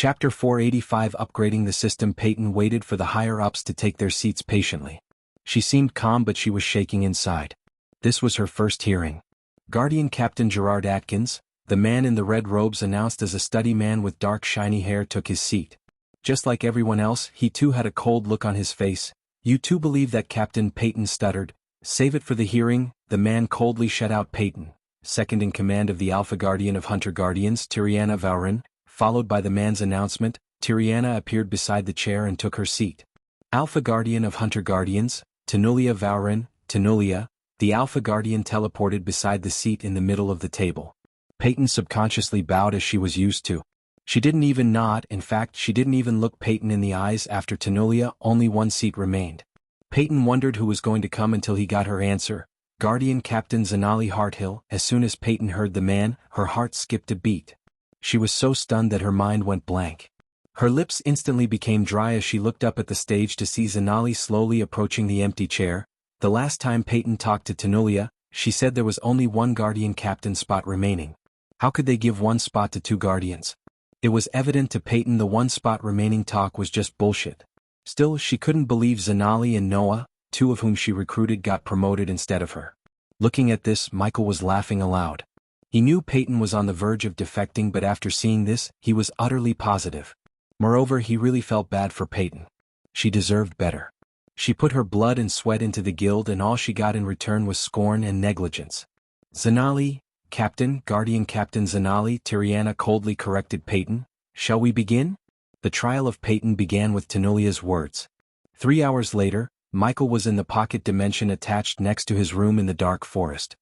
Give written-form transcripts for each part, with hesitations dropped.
Chapter 485 Upgrading the System. Peyton waited for the higher-ups to take their seats patiently. She seemed calm, but she was shaking inside. This was her first hearing. Guardian Captain Gerard Atkins, the man in the red robes announced as a stubby man with dark shiny hair, took his seat. Just like everyone else, he too had a cold look on his face. "You too believe that, Captain?" Peyton stuttered. "Save it for the hearing." The man coldly shut out. Peyton, second in command of the Alpha Guardian of Hunter Guardians, Tiriana Vaurin. Followed by the man's announcement, Tiriana appeared beside the chair and took her seat. Alpha Guardian of Hunter Guardians, Tenulia Vaurin. Tenulia, the Alpha Guardian, teleported beside the seat in the middle of the table. Peyton subconsciously bowed as she was used to. She didn't even nod. In fact, she didn't even look Peyton in the eyes. After Tenulia, only one seat remained. Peyton wondered who was going to come until he got her answer. Guardian Captain Zanali Harthill. As soon as Peyton heard the man, her heart skipped a beat. She was so stunned that her mind went blank. Her lips instantly became dry as she looked up at the stage to see Zanali slowly approaching the empty chair. The last time Peyton talked to Tenulia, she said there was only one Guardian Captain spot remaining. How could they give one spot to two Guardians? It was evident to Peyton the one spot remaining talk was just bullshit. Still, she couldn't believe Zanali and Noah, two of whom she recruited, got promoted instead of her. Looking at this, Michael was laughing aloud. He knew Peyton was on the verge of defecting, but after seeing this, he was utterly positive. Moreover, he really felt bad for Peyton. She deserved better. She put her blood and sweat into the guild, and all she got in return was scorn and negligence. "Zanali, Captain, Guardian Captain Zanali," Tiriana coldly corrected Peyton. "Shall we begin?" The trial of Peyton began with Tenulia's words. 3 hours later, Michael was in the pocket dimension attached next to his room in the dark forest.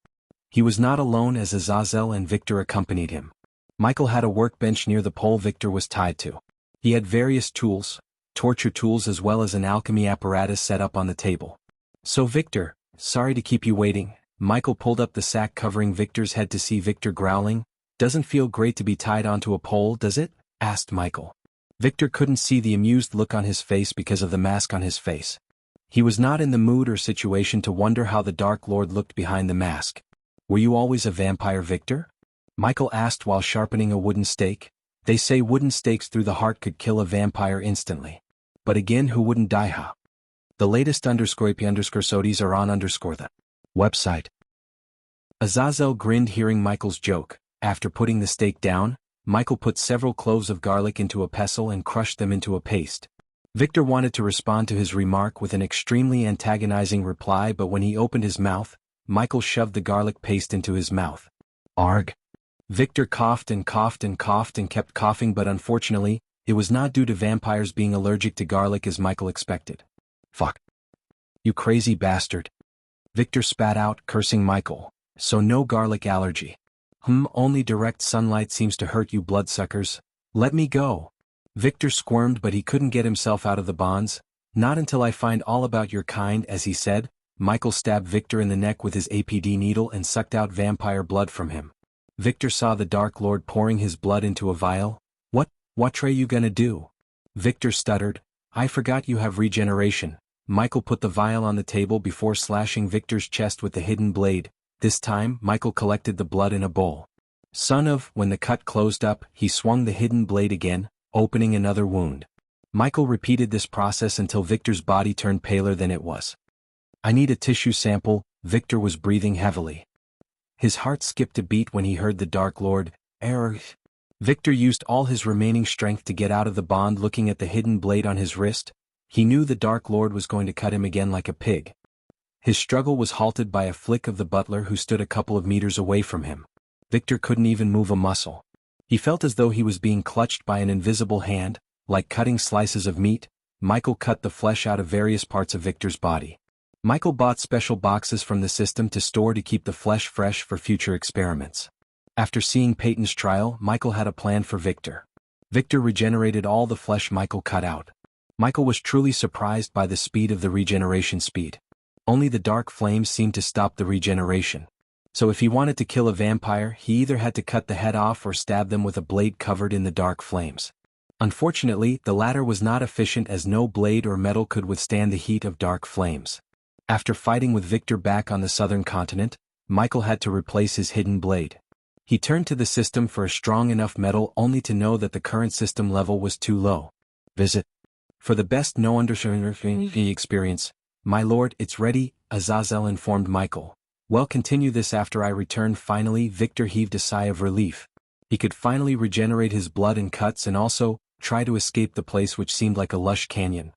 He was not alone, as Azazel and Victor accompanied him. Michael had a workbench near the pole Victor was tied to. He had various tools, torture tools, as well as an alchemy apparatus set up on the table. "So Victor, sorry to keep you waiting." Michael pulled up the sack covering Victor's head to see Victor growling. "Doesn't feel great to be tied onto a pole, does it?" asked Michael. Victor couldn't see the amused look on his face because of the mask on his face. He was not in the mood or situation to wonder how the Dark Lord looked behind the mask. "Were you always a vampire, Victor?" Michael asked while sharpening a wooden stake. They say wooden stakes through the heart could kill a vampire instantly. But again, who wouldn't die, huh? The latest _IP_SODs are on _the website. Azazel grinned hearing Michael's joke. After putting the stake down, Michael put several cloves of garlic into a pestle and crushed them into a paste. Victor wanted to respond to his remark with an extremely antagonizing reply, but when he opened his mouth, Michael shoved the garlic paste into his mouth. "Arg." Victor coughed and coughed and coughed and kept coughing, but unfortunately, it was not due to vampires being allergic to garlic as Michael expected. "Fuck. You crazy bastard." Victor spat out, cursing Michael. "So no garlic allergy. Only direct sunlight seems to hurt you bloodsuckers. Let me go." Victor squirmed, but he couldn't get himself out of the bonds. "Not until I find all about your kind," as he said. Michael stabbed Victor in the neck with his APD needle and sucked out vampire blood from him. Victor saw the Dark Lord pouring his blood into a vial. What are you gonna do?" Victor stuttered. "I forgot you have regeneration." Michael put the vial on the table before slashing Victor's chest with the hidden blade. This time, Michael collected the blood in a bowl. Son of, when the cut closed up, he swung the hidden blade again, opening another wound. Michael repeated this process until Victor's body turned paler than it was. "I need a tissue sample." Victor was breathing heavily. His heart skipped a beat when he heard the Dark Lord. Victor used all his remaining strength to get out of the bond. Looking at the hidden blade on his wrist, he knew the Dark Lord was going to cut him again like a pig. His struggle was halted by a flick of the butler who stood a couple of meters away from him. Victor couldn't even move a muscle. He felt as though he was being clutched by an invisible hand, like cutting slices of meat. Michael cut the flesh out of various parts of Victor's body. Michael bought special boxes from the system to store to keep the flesh fresh for future experiments. After seeing Peyton's trial, Michael had a plan for Victor. Victor regenerated all the flesh Michael cut out. Michael was truly surprised by the speed of the regeneration speed. Only the dark flames seemed to stop the regeneration. So if he wanted to kill a vampire, he either had to cut the head off or stab them with a blade covered in the dark flames. Unfortunately, the latter was not efficient, as no blade or metal could withstand the heat of dark flames. After fighting with Victor back on the southern continent, Michael had to replace his hidden blade. He turned to the system for a strong enough metal only to know that the current system level was too low. Visit. For the best no understanding experience, my lord, it's ready, Azazel informed Michael. Well, continue this after I return. Finally, Victor heaved a sigh of relief. He could finally regenerate his blood and cuts and also try to escape the place which seemed like a lush canyon.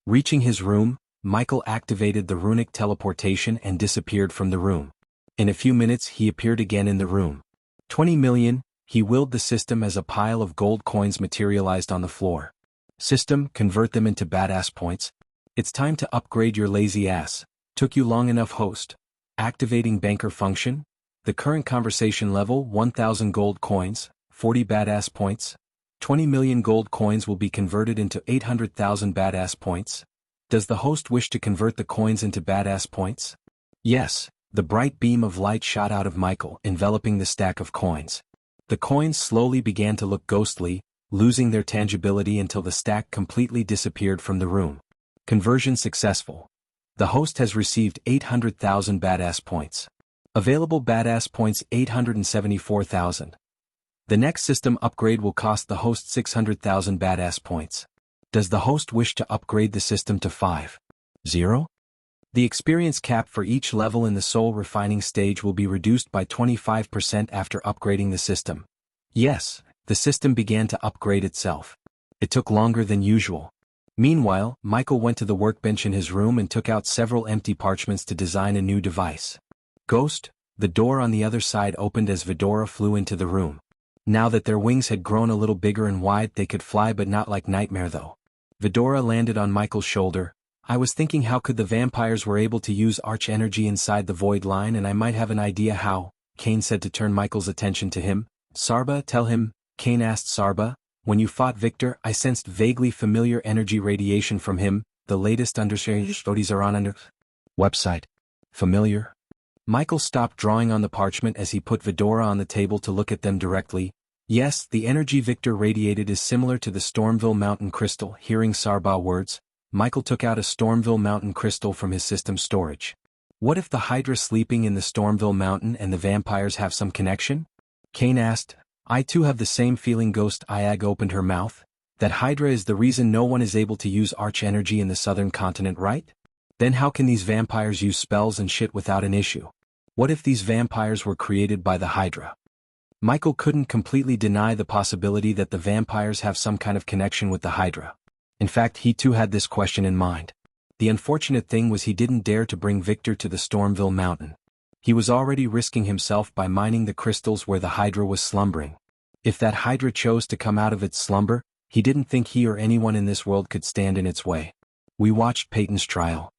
Reaching his room, Michael activated the runic teleportation and disappeared from the room. In a few minutes he appeared again in the room. 20 million, he willed the system as a pile of gold coins materialized on the floor. System, convert them into badass points. It's time to upgrade your lazy ass. Took you long enough, host. Activating banker function. The current conversation level 1000 gold coins, 40 badass points. 20 million gold coins will be converted into 800,000 badass points. Does the host wish to convert the coins into badass points? Yes. The bright beam of light shot out of Michael, enveloping the stack of coins. The coins slowly began to look ghostly, losing their tangibility until the stack completely disappeared from the room. Conversion successful. The host has received 800,000 badass points. Available badass points 874,000. The next system upgrade will cost the host 600,000 badass points. Does the host wish to upgrade the system to 5.0? The experience cap for each level in the soul refining stage will be reduced by 25% after upgrading the system. Yes, the system began to upgrade itself. It took longer than usual. Meanwhile, Michael went to the workbench in his room and took out several empty parchments to design a new device. Ghost, the door on the other side opened as Vidora flew into the room. Now that their wings had grown a little bigger and wide, they could fly, but not like Nightmare though. Vidora landed on Michael's shoulder. I was thinking, how could the vampires were able to use arch energy inside the void line, and I might have an idea how, Kane said to turn Michael's attention to him. Sarba, tell him, Kane asked Sarba. When you fought Victor, I sensed vaguely familiar energy radiation from him. The latest understanding studies are on under website. Familiar? Michael stopped drawing on the parchment as he put Vidora on the table to look at them directly. Yes, the energy Victor radiated is similar to the Stormville Mountain Crystal. Hearing Sarba's words, Michael took out a Stormville Mountain Crystal from his system storage. What if the Hydra sleeping in the Stormville Mountain and the vampires have some connection? Kane asked. I too have the same feeling. Ghost Iag opened her mouth. That Hydra is the reason no one is able to use arch energy in the southern continent, right? Then how can these vampires use spells and shit without an issue? What if these vampires were created by the Hydra? Michael couldn't completely deny the possibility that the vampires have some kind of connection with the Hydra. In fact, he too had this question in mind. The unfortunate thing was he didn't dare to bring Victor to the Stormville Mountain. He was already risking himself by mining the crystals where the Hydra was slumbering. If that Hydra chose to come out of its slumber, he didn't think he or anyone in this world could stand in its way. We watched Peyton's trial.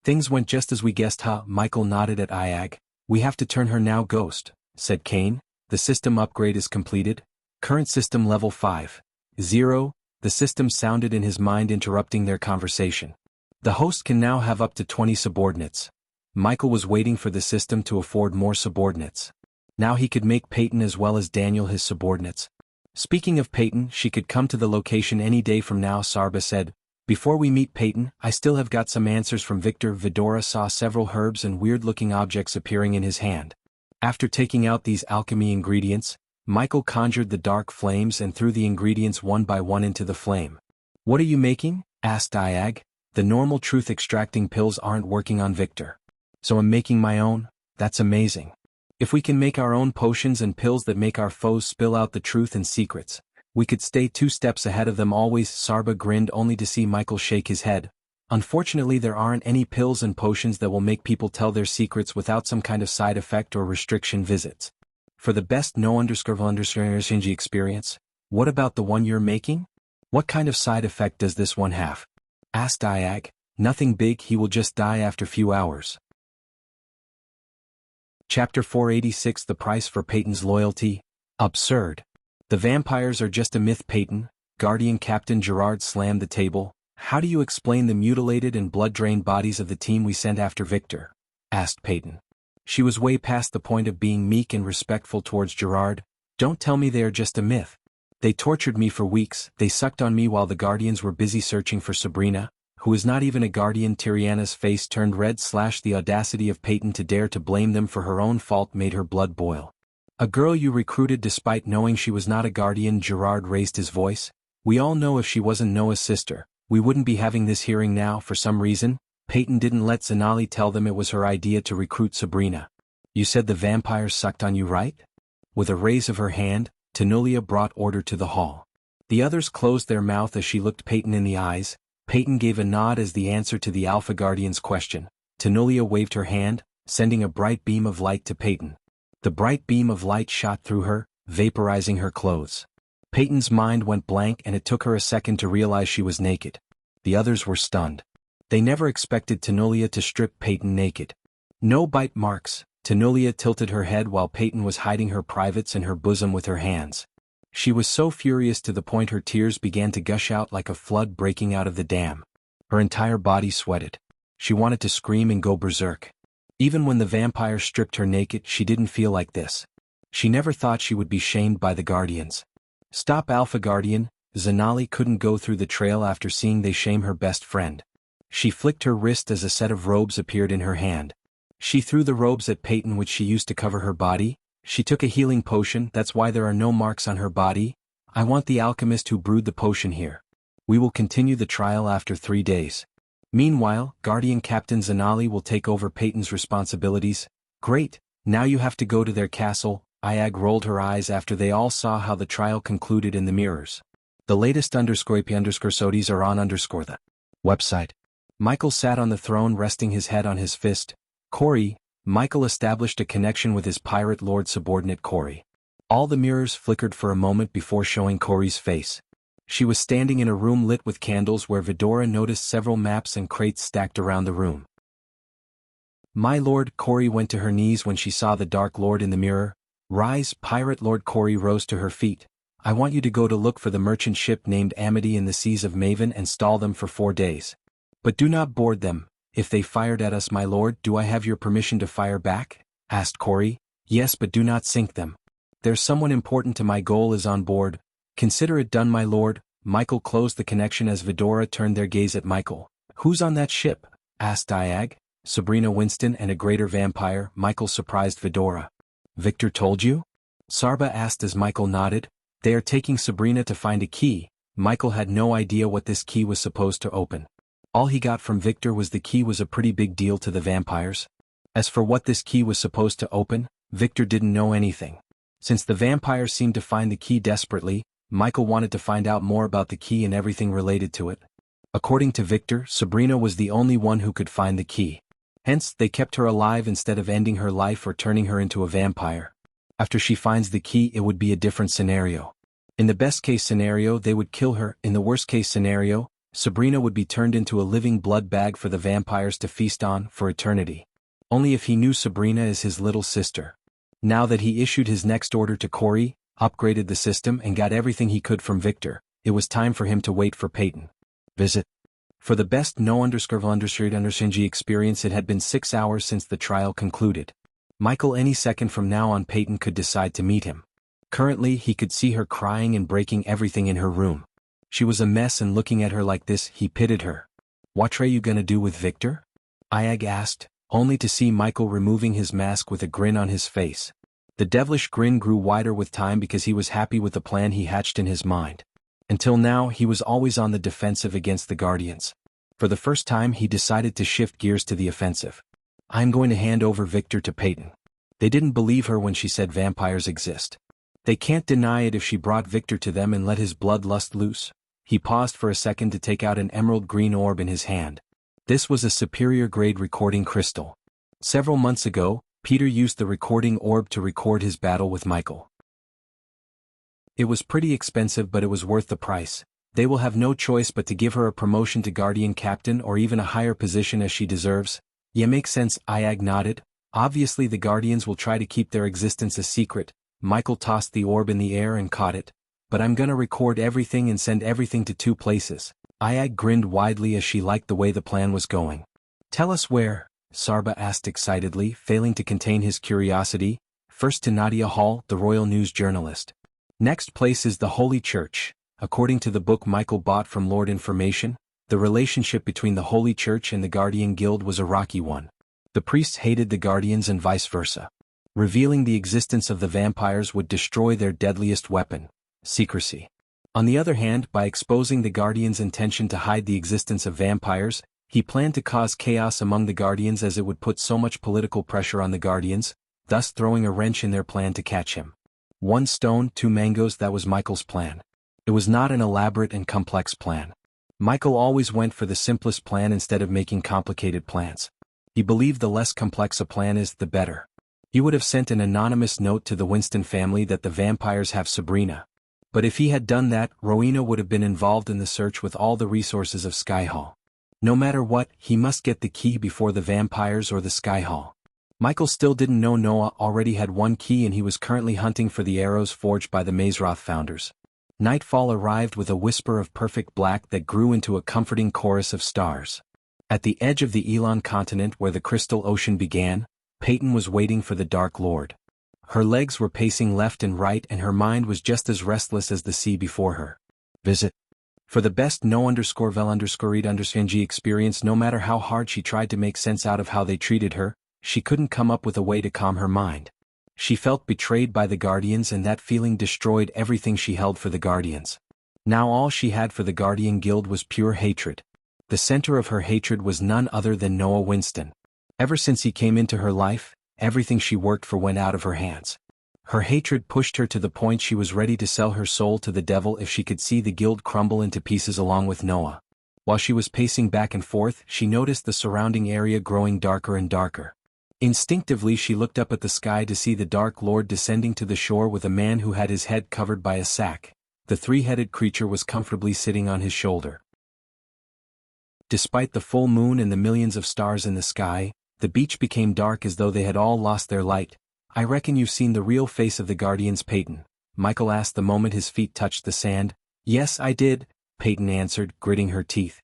Things went just as we guessed, huh? Michael nodded at Iag. We have to turn her now, Ghost, said Kane. The system upgrade is completed. Current system level 5.0. The system sounded in his mind, interrupting their conversation. The host can now have up to 20 subordinates. Michael was waiting for the system to afford more subordinates. Now he could make Peyton as well as Daniel his subordinates. Speaking of Peyton, she could come to the location any day from now, Sarba said. Before we meet Peyton, I still have got some answers from Victor. Vidora saw several herbs and weird-looking objects appearing in his hand. After taking out these alchemy ingredients, Michael conjured the dark flames and threw the ingredients one by one into the flame. What are you making? Asked Iag. The normal truth extracting pills aren't working on Victor. So I'm making my own? That's amazing. If we can make our own potions and pills that make our foes spill out the truth and secrets, we could stay 2 steps ahead of them always. Sarba grinned only to see Michael shake his head. Unfortunately, there aren't any pills and potions that will make people tell their secrets without some kind of side effect or restriction visits. For the best no understanding experience, what about the one you're making? What kind of side effect does this one have? Asked Iag. Nothing big, he will just die after few hours. Chapter 486. The price for Peyton's loyalty. Absurd. The vampires are just a myth, Peyton. Guardian Captain Gerard slammed the table. How do you explain the mutilated and blood-drained bodies of the team we sent after Victor? Asked Peyton. She was way past the point of being meek and respectful towards Gerard. Don't tell me they are just a myth. They tortured me for weeks, they sucked on me while the Guardians were busy searching for Sabrina. who is not even a guardian. Tyriana's face turned red. The audacity of Peyton to dare to blame them for her own fault made her blood boil. A girl you recruited despite knowing she was not a guardian. Gerard raised his voice. We all know if she wasn't Noah's sister, we wouldn't be having this hearing now. For some reason, Peyton didn't let Zanali tell them it was her idea to recruit Sabrina. You said the vampires sucked on you, right? With a raise of her hand, Tanulia brought order to the hall. The others closed their mouth as she looked Peyton in the eyes. Peyton gave a nod as the answer to the Alpha Guardian's question. Tanulia waved her hand, sending a bright beam of light to Peyton. The bright beam of light shot through her, vaporizing her clothes. Peyton's mind went blank and it took her a second to realize she was naked. The others were stunned. They never expected Tanulia to strip Peyton naked. No bite marks. Tanulia tilted her head while Peyton was hiding her privates in her bosom with her hands. She was so furious to the point her tears began to gush out like a flood breaking out of the dam. Her entire body sweated. She wanted to scream and go berserk. Even when the vampire stripped her naked, she didn't feel like this. She never thought she would be shamed by the Guardians. Stop, Alpha Guardian. Zanali couldn't go through the trail after seeing they shame her best friend. She flicked her wrist as a set of robes appeared in her hand. She threw the robes at Peyton, which she used to cover her body. She took a healing potion. That's why there are no marks on her body. I want the alchemist who brewed the potion here. We will continue the trial after 3 days. Meanwhile, Guardian Captain Zanali will take over Peyton's responsibilities. Great, now you have to go to their castle. Iag rolled her eyes after they all saw how the trial concluded in the mirrors. The latest _sodies are on the website. Michael sat on the throne resting his head on his fist. Corey, Michael established a connection with his pirate lord subordinate Corey. All the mirrors flickered for a moment before showing Corey's face. She was standing in a room lit with candles where Vidora noticed several maps and crates stacked around the room. My lord. Corey went to her knees when she saw the Dark Lord in the mirror. Rise, Pirate Lord. Corey rose to her feet. I want you to go to look for the merchant ship named Amity in the seas of Maven and stall them for 4 days. But do not board them. If they fired at us, my lord, do I have your permission to fire back? Asked Corey. Yes, but do not sink them. There's someone important to my goal is on board. Consider it done, my lord. Michael closed the connection as Vidora turned their gaze at Michael. Who's on that ship? Asked Diag. Sabrina Winston and a greater vampire. Michael surprised Vidora. Victor told you? Sarba asked as Michael nodded. They are taking Sabrina to find a key. Michael had no idea what this key was supposed to open. All he got from Victor was the key was a pretty big deal to the vampires. As for what this key was supposed to open, Victor didn't know anything. Since the vampires seemed to find the key desperately, Michael wanted to find out more about the key and everything related to it. According to Victor, Sabrina was the only one who could find the key. Hence, they kept her alive instead of ending her life or turning her into a vampire. After she finds the key, it would be a different scenario. In the best-case scenario, they would kill her. In the worst-case scenario, Sabrina would be turned into a living blood bag for the vampires to feast on for eternity. Only if he knew Sabrina is his little sister. Now that he issued his next order to Corey, upgraded the system and got everything he could from Victor, it was time for him to wait for Peyton. Visit. For the best _G experience, it had been 6 hours since the trial concluded. Michael, any second from now on, Peyton could decide to meet him. Currently, he could see her crying and breaking everything in her room. She was a mess, and looking at her like this, he pitied her. What are you gonna do with Victor? Iag asked, only to see Michael removing his mask with a grin on his face. The devilish grin grew wider with time because he was happy with the plan he hatched in his mind. Until now, he was always on the defensive against the Guardians. For the first time, he decided to shift gears to the offensive. I'm going to hand over Victor to Peyton. They didn't believe her when she said vampires exist. They can't deny it if she brought Victor to them and let his bloodlust loose. He paused for a second to take out an emerald green orb in his hand. This was a superior grade recording crystal. Several months ago, Peter used the recording orb to record his battle with Michael. It was pretty expensive, but it was worth the price. They will have no choice but to give her a promotion to Guardian Captain or even a higher position as she deserves. Yeah, makes sense, Iag nodded. Obviously the Guardians will try to keep their existence a secret. Michael tossed the orb in the air and caught it. But I'm gonna record everything and send everything to 2 places. Iag grinned widely as she liked the way the plan was going. Tell us where, Sarba asked excitedly, failing to contain his curiosity. First to Nadia Hall, the royal news journalist. Next place is the Holy Church. According to the book Michael bought from Lord Information, The relationship between the Holy Church and the Guardian Guild was a rocky one. The priests hated the Guardians and vice versa. Revealing the existence of the vampires would destroy their deadliest weapon, secrecy. On the other hand, by exposing the Guardians' intention to hide the existence of vampires, he planned to cause chaos among the Guardians as it would put so much political pressure on the Guardians, thus throwing a wrench in their plan to catch him. One stone, two mangoes, that was Michael's plan. It was not an elaborate and complex plan. Michael always went for the simplest plan instead of making complicated plans. He believed the less complex a plan is, the better. He would have sent an anonymous note to the Winston family that the vampires have Sabrina. But if he had done that, Rowena would have been involved in the search with all the resources of Sky Hall. No matter what, he must get the key before the vampires or the Sky Hall. Michael still didn't know Noah already had one key, and he was currently hunting for the arrows forged by the Mazeroth founders. Nightfall arrived with a whisper of perfect black that grew into a comforting chorus of stars. At the edge of the Elon continent where the Crystal Ocean began, Peyton was waiting for the Dark Lord. Her legs were pacing left and right, and her mind was just as restless as the sea before her. Visit. For the best no_vel_read_ng experience, no matter how hard she tried to make sense out of how they treated her, she couldn't come up with a way to calm her mind. She felt betrayed by the Guardians, and that feeling destroyed everything she held for the Guardians. Now all she had for the Guardian Guild was pure hatred. The center of her hatred was none other than Noah Winston. Ever since he came into her life, everything she worked for went out of her hands. Her hatred pushed her to the point she was ready to sell her soul to the devil if she could see the guild crumble into pieces along with Noah. While she was pacing back and forth, she noticed the surrounding area growing darker and darker. Instinctively she looked up at the sky to see the Dark Lord descending to the shore with a man who had his head covered by a sack. The three-headed creature was comfortably sitting on his shoulder. Despite the full moon and the millions of stars in the sky, the beach became dark as though they had all lost their light. "I reckon you've seen the real face of the Guardians, Peyton," Michael asked the moment his feet touched the sand. "Yes, I did," Peyton answered, gritting her teeth.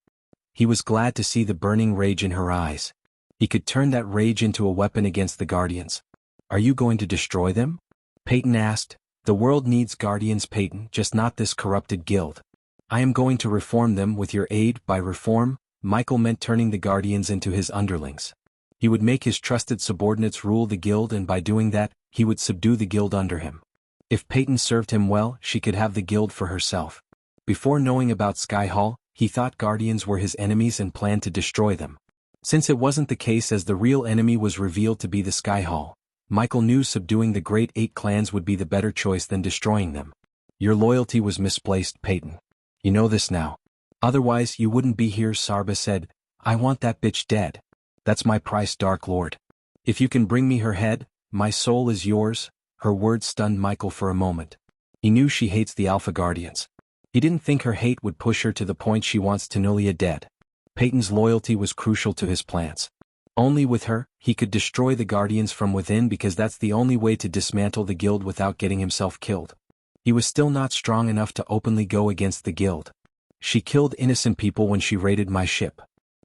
He was glad to see the burning rage in her eyes. He could turn that rage into a weapon against the Guardians. "Are you going to destroy them?" Peyton asked. "The world needs Guardians, Peyton, just not this corrupted guild. I am going to reform them with your aid." By reform, Michael meant turning the Guardians into his underlings. He would make his trusted subordinates rule the guild, and by doing that, he would subdue the guild under him. If Peyton served him well, she could have the guild for herself. Before knowing about Sky Hall, he thought Guardians were his enemies and planned to destroy them. Since it wasn't the case, as the real enemy was revealed to be the Sky Hall, Michael knew subduing the Great Eight clans would be the better choice than destroying them. "Your loyalty was misplaced, Peyton. You know this now. Otherwise you wouldn't be here," Sarba said. "I want that bitch dead. That's my price, Dark Lord. If you can bring me her head, my soul is yours." Her words stunned Michael for a moment. He knew she hates the Alpha Guardians. He didn't think her hate would push her to the point she wants Tanulia dead. Peyton's loyalty was crucial to his plans. Only with her, he could destroy the Guardians from within, because that's the only way to dismantle the guild without getting himself killed. He was still not strong enough to openly go against the guild. "She killed innocent people when she raided my ship.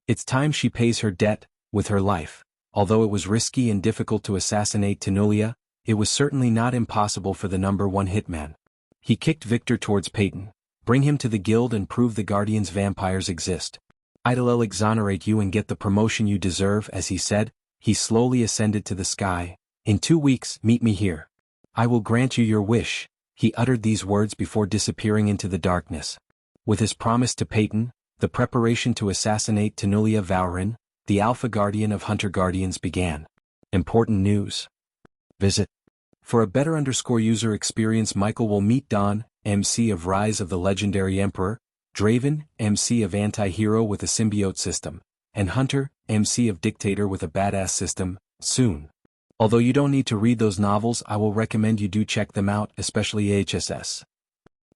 It's time she pays her debt, with her life." Although it was risky and difficult to assassinate Tanulia, it was certainly not impossible for the #1 hitman. He kicked Victor towards Peyton. "Bring him to the guild and prove the Guardians' vampires exist. I'll exonerate you and get the promotion you deserve." As he said, he slowly ascended to the sky. "In 2 weeks, meet me here. I will grant you your wish." He uttered these words before disappearing into the darkness. With his promise to Peyton, the preparation to assassinate Tanulia Vaurin, the Alpha Guardian of Hunter Guardians, began. Important news. Visit. For a better user experience, Michael will meet Don, MC of Rise of the Legendary Emperor, Draven, MC of Anti-Hero with a symbiote system, and Hunter, MC of Dictator with a badass system, soon. Although you don't need to read those novels, I will recommend you do check them out, especially HSS.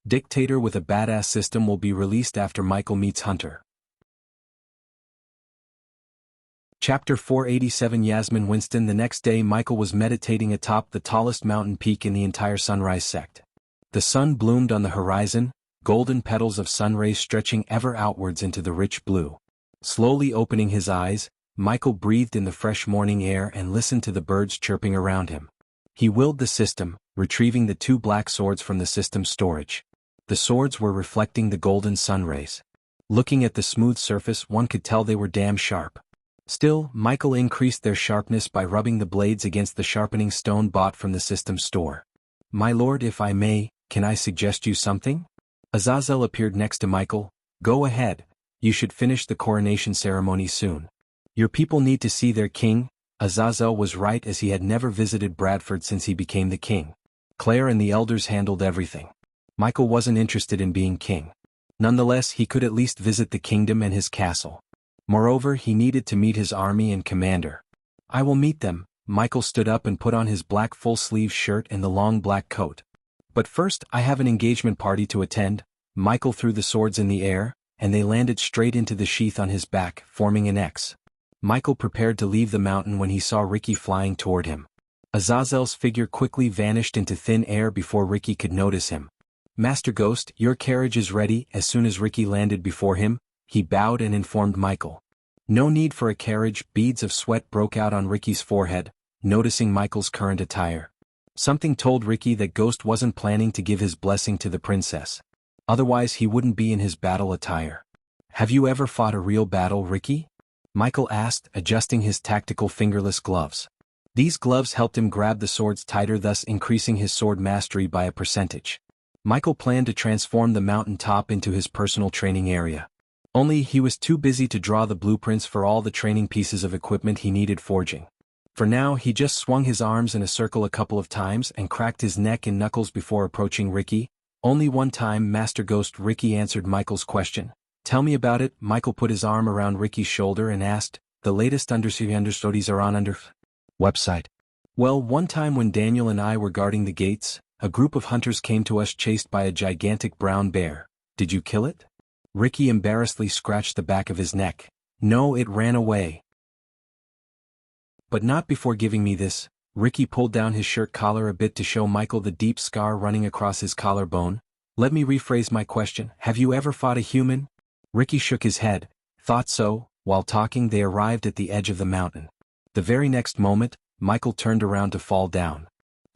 Dictator with a badass system will be released after Michael meets Hunter. Chapter 487. Yasmin Winston. The next day Michael was meditating atop the tallest mountain peak in the entire Sunrise sect. The sun bloomed on the horizon, golden petals of sun rays stretching ever outwards into the rich blue. Slowly opening his eyes, Michael breathed in the fresh morning air and listened to the birds chirping around him. He willed the system, retrieving the 2 black swords from the system's storage. The swords were reflecting the golden sun rays. Looking at the smooth surface, one could tell they were damn sharp. Still, Michael increased their sharpness by rubbing the blades against the sharpening stone bought from the system store. "My lord, if I may, can I suggest you something?" Azazel appeared next to Michael. "Go ahead, you should finish the coronation ceremony soon. Your people need to see their king." Azazel was right, as he had never visited Bradford since he became the king. Claire and the elders handled everything. Michael wasn't interested in being king. Nonetheless, he could at least visit the kingdom and his castle. Moreover, he needed to meet his army and commander. "I will meet them." Michael stood up and put on his black full-sleeve shirt and the long black coat. "But first, I have an engagement party to attend." Michael threw the swords in the air, and they landed straight into the sheath on his back, forming an X. Michael prepared to leave the mountain when he saw Ricky flying toward him. Azazel's figure quickly vanished into thin air before Ricky could notice him. "Master Ghost, your carriage is ready." As soon as Ricky landed before him, he bowed and informed Michael. "No need for a carriage." Beads of sweat broke out on Ricky's forehead, noticing Michael's current attire. Something told Ricky that Ghost wasn't planning to give his blessing to the princess. Otherwise he wouldn't be in his battle attire. "Have you ever fought a real battle, Ricky?" Michael asked, adjusting his tactical fingerless gloves. These gloves helped him grab the swords tighter, thus increasing his sword mastery by a percentage. Michael planned to transform the mountain top into his personal training area. Only he was too busy to draw the blueprints for all the training pieces of equipment he needed forging. For now, he just swung his arms in a circle a couple of times and cracked his neck and knuckles before approaching Ricky. "Only one time, Master Ghost." Ricky answered Michael's question. "Tell me about it." Michael put his arm around Ricky's shoulder and asked, "The latest undersea studies are on under website." "Well, one time when Daniel and I were guarding the gates, a group of hunters came to us chased by a gigantic brown bear. Did you kill it?" Ricky embarrassedly scratched the back of his neck. "No, it ran away." "But not before giving me this." Ricky pulled down his shirt collar a bit to show Michael the deep scar running across his collarbone. "Let me rephrase my question. Have you ever fought a human?" Ricky shook his head. "Thought so." While talking, they arrived at the edge of the mountain. The very next moment, Michael turned around to fall down.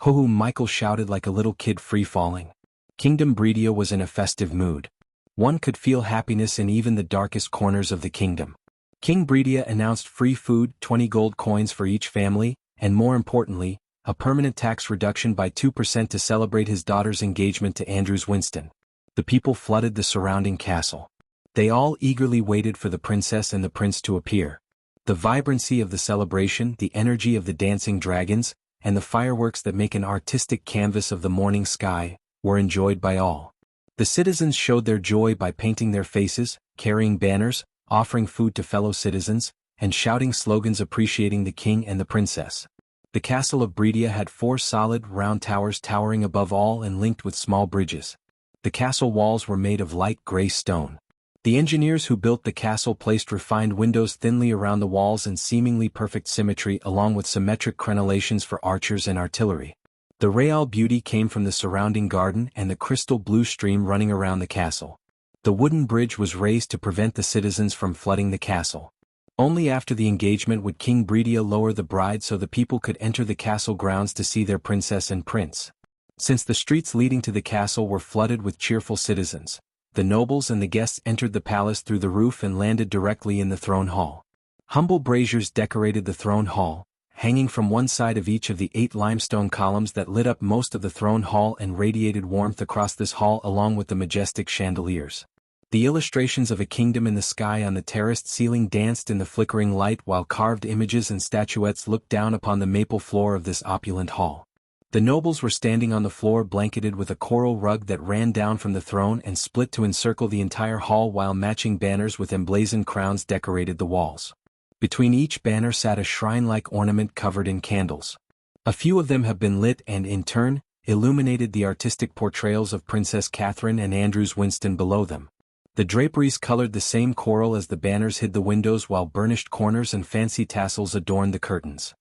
"Ho-ho!" Michael shouted like a little kid free-falling. Kingdom Breedia was in a festive mood. One could feel happiness in even the darkest corners of the kingdom. King Breedia announced free food, 20 gold coins for each family, and more importantly, a permanent tax reduction by 2% to celebrate his daughter's engagement to Andrews Winston. The people flooded the surrounding castle. They all eagerly waited for the princess and the prince to appear. The vibrancy of the celebration, the energy of the dancing dragons, and the fireworks that make an artistic canvas of the morning sky, were enjoyed by all. The citizens showed their joy by painting their faces, carrying banners, offering food to fellow citizens, and shouting slogans appreciating the king and the princess. The castle of Breedia had 4 solid, round towers towering above all and linked with small bridges. The castle walls were made of light gray stone. The engineers who built the castle placed refined windows thinly around the walls in seemingly perfect symmetry, along with symmetric crenellations for archers and artillery. The real beauty came from the surrounding garden and the crystal blue stream running around the castle. The wooden bridge was raised to prevent the citizens from flooding the castle. Only after the engagement would King Breedia lower the bride so the people could enter the castle grounds to see their princess and prince. Since the streets leading to the castle were flooded with cheerful citizens, the nobles and the guests entered the palace through the roof and landed directly in the throne hall. Humble braziers decorated the throne hall, hanging from one side of each of the 8 limestone columns that lit up most of the throne hall and radiated warmth across this hall, along with the majestic chandeliers. The illustrations of a kingdom in the sky on the terraced ceiling danced in the flickering light, while carved images and statuettes looked down upon the maple floor of this opulent hall. The nobles were standing on the floor blanketed with a coral rug that ran down from the throne and split to encircle the entire hall, while matching banners with emblazoned crowns decorated the walls. Between each banner sat a shrine-like ornament covered in candles. A few of them have been lit and, in turn, illuminated the artistic portrayals of Princess Catherine and Andrews Winston below them. The draperies colored the same coral as the banners hid the windows, while burnished corners and fancy tassels adorned the curtains.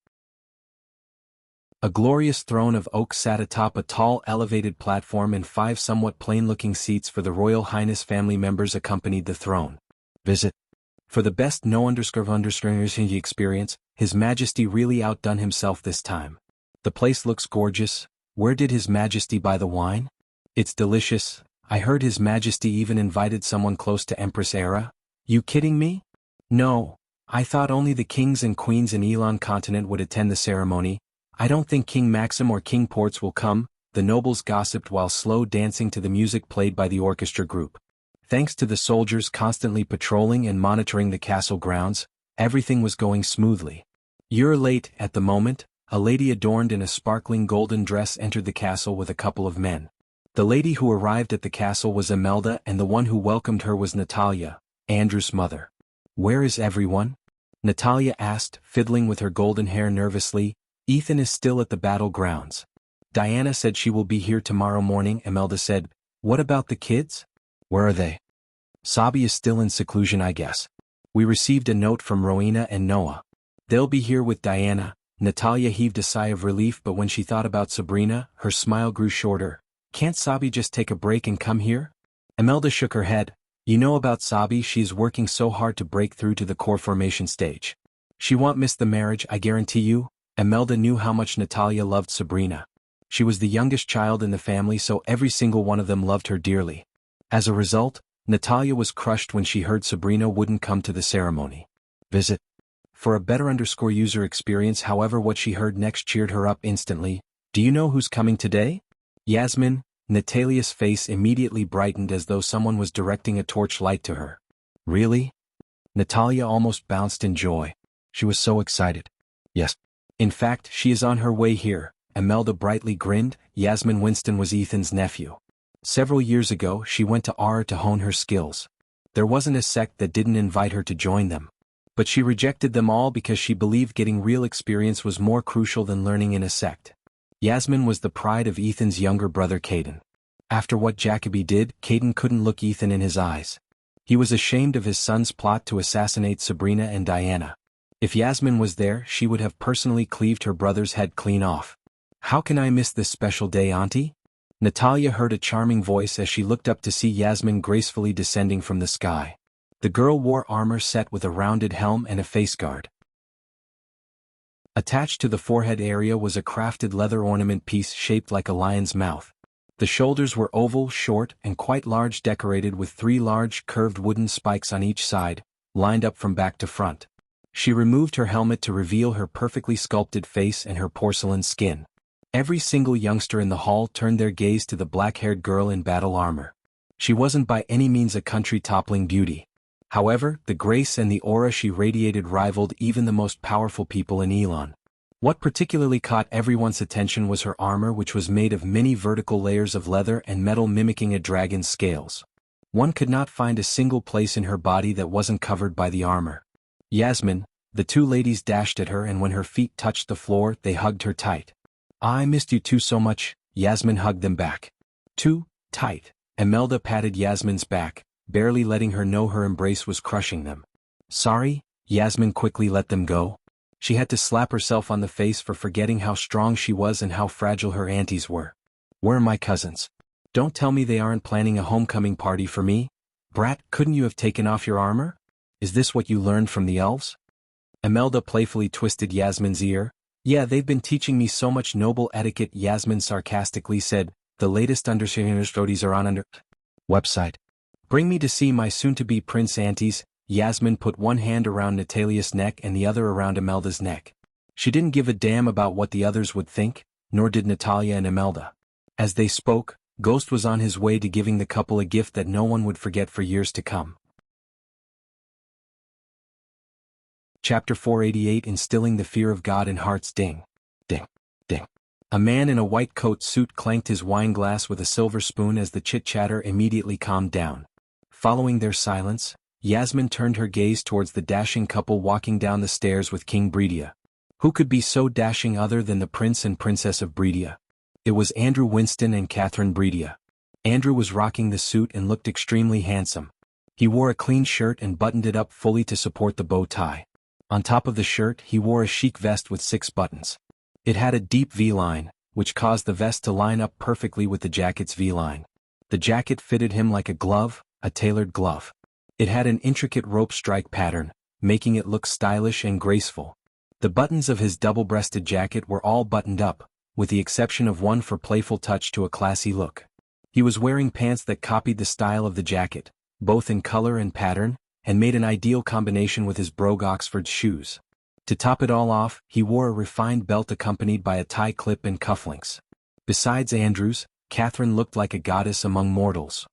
A glorious throne of oak sat atop a tall elevated platform, and 5 somewhat plain-looking seats for the Royal Highness family members accompanied the throne. Visit. For the best no-understanders experience, His Majesty really outdone himself this time. The place looks gorgeous. Where did His Majesty buy the wine? It's delicious. I heard His Majesty even invited someone close to Empress Era. You kidding me? No. I thought only the kings and queens in Elon continent would attend the ceremony. I don't think King Maxim or King Ports will come, the nobles gossiped while slow dancing to the music played by the orchestra group. Thanks to the soldiers constantly patrolling and monitoring the castle grounds, everything was going smoothly. You're late. At the moment, a lady adorned in a sparkling golden dress entered the castle with a couple of men. The lady who arrived at the castle was Imelda, and the one who welcomed her was Natalia, Andrew's mother. Where is everyone? Natalia asked, fiddling with her golden hair nervously. Ethan is still at the battlegrounds. Diana said she will be here tomorrow morning. Imelda said, what about the kids? Where are they? Sabi is still in seclusion, I guess. We received a note from Rowena and Noah. They'll be here with Diana. Natalia heaved a sigh of relief, but when she thought about Sabrina, her smile grew shorter. Can't Sabi just take a break and come here? Imelda shook her head. You know about Sabi, she is working so hard to break through to the core formation stage. She won't miss the marriage, I guarantee you. Imelda knew how much Natalia loved Sabrina. She was the youngest child in the family, so every single one of them loved her dearly. As a result, Natalia was crushed when she heard Sabrina wouldn't come to the ceremony. Visit. For a better user experience, however, what she heard next cheered her up instantly. Do you know who's coming today? Yasmin. Natalia's face immediately brightened as though someone was directing a torchlight to her. Really? Natalia almost bounced in joy. She was so excited. Yes. In fact, she is on her way here. Imelda brightly grinned. Yasmin Winston was Ethan's nephew. Several years ago, she went to Aura to hone her skills. There wasn't a sect that didn't invite her to join them. But she rejected them all because she believed getting real experience was more crucial than learning in a sect. Yasmin was the pride of Ethan's younger brother Caden. After what Jacoby did, Caden couldn't look Ethan in his eyes. He was ashamed of his son's plot to assassinate Sabrina and Diana. If Yasmin was there, she would have personally cleaved her brother's head clean off. How can I miss this special day, Auntie? Natalia heard a charming voice as she looked up to see Yasmin gracefully descending from the sky. The girl wore armor set with a rounded helm and a face guard. Attached to the forehead area was a crafted leather ornament piece shaped like a lion's mouth. The shoulders were oval, short, and quite large, decorated with 3 large, curved wooden spikes on each side, lined up from back to front. She removed her helmet to reveal her perfectly sculpted face and her porcelain skin. Every single youngster in the hall turned their gaze to the black-haired girl in battle armor. She wasn't by any means a country-toppling beauty. However, the grace and the aura she radiated rivaled even the most powerful people in Elon. What particularly caught everyone's attention was her armor, which was made of many vertical layers of leather and metal mimicking a dragon's scales. One could not find a single place in her body that wasn't covered by the armor. Yasmin, the 2 ladies dashed at her, and when her feet touched the floor, they hugged her tight. I missed you two so much. Yasmin hugged them back. Too tight. Imelda patted Yasmin's back, barely letting her know her embrace was crushing them. Sorry, Yasmin quickly let them go. She had to slap herself on the face for forgetting how strong she was and how fragile her aunties were. Where are my cousins? Don't tell me they aren't planning a homecoming party for me? Brat, couldn't you have taken off your armor? Is this what you learned from the elves? Imelda playfully twisted Yasmin's ear. Yeah, they've been teaching me so much noble etiquette, Yasmin sarcastically said. The latest understanding studies are on website. Bring me to see my soon-to-be prince aunties. Yasmin put one hand around Natalia's neck and the other around Imelda's neck. She didn't give a damn about what the others would think, nor did Natalia and Imelda. As they spoke, Ghost was on his way to giving the couple a gift that no one would forget for years to come. Chapter 488, Instilling the Fear of God in Hearts. Ding. Ding. Ding. A man in a white coat suit clanked his wine glass with a silver spoon as the chit-chatter immediately calmed down. Following their silence, Yasmin turned her gaze towards the dashing couple walking down the stairs with King Breedia. Who could be so dashing other than the Prince and Princess of Breedia? It was Andrew Winston and Catherine Breedia. Andrew was rocking the suit and looked extremely handsome. He wore a clean shirt and buttoned it up fully to support the bow tie. On top of the shirt, he wore a chic vest with 6 buttons. It had a deep V-line, which caused the vest to line up perfectly with the jacket's V-line. The jacket fitted him like a glove, a tailored glove. It had an intricate rope strike pattern, making it look stylish and graceful. The buttons of his double-breasted jacket were all buttoned up, with the exception of one for playful touch to a classy look. He was wearing pants that copied the style of the jacket, both in color and pattern, and made an ideal combination with his brogue Oxford shoes. To top it all off, he wore a refined belt accompanied by a tie clip and cufflinks. Besides Andrews, Catherine looked like a goddess among mortals.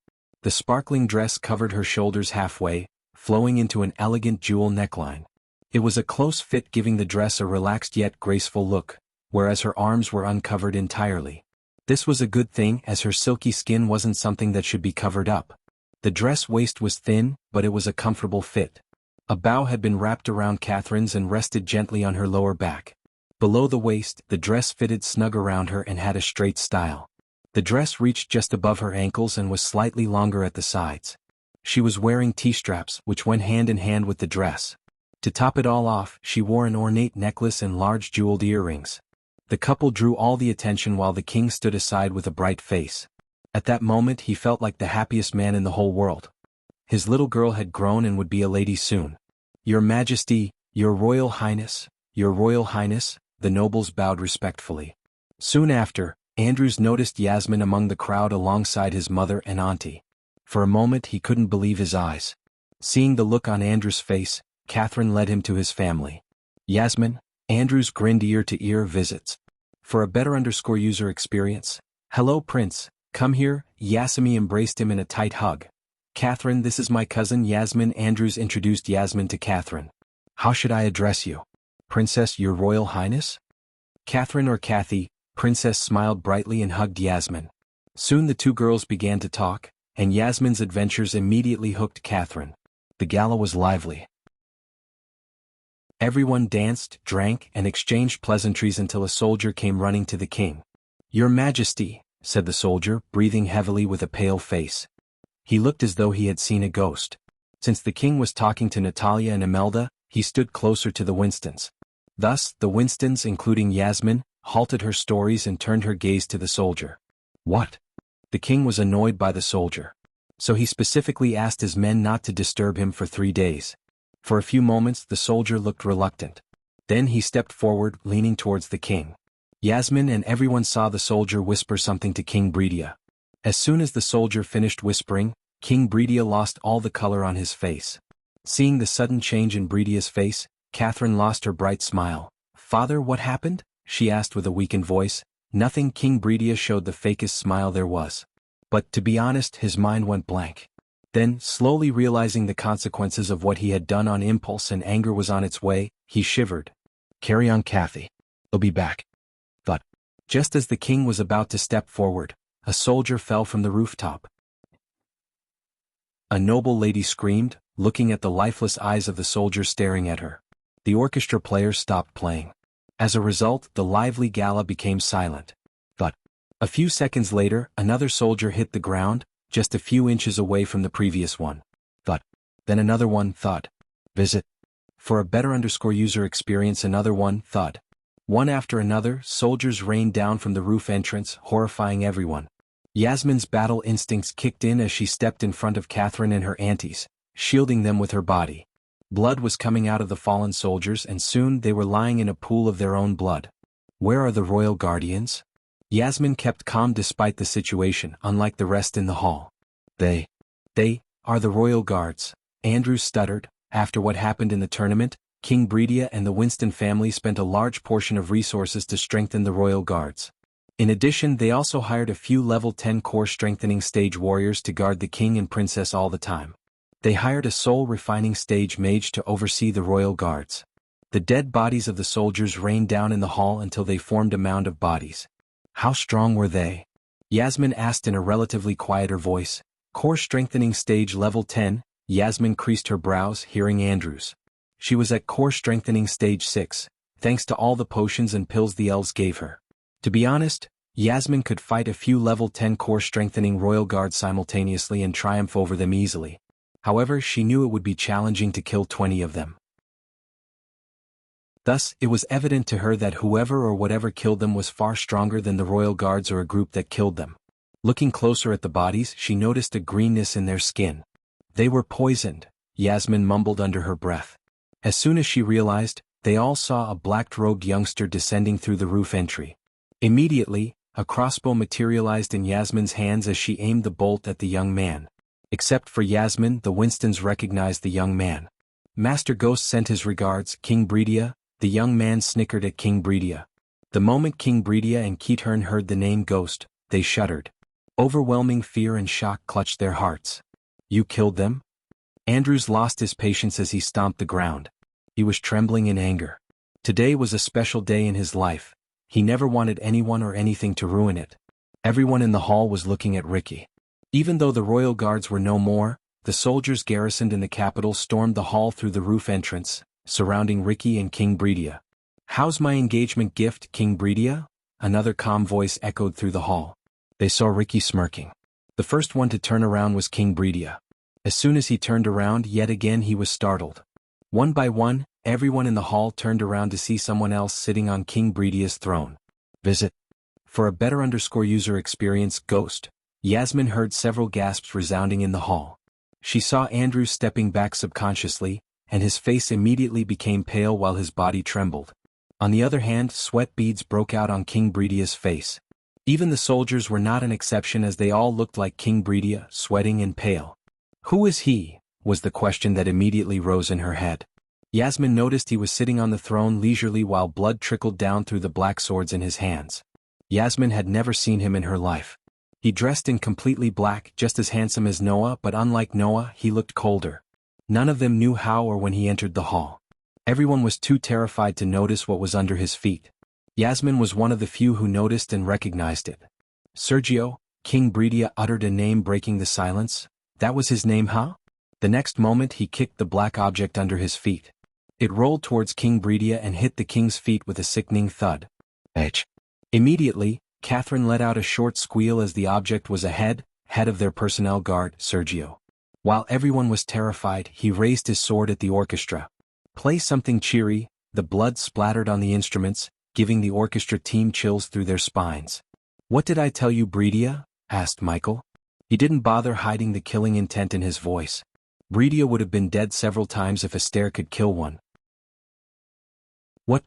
The sparkling dress covered her shoulders halfway, flowing into an elegant jewel neckline. It was a close fit, giving the dress a relaxed yet graceful look, whereas her arms were uncovered entirely. This was a good thing, as her silky skin wasn't something that should be covered up. The dress waist was thin, but it was a comfortable fit. A bow had been wrapped around Catherine's and rested gently on her lower back. Below the waist, the dress fitted snug around her and had a straight style. The dress reached just above her ankles and was slightly longer at the sides. She was wearing T-straps, which went hand in hand with the dress. To top it all off, she wore an ornate necklace and large jeweled earrings. The couple drew all the attention while the king stood aside with a bright face. At that moment he felt like the happiest man in the whole world. His little girl had grown and would be a lady soon. "Your Majesty, Your Royal Highness, Your Royal Highness," the nobles bowed respectfully. Soon after, Andrews noticed Yasmin among the crowd alongside his mother and auntie. For a moment he couldn't believe his eyes. Seeing the look on Andrews' face, Catherine led him to his family. "Yasmin," Andrews grinned ear to ear visits. For a better user experience, "Hello Prince, come here." Yasmin embraced him in a tight hug. "Catherine, this is my cousin Yasmin." Andrews introduced Yasmin to Catherine. "How should I address you? Princess, Your Royal Highness?" "Catherine or Kathy." Princess smiled brightly and hugged Yasmin. Soon the two girls began to talk, and Yasmin's adventures immediately hooked Catherine. The gala was lively. Everyone danced, drank, and exchanged pleasantries until a soldier came running to the king. "Your Majesty," said the soldier, breathing heavily with a pale face. He looked as though he had seen a ghost. Since the king was talking to Natalia and Imelda, he stood closer to the Winstons. Thus, the Winstons, including Yasmin, halted her stories and turned her gaze to the soldier. "What?" The king was annoyed by the soldier. So he specifically asked his men not to disturb him for 3 days. For a few moments the soldier looked reluctant. Then he stepped forward, leaning towards the king. Yasmin and everyone saw the soldier whisper something to King Bredia. As soon as the soldier finished whispering, King Bredia lost all the color on his face. Seeing the sudden change in Bredia's face, Catherine lost her bright smile. "Father, what happened?" she asked with a weakened voice. "Nothing." King Bredia showed the fakest smile there was. But, to be honest, his mind went blank. Then, slowly realizing the consequences of what he had done on impulse and anger was on its way, he shivered. "Carry on, Kathy. I'll be back." But, just as the king was about to step forward, a soldier fell from the rooftop. A noble lady screamed, looking at the lifeless eyes of the soldier staring at her. The orchestra players stopped playing. As a result, the lively gala became silent. But, a few seconds later, another soldier hit the ground, just a few inches away from the previous one. Thud. Then another one, thud. Visit. For a better user experience, another one, thud. One after another, soldiers rained down from the roof entrance, horrifying everyone. Yasmin's battle instincts kicked in as she stepped in front of Catherine and her aunties, shielding them with her body. Blood was coming out of the fallen soldiers, and soon they were lying in a pool of their own blood. "Where are the royal guardians?" Yasmin kept calm despite the situation, unlike the rest in the hall. They are the royal guards," Andrews stuttered. After what happened in the tournament, King Bredia and the Winston family spent a large portion of resources to strengthen the royal guards. In addition, they also hired a few level 10 core strengthening stage warriors to guard the king and princess all the time. They hired a soul refining stage mage to oversee the royal guards. The dead bodies of the soldiers rained down in the hall until they formed a mound of bodies. "How strong were they?" Yasmin asked in a relatively quieter voice. "Core strengthening stage level 10, Yasmin creased her brows, hearing Andrews. She was at core strengthening stage 6, thanks to all the potions and pills the elves gave her. To be honest, Yasmin could fight a few level 10 core strengthening royal guards simultaneously and triumph over them easily. However, she knew it would be challenging to kill 20 of them. Thus, it was evident to her that whoever or whatever killed them was far stronger than the royal guards or a group that killed them. Looking closer at the bodies, she noticed a greenness in their skin. "They were poisoned," Yasmin mumbled under her breath. As soon as she realized, they all saw a black-robed youngster descending through the roof entry. Immediately, A crossbow materialized in Yasmin's hands as she aimed the bolt at the young man. Except for Yasmin, the Winstons recognized the young man. Master Ghost sent his regards, King Breedia. The young man snickered at King Breedia. The moment King Breedia and Keathern heard the name Ghost, they shuddered. Overwhelming fear and shock clutched their hearts. You killed them? Andrews lost his patience as he stomped the ground. He was trembling in anger. Today was a special day in his life. He never wanted anyone or anything to ruin it. Everyone in the hall was looking at Ricky. Even though the royal guards were no more, the soldiers garrisoned in the capital stormed the hall through the roof entrance, surrounding Ricky and King Breedia. How's my engagement gift, King Breedia? Another calm voice echoed through the hall. They saw Ricky smirking. The first one to turn around was King Breedia. As soon as he turned around yet again he was startled. One by one, everyone in the hall turned around to see someone else sitting on King Breedia's throne. Visit. For a better user experience, Ghost. Yasmin heard several gasps resounding in the hall. She saw Andrew stepping back subconsciously, and his face immediately became pale while his body trembled. On the other hand, sweat beads broke out on King Breedia's face. Even the soldiers were not an exception as they all looked like King Breedia, sweating and pale. Who is he? Was the question that immediately rose in her head. Yasmin noticed he was sitting on the throne leisurely while blood trickled down through the black swords in his hands. Yasmin had never seen him in her life. He dressed in completely black, just as handsome as Noah, but unlike Noah, he looked colder. None of them knew how or when he entered the hall. Everyone was too terrified to notice what was under his feet. Yasmin was one of the few who noticed and recognized it. Sergio, King Breedia uttered a name breaking the silence. That was his name, huh? The next moment he kicked the black object under his feet. It rolled towards King Breedia and hit the king's feet with a sickening thud. H. Immediately, Catherine let out a short squeal as the object was head of their personnel guard, Sergio. While everyone was terrified, he raised his sword at the orchestra. Play something cheery. The blood splattered on the instruments, giving the orchestra team chills through their spines. What did I tell you, Breedia? Asked Michael. He didn't bother hiding the killing intent in his voice. Breedia would have been dead several times if a stare could kill one. What,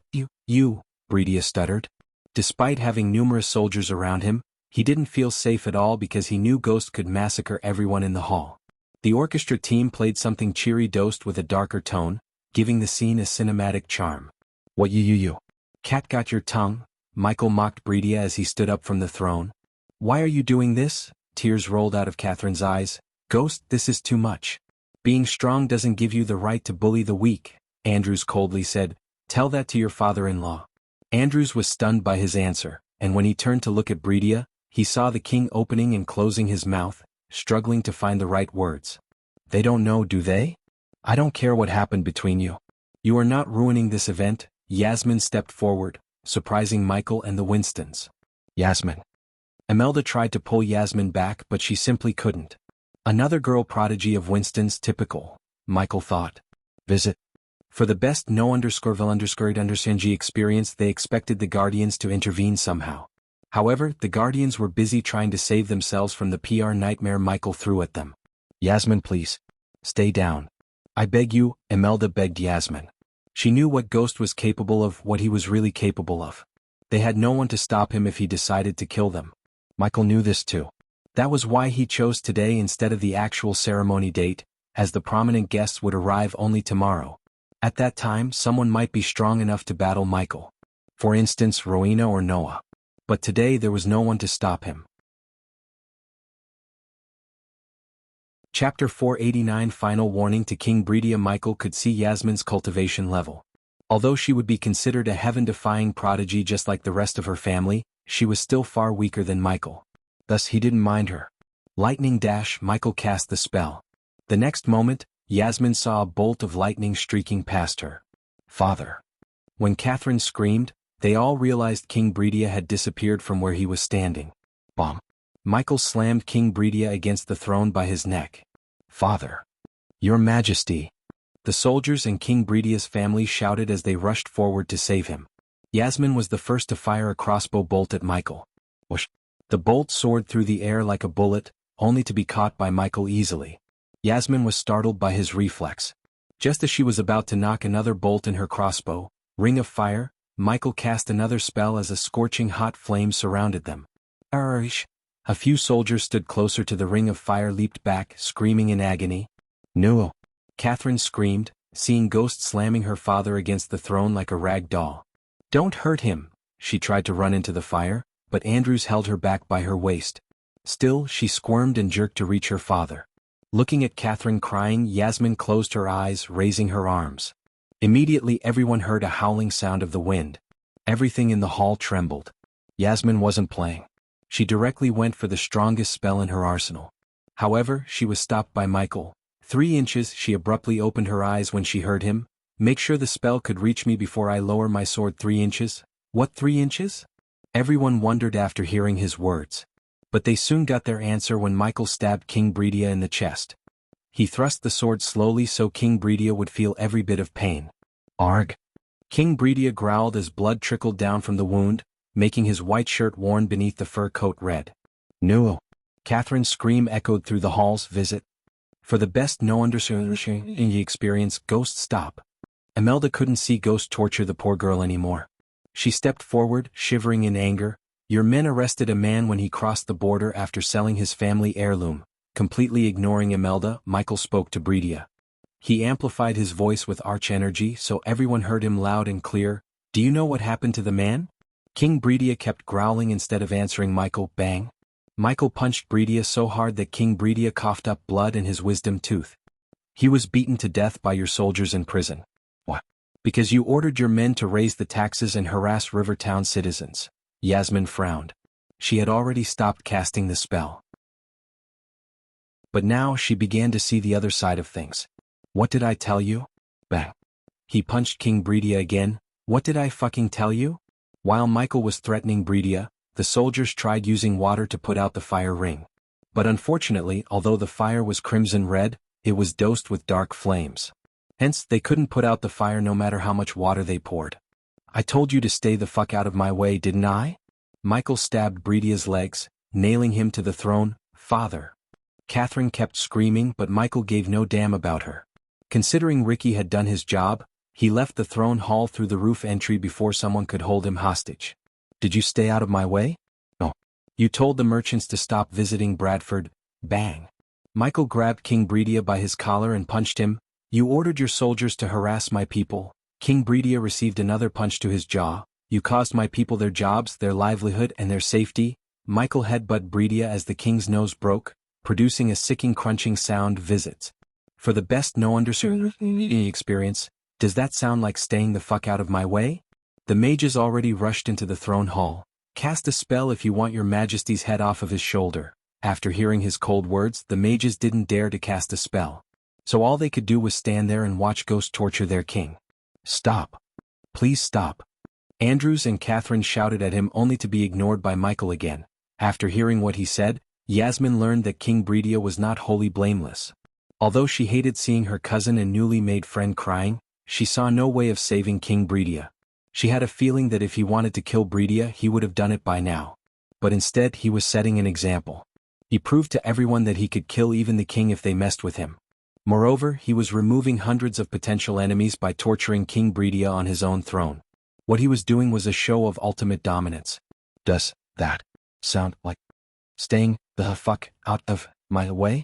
you, Breedia stuttered. Despite having numerous soldiers around him, he didn't feel safe at all because he knew Ghost could massacre everyone in the hall. The orchestra team played something cheery dosed with a darker tone, giving the scene a cinematic charm. What you? Cat got your tongue? Michael mocked Breedia as he stood up from the throne. Why are you doing this? Tears rolled out of Catherine's eyes. Ghost, this is too much. Being strong doesn't give you the right to bully the weak, Andrews coldly said. Tell that to your father-in-law. Andrews was stunned by his answer, and when he turned to look at Breedia, he saw the king opening and closing his mouth, struggling to find the right words. They don't know, do they? I don't care what happened between you. You are not ruining this event. Yasmin stepped forward, surprising Michael and the Winstons. Yasmin. Imelda tried to pull Yasmin back but she simply couldn't. Another girl prodigy of Winston's, typical, Michael thought. Visit. For the best no_vil_underscore experience they expected the Guardians to intervene somehow. However, the Guardians were busy trying to save themselves from the PR nightmare Michael threw at them. Yasmin, please. Stay down. I beg you, Imelda begged Yasmin. She knew what Ghost was capable of, what he was really capable of. They had no one to stop him if he decided to kill them. Michael knew this too. That was why he chose today instead of the actual ceremony date, as the prominent guests would arrive only tomorrow. At that time, someone might be strong enough to battle Michael. For instance, Rowena or Noah. But today there was no one to stop him. Chapter 489 Final warning to King Breedia. Michael could see Yasmin's cultivation level. Although she would be considered a heaven-defying prodigy just like the rest of her family, she was still far weaker than Michael. Thus he didn't mind her. Lightning dash, Michael cast the spell. The next moment, Yasmin saw a bolt of lightning streaking past her. Father. When Catherine screamed, they all realized King Breedia had disappeared from where he was standing. Bomb. Michael slammed King Breedia against the throne by his neck. Father. Your Majesty. The soldiers and King Breedia's family shouted as they rushed forward to save him. Yasmin was the first to fire a crossbow bolt at Michael. Whoosh. The bolt soared through the air like a bullet, only to be caught by Michael easily. Yasmin was startled by his reflex. Just as she was about to knock another bolt in her crossbow, ring of fire, Michael cast another spell as a scorching hot flame surrounded them. Arish. A few soldiers stood closer to the ring of fire, leaped back, screaming in agony. No! Catherine screamed, seeing Ghost slamming her father against the throne like a rag doll. Don't hurt him! She tried to run into the fire, but Andrews held her back by her waist. Still, she squirmed and jerked to reach her father. Looking at Catherine crying, Yasmin closed her eyes, raising her arms. Immediately everyone heard a howling sound of the wind. Everything in the hall trembled. Yasmin wasn't playing. She directly went for the strongest spell in her arsenal. However, she was stopped by Michael. 3 inches. She abruptly opened her eyes when she heard him. Make sure the spell could reach me before I lower my sword 3 inches. What 3 inches? Everyone wondered after hearing his words. But they soon got their answer when Michael stabbed King Bredia in the chest. He thrust the sword slowly so King Bredia would feel every bit of pain. Arg! King Bredia growled as blood trickled down from the wound, making his white shirt worn beneath the fur coat red. No! Catherine's scream echoed through the hall's visit. For the best no understanding experience, Ghost stop. Imelda couldn't see Ghost torture the poor girl anymore. She stepped forward, shivering in anger. Your men arrested a man when he crossed the border after selling his family heirloom. Completely ignoring Imelda, Michael spoke to Bredia. He amplified his voice with arch energy so everyone heard him loud and clear. Do you know what happened to the man? King Bredia kept growling instead of answering Michael. Bang! Michael punched Bredia so hard that King Bredia coughed up blood in his wisdom tooth. He was beaten to death by your soldiers in prison. What? Because you ordered your men to raise the taxes and harass Rivertown citizens. Yasmin frowned. She had already stopped casting the spell. But now she began to see the other side of things. What did I tell you? Bang. He punched King Bredia again. What did I fucking tell you? While Michael was threatening Bredia, the soldiers tried using water to put out the fire ring. But unfortunately, although the fire was crimson red, it was dosed with dark flames. Hence, they couldn't put out the fire no matter how much water they poured. I told you to stay the fuck out of my way, didn't I? Michael stabbed Bredia's legs, nailing him to the throne. Father. Catherine kept screaming, but Michael gave no damn about her. Considering Ricky had done his job, he left the throne hall through the roof entry before someone could hold him hostage. Did you stay out of my way? No. You told the merchants to stop visiting Bradford. Bang. Michael grabbed King Bredia by his collar and punched him. You ordered your soldiers to harass my people. King Bredia received another punch to his jaw. You caused my people their jobs, their livelihood, and their safety. Michael headbutted Bredia as the king's nose broke, producing a sicking crunching sound. Visits. For the best no understanding experience, does that sound like staying the fuck out of my way? The mages already rushed into the throne hall. Cast a spell if you want your majesty's head off of his shoulder. After hearing his cold words, the mages didn't dare to cast a spell. So all they could do was stand there and watch Ghost torture their king. Stop. Please stop. Andrews and Catherine shouted at him only to be ignored by Michael again. After hearing what he said, Yasmin learned that King Bredia was not wholly blameless. Although she hated seeing her cousin and newly made friend crying, she saw no way of saving King Bredia. She had a feeling that if he wanted to kill Bredia, he would have done it by now. But instead he was setting an example. He proved to everyone that he could kill even the king if they messed with him. Moreover, he was removing hundreds of potential enemies by torturing King Bredia on his own throne. What he was doing was a show of ultimate dominance. Does that sound like staying the fuck out of my way?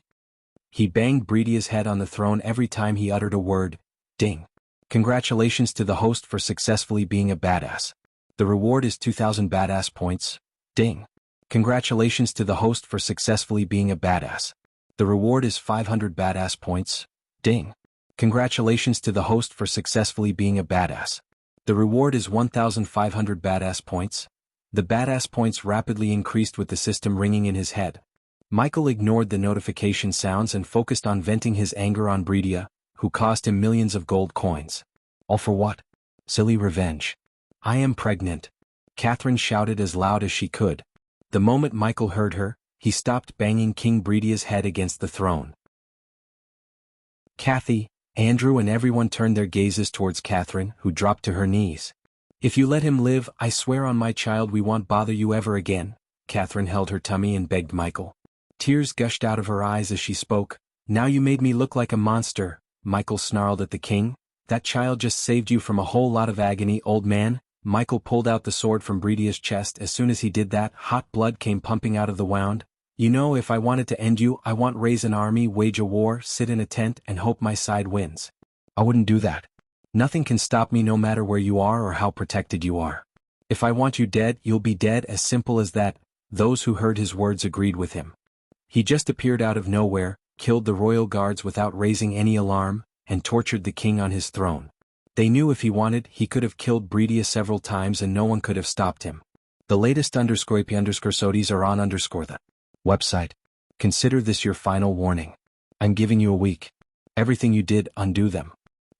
He banged Bredia's head on the throne every time he uttered a word. Ding. Congratulations to the host for successfully being a badass. The reward is 2,000 badass points. Ding. Congratulations to the host for successfully being a badass. The reward is 500 badass points. Ding. Congratulations to the host for successfully being a badass. The reward is 1,500 badass points. The badass points rapidly increased with the system ringing in his head. Michael ignored the notification sounds and focused on venting his anger on Bredia, who cost him millions of gold coins. All for what? Silly revenge. I am pregnant. Catherine shouted as loud as she could. The moment Michael heard her, he stopped banging King Bredia's head against the throne. Kathy, Andrew and everyone turned their gazes towards Catherine, who dropped to her knees. If you let him live, I swear on my child we won't bother you ever again. Catherine held her tummy and begged Michael. Tears gushed out of her eyes as she spoke. Now you made me look like a monster. Michael snarled at the king. That child just saved you from a whole lot of agony, old man. Michael pulled out the sword from Bridia's chest. As soon as he did that, hot blood came pumping out of the wound. You know, if I wanted to end you, I want raise an army, wage a war, sit in a tent, and hope my side wins. I wouldn't do that. Nothing can stop me no matter where you are or how protected you are. If I want you dead, you'll be dead, as simple as that. Those who heard his words agreed with him. He just appeared out of nowhere, killed the royal guards without raising any alarm, and tortured the king on his throne. They knew if he wanted, he could have killed Bridia several times and no one could have stopped him. The latest _IP_SODs are on the website. Consider this your final warning. I'm giving you a week. Everything you did, undo them.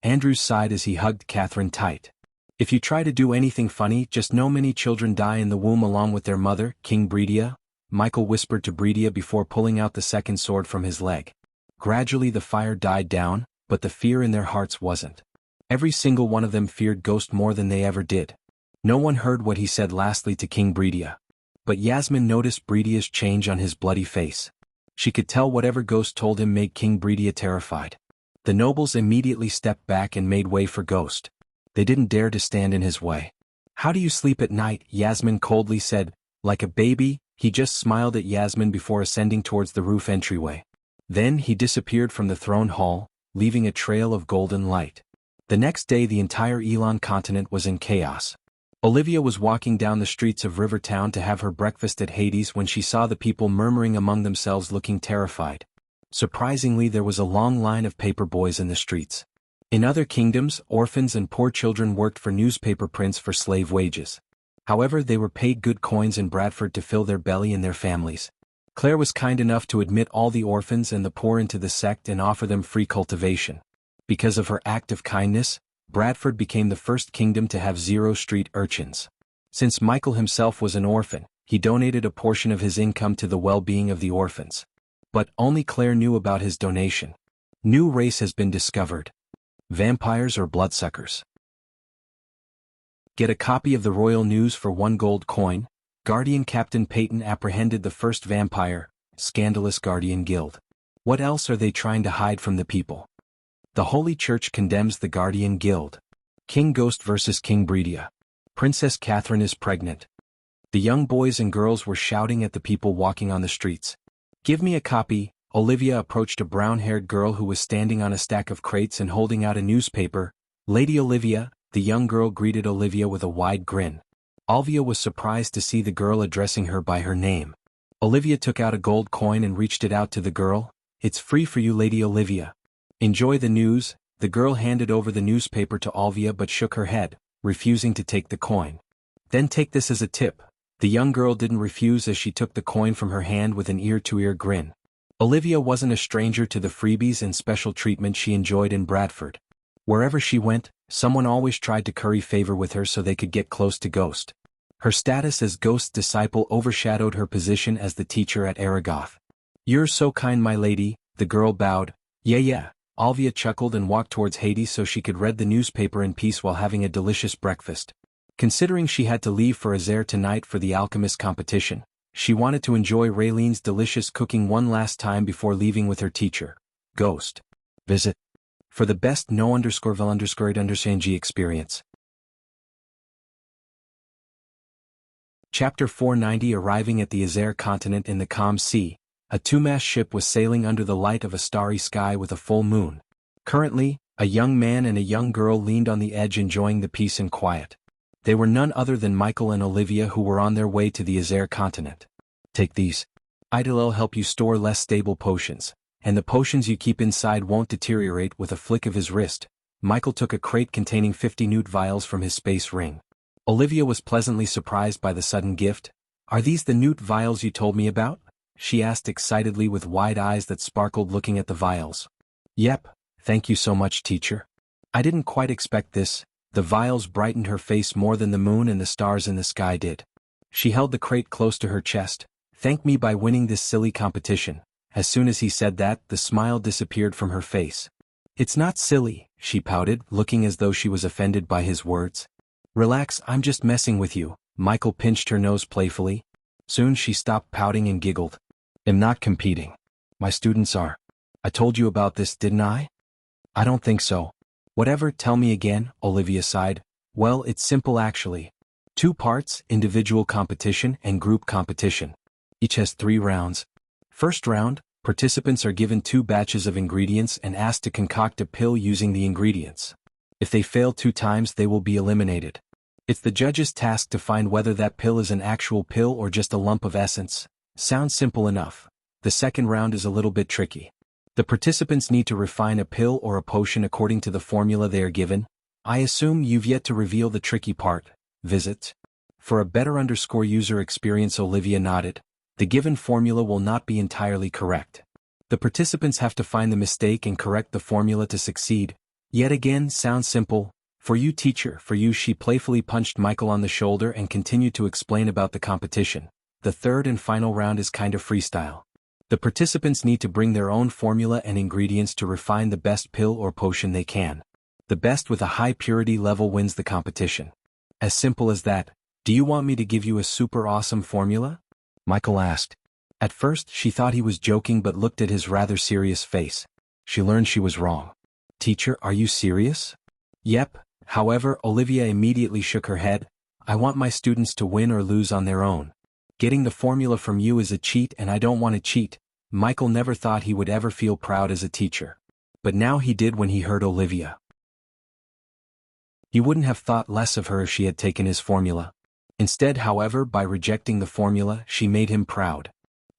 Andrews sighed as he hugged Catherine tight. If you try to do anything funny, just know many children die in the womb along with their mother, King Bridia, Michael whispered to Bridia before pulling out the second sword from his leg. Gradually the fire died down, but the fear in their hearts wasn't. Every single one of them feared Ghost more than they ever did. No one heard what he said lastly to King Bridia. But Yasmin noticed Bridia's change on his bloody face. She could tell whatever Ghost told him made King Bridia terrified. The nobles immediately stepped back and made way for Ghost. They didn't dare to stand in his way. How do you sleep at night? Yasmin coldly said. Like a baby. He just smiled at Yasmin before ascending towards the roof entryway. Then he disappeared from the throne hall, leaving a trail of golden light. The next day the entire Elon continent was in chaos. Olivia was walking down the streets of Rivertown to have her breakfast at Hades when she saw the people murmuring among themselves, looking terrified. Surprisingly, there was a long line of paper boys in the streets. In other kingdoms, orphans and poor children worked for newspaper prints for slave wages. However, they were paid good coins in Bradford to fill their belly and their families. Claire was kind enough to admit all the orphans and the poor into the sect and offer them free cultivation. Because of her act of kindness, Bradford became the first kingdom to have 0 street urchins. Since Michael himself was an orphan, he donated a portion of his income to the well-being of the orphans. But only Claire knew about his donation. New race has been discovered. Vampires or bloodsuckers. Get a copy of the Royal News for 1 gold coin. Guardian Captain Peyton apprehended the first vampire, scandalous Guardian Guild. What else are they trying to hide from the people? The Holy Church condemns the Guardian Guild. King Ghost vs. King Bridia. Princess Catherine is pregnant. The young boys and girls were shouting at the people walking on the streets. Give me a copy. Olivia approached a brown-haired girl who was standing on a stack of crates and holding out a newspaper. Lady Olivia, the young girl greeted Olivia with a wide grin. Olivia was surprised to see the girl addressing her by her name. Olivia took out a gold coin and reached it out to the girl. It's free for you, Lady Olivia. Enjoy the news. The girl handed over the newspaper to Olivia but shook her head, refusing to take the coin. Then take this as a tip. The young girl didn't refuse as she took the coin from her hand with an ear-to-ear grin. Olivia wasn't a stranger to the freebies and special treatment she enjoyed in Bradford. Wherever she went, someone always tried to curry favor with her so they could get close to Ghost. Her status as Ghost's disciple overshadowed her position as the teacher at Aragoth. You're so kind, my lady, the girl bowed. Yeah. Olivia chuckled and walked towards Hades so she could read the newspaper in peace while having a delicious breakfast. Considering she had to leave for Azair tonight for the alchemist competition, she wanted to enjoy Raylene's delicious cooking one last time before leaving with her teacher, Ghost. Visit. For the best no_vel_it_Xianxia experience. Chapter 490. Arriving at the Azair continent in the calm sea, a 2-mast ship was sailing under the light of a starry sky with a full moon. Currently, a young man and a young girl leaned on the edge enjoying the peace and quiet. They were none other than Michael and Olivia, who were on their way to the Azair continent. Take these. It'll help you store less stable potions, and the potions you keep inside won't deteriorate. With a flick of his wrist, Michael took a crate containing 50 newt vials from his space ring. Olivia was pleasantly surprised by the sudden gift. Are these the newt vials you told me about? She asked excitedly with wide eyes that sparkled looking at the vials. Yep, thank you so much, teacher. I didn't quite expect this. The vials brightened her face more than the moon and the stars in the sky did. She held the crate close to her chest. Thank me by winning this silly competition. As soon as he said that, the smile disappeared from her face. It's not silly, she pouted, looking as though she was offended by his words. Relax, I'm just messing with you. Michael pinched her nose playfully. Soon she stopped pouting and giggled. I'm not competing. My students are. I told you about this, didn't I? I don't think so. Whatever, tell me again, Olivia sighed. Well, it's simple actually. Two parts, individual competition and group competition. Each has 3 rounds. First round, participants are given 2 batches of ingredients and asked to concoct a pill using the ingredients. If they fail 2 times, they will be eliminated. It's the judge's task to find whether that pill is an actual pill or just a lump of essence. Sounds simple enough. The second round is a little bit tricky. The participants need to refine a pill or a potion according to the formula they are given. I assume you've yet to reveal the tricky part. Visit. For a better user experience, Olivia nodded. The given formula will not be entirely correct. The participants have to find the mistake and correct the formula to succeed. Yet again, sounds simple. For you, teacher, for you. She playfully punched Michael on the shoulder and continued to explain about the competition. The third and final round is kind of freestyle. The participants need to bring their own formula and ingredients to refine the best pill or potion they can. The best with a high purity level wins the competition. As simple as that. Do you want me to give you a super awesome formula? Michael asked. At first, she thought he was joking but looked at his rather serious face. She learned she was wrong. Teacher, are you serious? Yep. However, Olivia immediately shook her head. I want my students to win or lose on their own. Getting the formula from you is a cheat and I don't want to cheat. Michael never thought he would ever feel proud as a teacher. But now he did when he heard Olivia. He wouldn't have thought less of her if she had taken his formula. Instead, however, by rejecting the formula, she made him proud.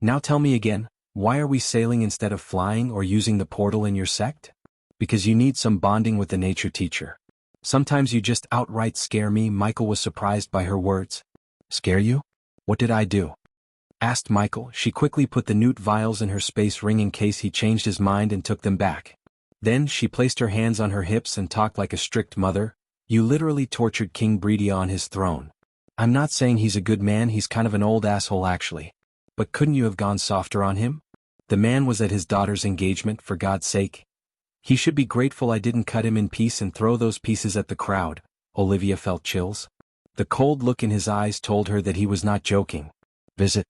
Now tell me again, why are we sailing instead of flying or using the portal in your sect? Because you need some bonding with the nature, teacher. Sometimes you just outright scare me. Michael was surprised by her words. Scare you? What did I do? Asked Michael. She quickly put the newt vials in her space ring in case he changed his mind and took them back. Then she placed her hands on her hips and talked like a strict mother. You literally tortured King Breedia on his throne. I'm not saying he's a good man, he's kind of an old asshole actually. But couldn't you have gone softer on him? The man was at his daughter's engagement, for God's sake. He should be grateful I didn't cut him in piece and throw those pieces at the crowd. Olivia felt chills. The cold look in his eyes told her that he was not joking. Visit.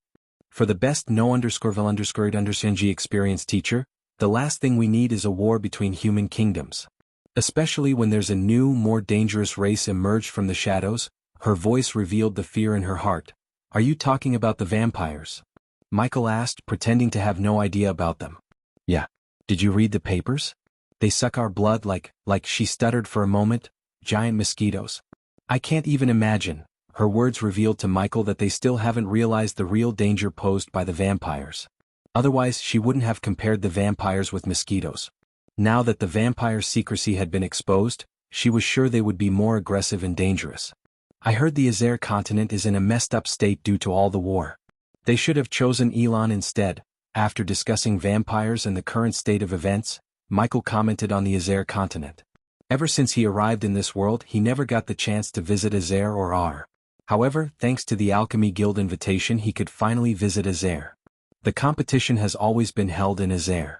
For the best no_underscored_Xianxia experience, teacher, the last thing we need is a war between human kingdoms. Especially when there's a new, more dangerous race emerged from the shadows. Her voice revealed the fear in her heart. Are you talking about the vampires? Michael asked, pretending to have no idea about them. Yeah. Did you read the papers? They suck our blood like, she stuttered for a moment, giant mosquitoes. I can't even imagine. Her words revealed to Michael that they still haven't realized the real danger posed by the vampires. Otherwise, she wouldn't have compared the vampires with mosquitoes. Now that the vampire secrecy had been exposed, she was sure they would be more aggressive and dangerous. I heard the Azer continent is in a messed up state due to all the war. They should have chosen Elon instead. After discussing vampires and the current state of events, Michael commented on the Azer continent. Ever since he arrived in this world, he never got the chance to visit Azer or Ar. However, thanks to the Alchemy Guild invitation, he could finally visit Azer. The competition has always been held in Azer.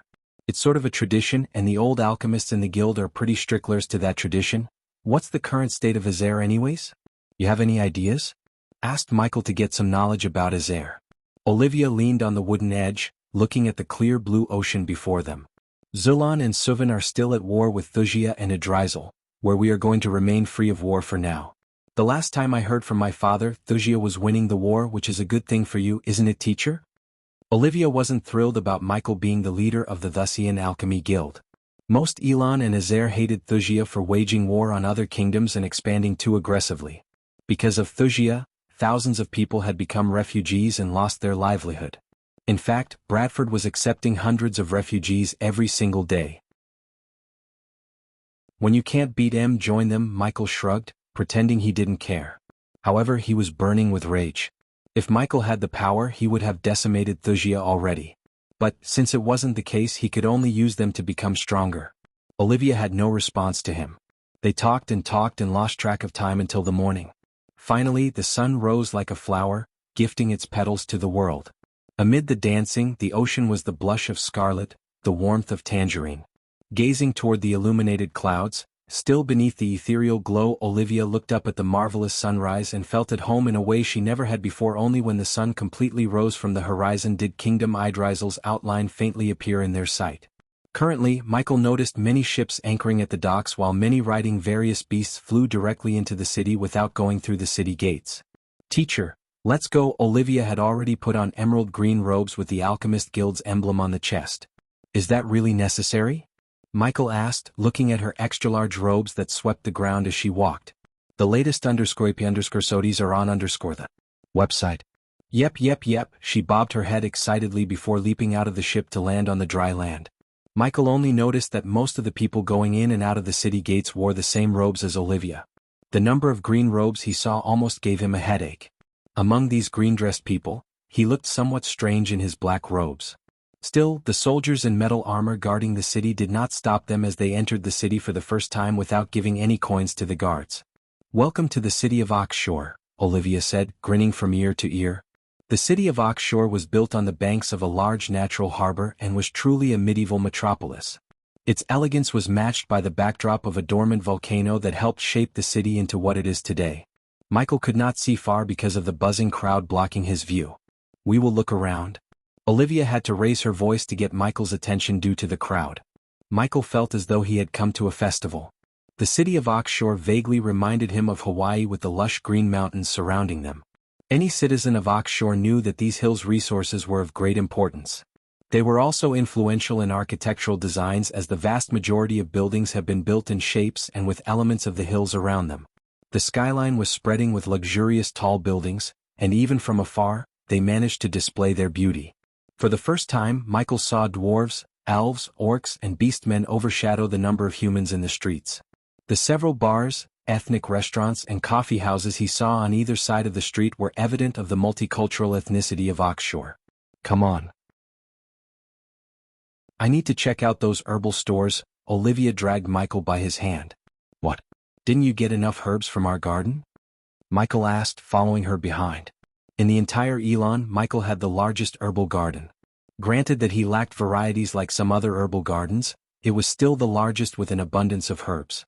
It's sort of a tradition, and the old alchemists in the guild are pretty stricklers to that tradition. What's the current state of Azer anyways? You have any ideas? Asked Michael to get some knowledge about Azer. Olivia leaned on the wooden edge, looking at the clear blue ocean before them. Zulon and Suvan are still at war with Thusia and Idrizel, where we are going to remain free of war for now. The last time I heard from my father, Thusia was winning the war, which is a good thing for you, isn't it, teacher? Olivia wasn't thrilled about Michael being the leader of the Thusian Alchemy Guild. Most Elon and Azer hated Thusia for waging war on other kingdoms and expanding too aggressively. Because of Thusia, thousands of people had become refugees and lost their livelihood. In fact, Bradford was accepting hundreds of refugees every single day. When you can't beat them, join them, Michael shrugged, pretending he didn't care. However, he was burning with rage. If Michael had the power, he would have decimated Thusia already. But, since it wasn't the case, he could only use them to become stronger. Olivia had no response to him. They talked and lost track of time until the morning. Finally, the sun rose like a flower, gifting its petals to the world. Amid the dancing, the ocean was the blush of scarlet, the warmth of tangerine. Gazing toward the illuminated clouds, still beneath the ethereal glow, Olivia looked up at the marvelous sunrise and felt at home in a way she never had before. Only when the sun completely rose from the horizon did Kingdom Idrizel's outline faintly appear in their sight. Currently, Michael noticed many ships anchoring at the docks while many riding various beasts flew directly into the city without going through the city gates. Teacher, let's go. Olivia had already put on emerald green robes with the Alchemist Guild's emblem on the chest. Is that really necessary? Michael asked, looking at her extra-large robes that swept the ground as she walked. The latest _sodies are on the website. Yep, she bobbed her head excitedly before leaping out of the ship to land on the dry land. Michael only noticed that most of the people going in and out of the city gates wore the same robes as Olivia. The number of green robes he saw almost gave him a headache. Among these green-dressed people, he looked somewhat strange in his black robes. Still, the soldiers in metal armor guarding the city did not stop them as they entered the city for the first time without giving any coins to the guards. Welcome to the city of Oxshore, Olivia said, grinning from ear to ear. The city of Oxshore was built on the banks of a large natural harbor and was truly a medieval metropolis. Its elegance was matched by the backdrop of a dormant volcano that helped shape the city into what it is today. Michael could not see far because of the buzzing crowd blocking his view. We will look around. Olivia had to raise her voice to get Michael's attention due to the crowd. Michael felt as though he had come to a festival. The city of Oxshore vaguely reminded him of Hawaii with the lush green mountains surrounding them. Any citizen of Oxshore knew that these hills' resources were of great importance. They were also influential in architectural designs as the vast majority of buildings have been built in shapes and with elements of the hills around them. The skyline was spreading with luxurious tall buildings, and even from afar, they managed to display their beauty. For the first time, Michael saw dwarves, elves, orcs, and beastmen overshadow the number of humans in the streets. The several bars, ethnic restaurants and coffee houses he saw on either side of the street were evident of the multicultural ethnicity of Oxshore. Come on. I need to check out those herbal stores. Olivia dragged Michael by his hand. What? Didn't you get enough herbs from our garden? Michael asked, following her behind. In the entire Elon, Michael had the largest herbal garden. Granted that he lacked varieties like some other herbal gardens, it was still the largest with an abundance of herbs.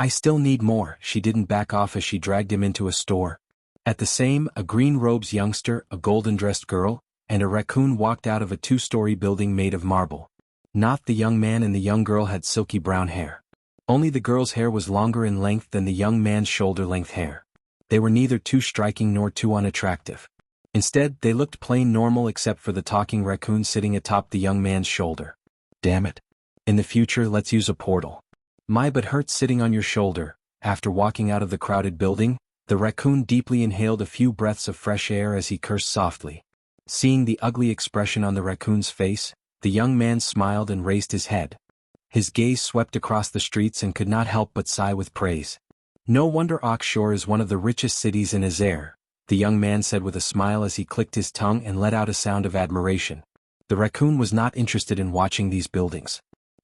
I still need more. She didn't back off as she dragged him into a store. At the same, a green-robed youngster, a golden-dressed girl, and a raccoon walked out of a two-story building made of marble. Not the young man and the young girl had silky brown hair. Only the girl's hair was longer in length than the young man's shoulder-length hair. They were neither too striking nor too unattractive. Instead, they looked plain normal except for the talking raccoon sitting atop the young man's shoulder. Damn it. In the future, let's use a portal. My butt hurts sitting on your shoulder. After walking out of the crowded building, the raccoon deeply inhaled a few breaths of fresh air as he cursed softly. Seeing the ugly expression on the raccoon's face, the young man smiled and raised his head. His gaze swept across the streets and could not help but sigh with praise. No wonder Oxshore is one of the richest cities in Azair, the young man said with a smile as he clicked his tongue and let out a sound of admiration. The raccoon was not interested in watching these buildings.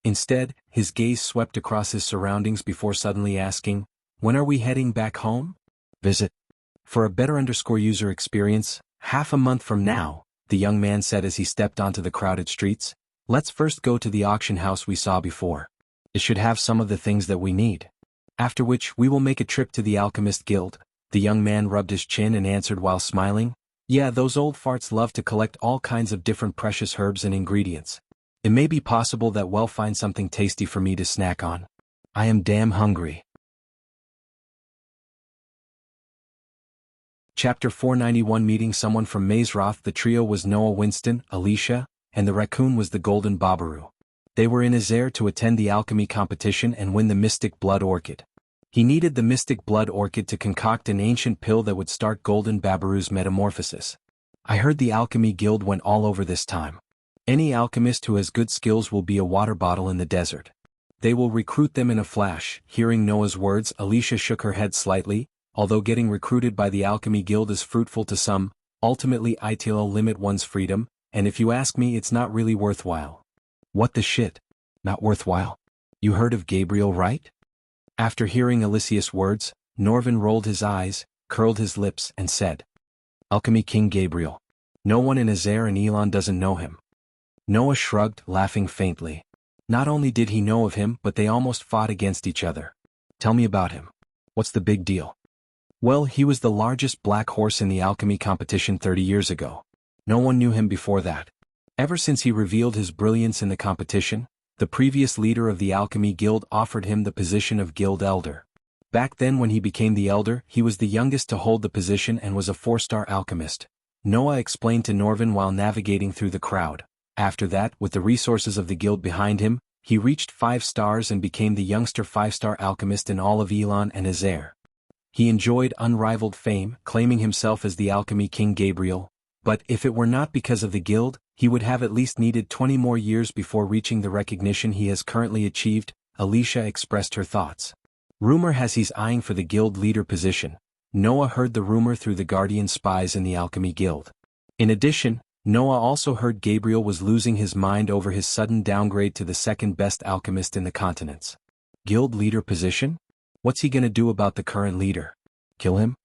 Instead, his gaze swept across his surroundings before suddenly asking, "When are we heading back home?" Visit. For a better user experience, half a month from now, the young man said as he stepped onto the crowded streets. Let's first go to the auction house we saw before. It should have some of the things that we need. After which we will make a trip to the Alchemist Guild. The young man rubbed his chin and answered while smiling. Yeah, those old farts love to collect all kinds of different precious herbs and ingredients. It may be possible that we'll find something tasty for me to snack on. I am damn hungry. Chapter 491 Meeting someone from Mazeroth. The trio was Noah Winston, Alicia, and the raccoon was the Golden Babaru. They were in Azair to attend the alchemy competition and win the Mystic Blood Orchid. He needed the Mystic Blood Orchid to concoct an ancient pill that would start Golden Babaru's metamorphosis. I heard the Alchemy Guild went all over this time. Any alchemist who has good skills will be a water bottle in the desert. They will recruit them in a flash. Hearing Noah's words, Alicia shook her head slightly. Although getting recruited by the Alchemy Guild is fruitful to some, ultimately it'll limit one's freedom, and if you ask me, it's not really worthwhile. What the shit? Not worthwhile? You heard of Gabriel, right? After hearing Alicia's words, Norvin rolled his eyes, curled his lips, and said, Alchemy King Gabriel. No one in Azair and Elon doesn't know him. Noah shrugged, laughing faintly. Not only did he know of him, but they almost fought against each other. Tell me about him. What's the big deal? Well, he was the largest black horse in the alchemy competition 30 years ago. No one knew him before that. Ever since he revealed his brilliance in the competition, The previous leader of the Alchemy Guild offered him the position of Guild Elder. Back then when he became the Elder, he was the youngest to hold the position and was a 4-star alchemist. Noah explained to Norvin while navigating through the crowd. After that, with the resources of the guild behind him, he reached 5 stars and became the youngster 5-star alchemist in all of Elon and Azair. He enjoyed unrivaled fame, claiming himself as the Alchemy King Gabriel, but if it were not because of the guild, he would have at least needed 20 more years before reaching the recognition he has currently achieved. Alicia expressed her thoughts. Rumor has he's eyeing for the guild leader position. Noah heard the rumor through the Guardian spies in the Alchemy Guild. In addition, Noah also heard Gabriel was losing his mind over his sudden downgrade to the second best alchemist in the continents. Guild leader position? What's he gonna do about the current leader? Kill him?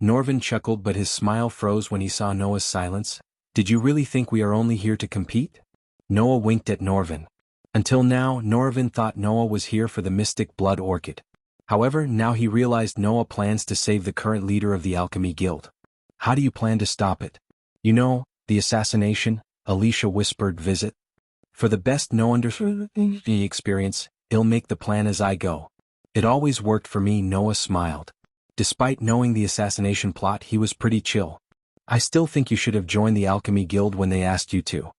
Norvin chuckled, but his smile froze when he saw Noah's silence. Did you really think we are only here to compete? Noah winked at Norvin. Until now, Norvin thought Noah was here for the mystic blood orchid. However, now he realized Noah plans to save the current leader of the Alchemy Guild. How do you plan to stop it? You know, the assassination, Alicia whispered. Visit. For the best Noah experience, I'll make the plan as I go. It always worked for me, Noah smiled. Despite knowing the assassination plot, he was pretty chill. I still think you should have joined the Alchemy Guild when they asked you to.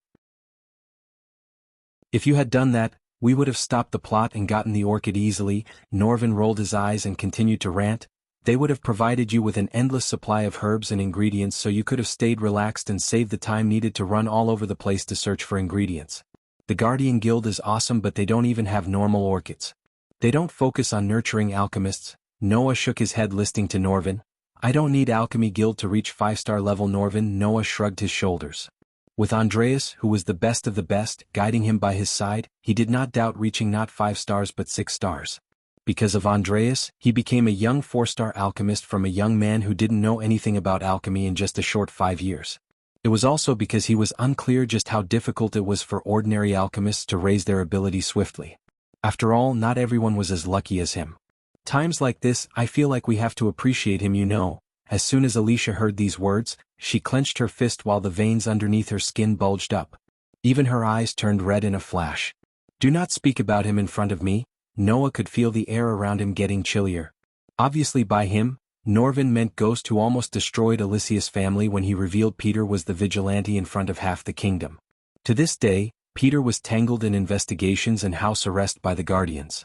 If you had done that, we would have stopped the plot and gotten the orchid easily. Norvin rolled his eyes and continued to rant. They would have provided you with an endless supply of herbs and ingredients so you could have stayed relaxed and saved the time needed to run all over the place to search for ingredients. The Guardian Guild is awesome, but they don't even have normal orchids. They don't focus on nurturing alchemists. Noah shook his head, listening to Norvin. I don't need Alchemy Guild to reach 5-star level. Norvin. Noah shrugged his shoulders. With Andreas, who was the best of the best, guiding him by his side, he did not doubt reaching not 5 stars but 6 stars. Because of Andreas, he became a young 4-star alchemist from a young man who didn't know anything about alchemy in just a short 5 years. It was also because he was unclear just how difficult it was for ordinary alchemists to raise their ability swiftly. After all, not everyone was as lucky as him. Times like this, I feel like we have to appreciate him, you know. As soon as Alicia heard these words, she clenched her fist while the veins underneath her skin bulged up. Even her eyes turned red in a flash. Do not speak about him in front of me. Noah could feel the air around him getting chillier. Obviously by him, Norvin meant Ghost, who almost destroyed Alicia's family when he revealed Peter was the vigilante in front of half the kingdom. To this day, Peter was tangled in investigations and house arrest by the Guardians.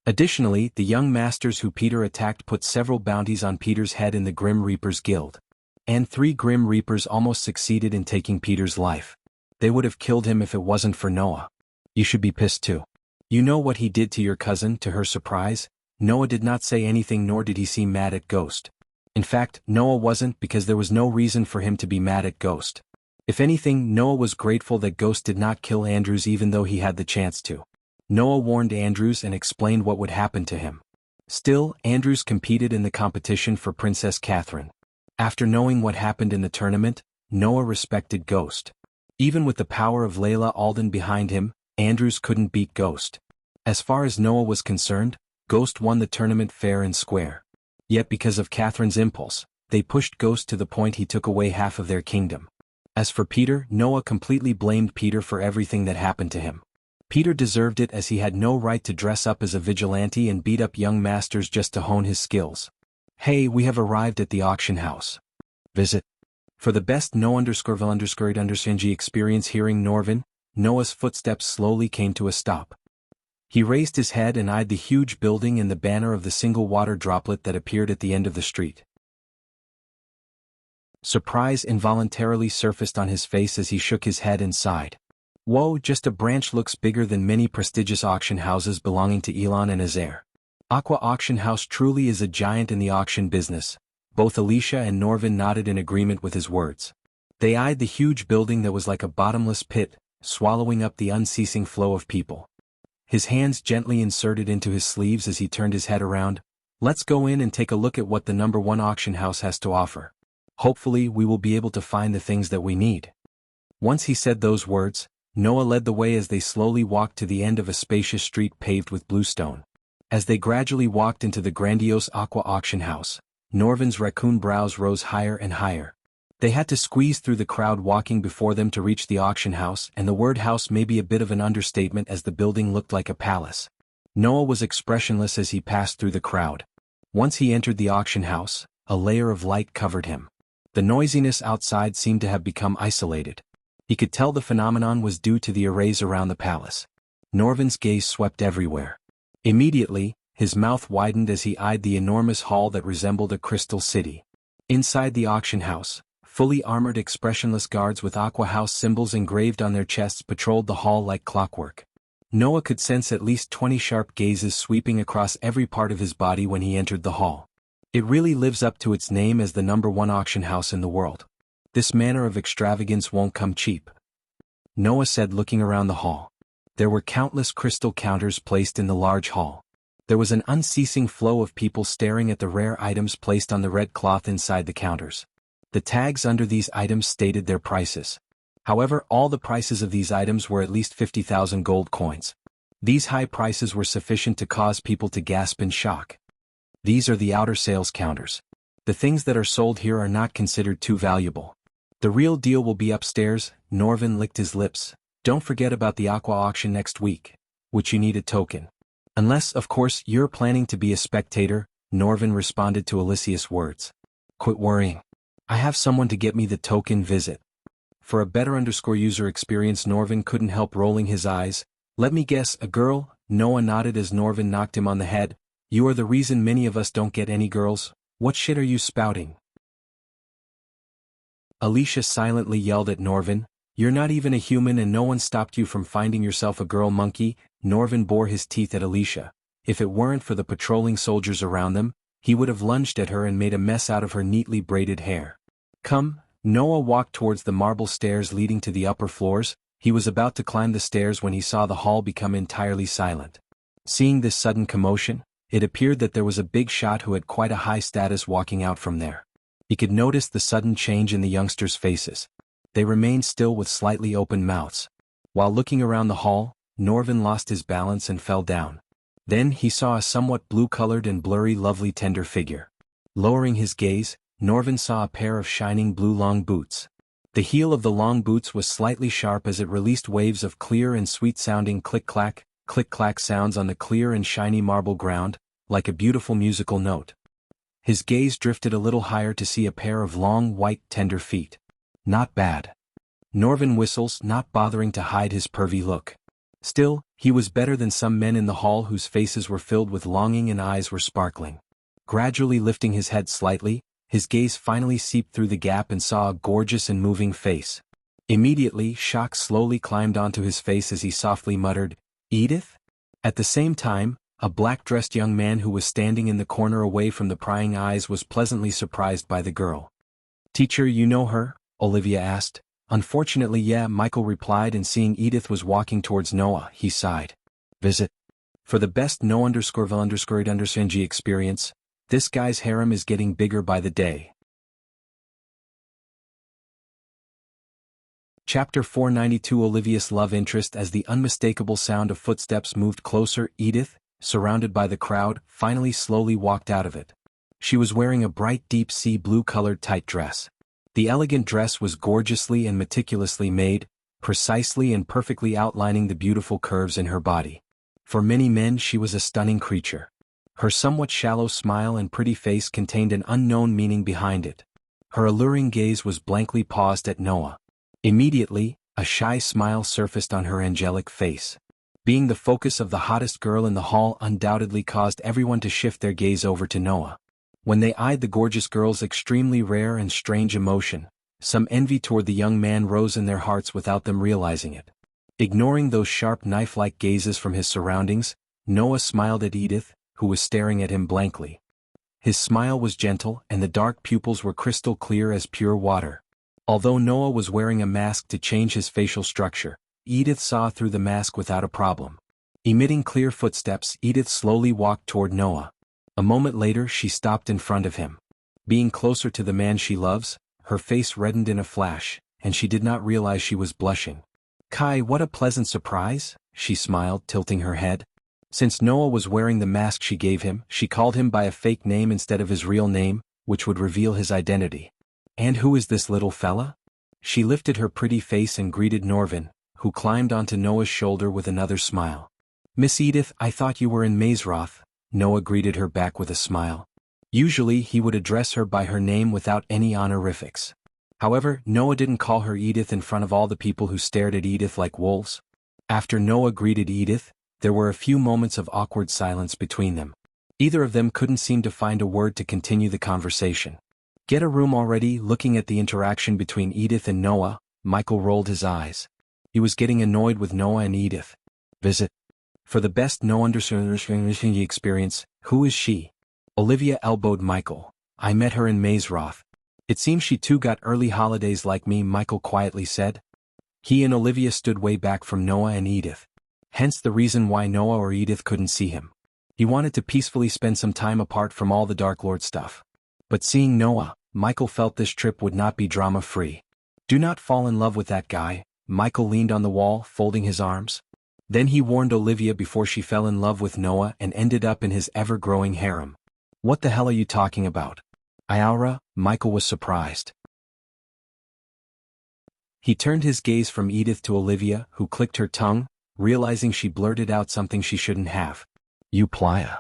Additionally, the young masters who Peter attacked put several bounties on Peter's head in the Grim Reapers Guild. And 3 Grim Reapers almost succeeded in taking Peter's life. They would have killed him if it wasn't for Noah. You should be pissed too. You know what he did to your cousin? To her surprise, Noah did not say anything, nor did he seem mad at Ghost. In fact, Noah wasn't, because there was no reason for him to be mad at Ghost. If anything, Noah was grateful that Ghost did not kill Andrews even though he had the chance to. Noah warned Andrews and explained what would happen to him. Still, Andrews competed in the competition for Princess Catherine. After knowing what happened in the tournament, Noah respected Ghost. Even with the power of Layla Alden behind him, Andrews couldn't beat Ghost. As far as Noah was concerned, Ghost won the tournament fair and square. Yet because of Catherine's impulse, they pushed Ghost to the point he took away half of their kingdom. As for Peter, Noah completely blamed Peter for everything that happened to him. Peter deserved it, as he had no right to dress up as a vigilante and beat up young masters just to hone his skills. Hey, we have arrived at the auction house. Visit. For the best no_vil_underscored_Xianxia experience. Hearing Norvin, Noah's footsteps slowly came to a stop. He raised his head and eyed the huge building and the banner of the single water droplet that appeared at the end of the street. Surprise involuntarily surfaced on his face as he shook his head and sighed. Whoa, just a branch looks bigger than many prestigious auction houses belonging to Elon and Azair. Aqua Auction House truly is a giant in the auction business. Both Alicia and Norvin nodded in agreement with his words. They eyed the huge building that was like a bottomless pit, swallowing up the unceasing flow of people. His hands gently inserted into his sleeves as he turned his head around. Let's go in and take a look at what the #1 auction house has to offer. Hopefully we will be able to find the things that we need. Once he said those words, Noah led the way as they slowly walked to the end of a spacious street paved with bluestone. As they gradually walked into the grandiose Aqua Auction House, Norvin's raccoon brows rose higher and higher. They had to squeeze through the crowd walking before them to reach the auction house, and the word house may be a bit of an understatement as the building looked like a palace. Noah was expressionless as he passed through the crowd. Once he entered the auction house, a layer of light covered him. The noisiness outside seemed to have become isolated. He could tell the phenomenon was due to the arrays around the palace. Norvin's gaze swept everywhere. Immediately, his mouth widened as he eyed the enormous hall that resembled a crystal city. Inside the auction house, fully armored expressionless guards with Aqua House symbols engraved on their chests patrolled the hall like clockwork. Noah could sense at least 20 sharp gazes sweeping across every part of his body when he entered the hall. It really lives up to its name as the #1 auction house in the world. This manner of extravagance won't come cheap, Noah said, looking around the hall. There were countless crystal counters placed in the large hall. There was an unceasing flow of people staring at the rare items placed on the red cloth inside the counters. The tags under these items stated their prices. However, all the prices of these items were at least 50,000 gold coins. These high prices were sufficient to cause people to gasp in shock. These are the outer sales counters. The things that are sold here are not considered too valuable. The real deal will be upstairs. Norvin licked his lips. Don't forget about the aqua auction next week, which you need a token. Unless, of course, you're planning to be a spectator, Norvin responded to Alicia's words. Quit worrying. I have someone to get me the token visit. For a better user experience, Norvin couldn't help rolling his eyes. Let me guess, a girl? Noah nodded as Norvin knocked him on the head. You are the reason many of us don't get any girls. What shit are you spouting? Alicia silently yelled at Norvin. You're not even a human and no one stopped you from finding yourself a girl, monkey. Norvin bore his teeth at Alicia. If it weren't for the patrolling soldiers around them, he would have lunged at her and made a mess out of her neatly braided hair. Come. Noah walked towards the marble stairs leading to the upper floors. He was about to climb the stairs when he saw the hall become entirely silent. Seeing this sudden commotion, it appeared that there was a big shot who had quite a high status walking out from there. He could notice the sudden change in the youngsters' faces. They remained still with slightly open mouths. While looking around the hall, Norvin lost his balance and fell down. Then he saw a somewhat blue-colored and blurry, lovely, tender figure. Lowering his gaze, Norvin saw a pair of shining blue long boots. The heel of the long boots was slightly sharp as it released waves of clear and sweet-sounding click-clack sounds on the clear and shiny marble ground, like a beautiful musical note. His gaze drifted a little higher to see a pair of long, white, tender feet. Not bad. Norvin whistles, not bothering to hide his pervy look. Still, he was better than some men in the hall whose faces were filled with longing and eyes were sparkling. Gradually lifting his head slightly, his gaze finally seeped through the gap and saw a gorgeous and moving face. Immediately, shock slowly climbed onto his face as he softly muttered, Edith? At the same time, a black-dressed young man who was standing in the corner away from the prying eyes was pleasantly surprised by the girl. Teacher, you know her? Olivia asked. Unfortunately, yeah, Michael replied, and seeing Edith was walking towards Noah, he sighed. Visit. For the best no_vil_ed_ng experience, this guy's harem is getting bigger by the day. Chapter 492. Olivia's love interest. As the unmistakable sound of footsteps moved closer, Edith, surrounded by the crowd, finally slowly walked out of it. She was wearing a bright deep sea blue-colored tight dress. The elegant dress was gorgeously and meticulously made, precisely and perfectly outlining the beautiful curves in her body. For many men she was a stunning creature. Her somewhat shallow smile and pretty face contained an unknown meaning behind it. Her alluring gaze was blankly paused at Noah. Immediately, a shy smile surfaced on her angelic face. Being the focus of the hottest girl in the hall undoubtedly caused everyone to shift their gaze over to Noah. When they eyed the gorgeous girl's extremely rare and strange emotion, some envy toward the young man rose in their hearts without them realizing it. Ignoring those sharp knife-like gazes from his surroundings, Noah smiled at Edith, who was staring at him blankly. His smile was gentle and the dark pupils were crystal clear as pure water. Although Noah was wearing a mask to change his facial structure, Edith saw through the mask without a problem. Emitting clear footsteps, Edith slowly walked toward Noah. A moment later she stopped in front of him. Being closer to the man she loves, her face reddened in a flash, and she did not realize she was blushing. Kai, what a pleasant surprise, she smiled, tilting her head. Since Noah was wearing the mask she gave him, she called him by a fake name instead of his real name, which would reveal his identity. And who is this little fella? She lifted her pretty face and greeted Norvin, who climbed onto Noah's shoulder with another smile. Miss Edith, I thought you were in Mazeroth, Noah greeted her back with a smile. Usually he would address her by her name without any honorifics. However, Noah didn't call her Edith in front of all the people who stared at Edith like wolves. After Noah greeted Edith, there were a few moments of awkward silence between them. Either of them couldn't seem to find a word to continue the conversation. Get a room already. Looking at the interaction between Edith and Noah, Michael rolled his eyes. He was getting annoyed with Noah and Edith. Visit. For the best no understanding experience, who is she? Olivia elbowed Michael. I met her in Mazeroth. It seems she too got early holidays like me, Michael quietly said. He and Olivia stood way back from Noah and Edith. Hence the reason why Noah or Edith couldn't see him. He wanted to peacefully spend some time apart from all the Dark Lord stuff. But seeing Noah, Michael felt this trip would not be drama-free. Do not fall in love with that guy. Michael leaned on the wall, folding his arms. Then he warned Olivia before she fell in love with Noah and ended up in his ever-growing harem. What the hell are you talking about? Iaura, Michael was surprised. He turned his gaze from Edith to Olivia, who clicked her tongue, realizing she blurted out something she shouldn't have. You playa.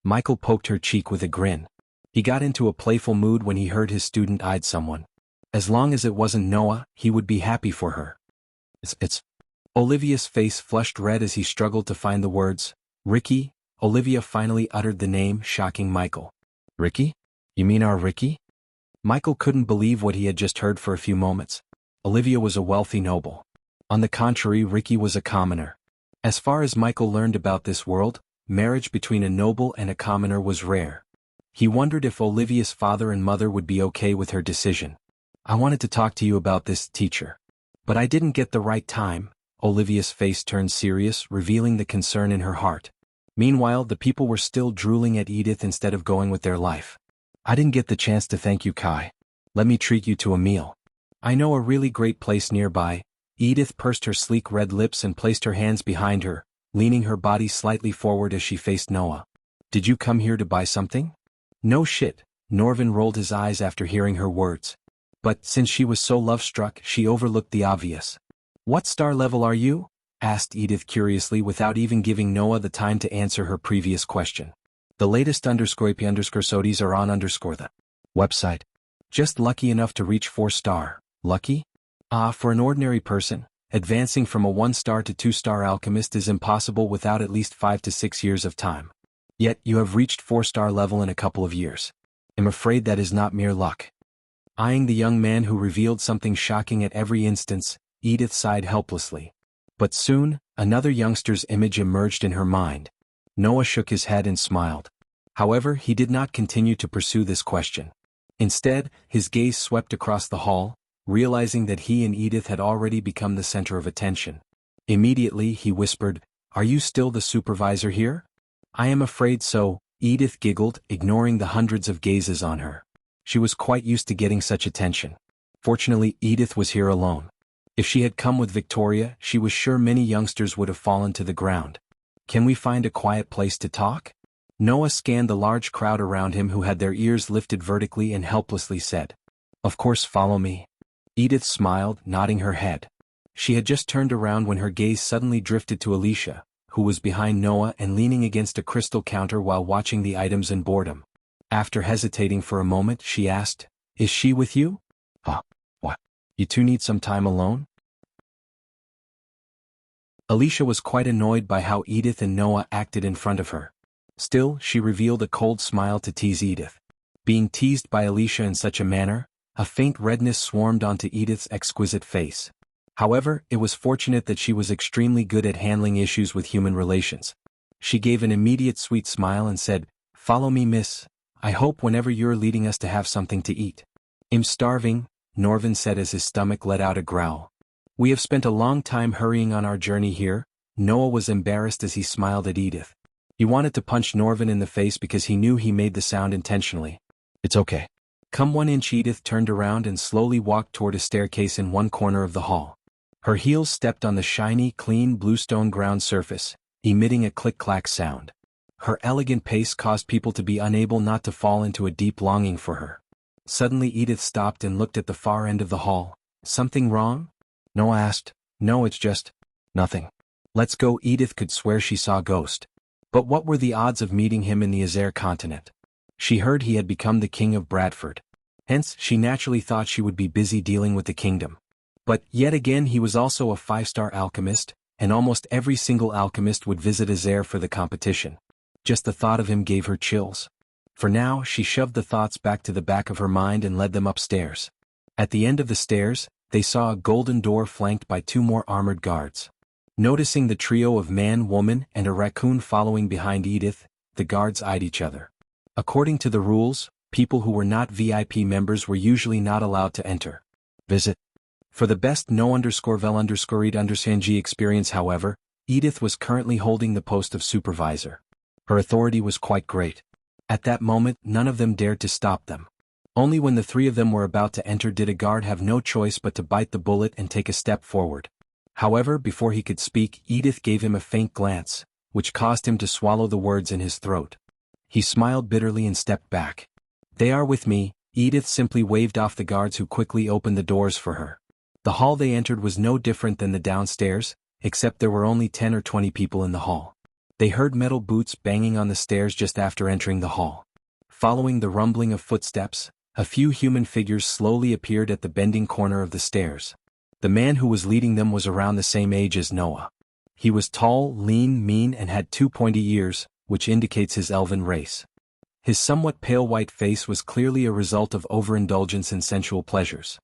Michael poked her cheek with a grin. He got into a playful mood when he heard his student eyed someone. As long as it wasn't Noah, he would be happy for her. It's. Olivia's face flushed red as he struggled to find the words. Ricky? Olivia finally uttered the name, shocking Michael. Ricky? You mean our Ricky? Michael couldn't believe what he had just heard for a few moments. Olivia was a wealthy noble. On the contrary, Ricky was a commoner. As far as Michael learned about this world, marriage between a noble and a commoner was rare. He wondered if Olivia's father and mother would be okay with her decision. I wanted to talk to you about this, teacher. But I didn't get the right time. Olivia's face turned serious, revealing the concern in her heart. Meanwhile, the people were still drooling at Edith instead of going with their life. I didn't get the chance to thank you, Kai. Let me treat you to a meal. I know a really great place nearby. Edith pursed her sleek red lips and placed her hands behind her, leaning her body slightly forward as she faced Noah. Did you come here to buy something? No shit, Norvin rolled his eyes after hearing her words. But since she was so love-struck, she overlooked the obvious. What star level are you? Asked Edith curiously without even giving Noah the time to answer her previous question. The latest _IP_SODIs are on _the website. Just lucky enough to reach 4-star. Lucky? For an ordinary person, advancing from a 1-star to 2-star alchemist is impossible without at least 5 to 6 years of time. Yet you have reached 4-star level in a couple of years. I'm afraid that is not mere luck. Eyeing the young man who revealed something shocking at every instance, Edith sighed helplessly. But soon, another youngster's image emerged in her mind. Noah shook his head and smiled. However, he did not continue to pursue this question. Instead, his gaze swept across the hall, realizing that he and Edith had already become the center of attention. Immediately, he whispered, Are you still the supervisor here? I am afraid so, Edith giggled, ignoring the hundreds of gazes on her. She was quite used to getting such attention. Fortunately, Edith was here alone. If she had come with Victoria, she was sure many youngsters would have fallen to the ground. Can we find a quiet place to talk? Noah scanned the large crowd around him who had their ears lifted vertically and helplessly said, Of course, follow me. Edith smiled, nodding her head. She had just turned around when her gaze suddenly drifted to Alicia, who was behind Noah and leaning against a crystal counter while watching the items in boredom. After hesitating for a moment, she asked, Is she with you? What? You two need some time alone? Alicia was quite annoyed by how Edith and Noah acted in front of her. Still, she revealed a cold smile to tease Edith. Being teased by Alicia in such a manner, a faint redness swarmed onto Edith's exquisite face. However, it was fortunate that she was extremely good at handling issues with human relations. She gave an immediate sweet smile and said, Follow me, miss. I hope whenever you're leading us to have something to eat. I'm starving, Norvin said as his stomach let out a growl. We have spent a long time hurrying on our journey here. Noah was embarrassed as he smiled at Edith. He wanted to punch Norvin in the face because he knew he made the sound intentionally. It's okay. Come 1 inch. Edith turned around and slowly walked toward a staircase in one corner of the hall. Her heels stepped on the shiny, clean bluestone ground surface, emitting a click-clack sound. Her elegant pace caused people to be unable not to fall into a deep longing for her. Suddenly Edith stopped and looked at the far end of the hall. Something wrong? Noah asked. No, it's just nothing. Let's go. Edith could swear she saw a ghost. But what were the odds of meeting him in the Azure continent? She heard he had become the king of Bradford. Hence, she naturally thought she would be busy dealing with the kingdom. But, yet again, he was also a 5-star alchemist, and almost every single alchemist would visit Azure for the competition. Just the thought of him gave her chills. For now, she shoved the thoughts back to the back of her mind and led them upstairs. At the end of the stairs, they saw a golden door flanked by 2 more armored guards. Noticing the trio of man, woman, and a raccoon following behind Edith, the guards eyed each other. According to the rules, people who were not VIP members were usually not allowed to enter. Visit. For the best no_vel_read_Xianxia experience, however, Edith was currently holding the post of supervisor. Her authority was quite great. At that moment, none of them dared to stop them. Only when the 3 of them were about to enter did a guard have no choice but to bite the bullet and take a step forward. However, before he could speak, Edith gave him a faint glance, which caused him to swallow the words in his throat. He smiled bitterly and stepped back. They are with me. Edith simply waved off the guards who quickly opened the doors for her. The hall they entered was no different than the downstairs, except there were only 10 or 20 people in the hall. They heard metal boots banging on the stairs just after entering the hall. Following the rumbling of footsteps, a few human figures slowly appeared at the bending corner of the stairs. The man who was leading them was around the same age as Noah. He was tall, lean, mean, and had 2 pointy ears, which indicates his elven race. His somewhat pale white face was clearly a result of overindulgence in sensual pleasures.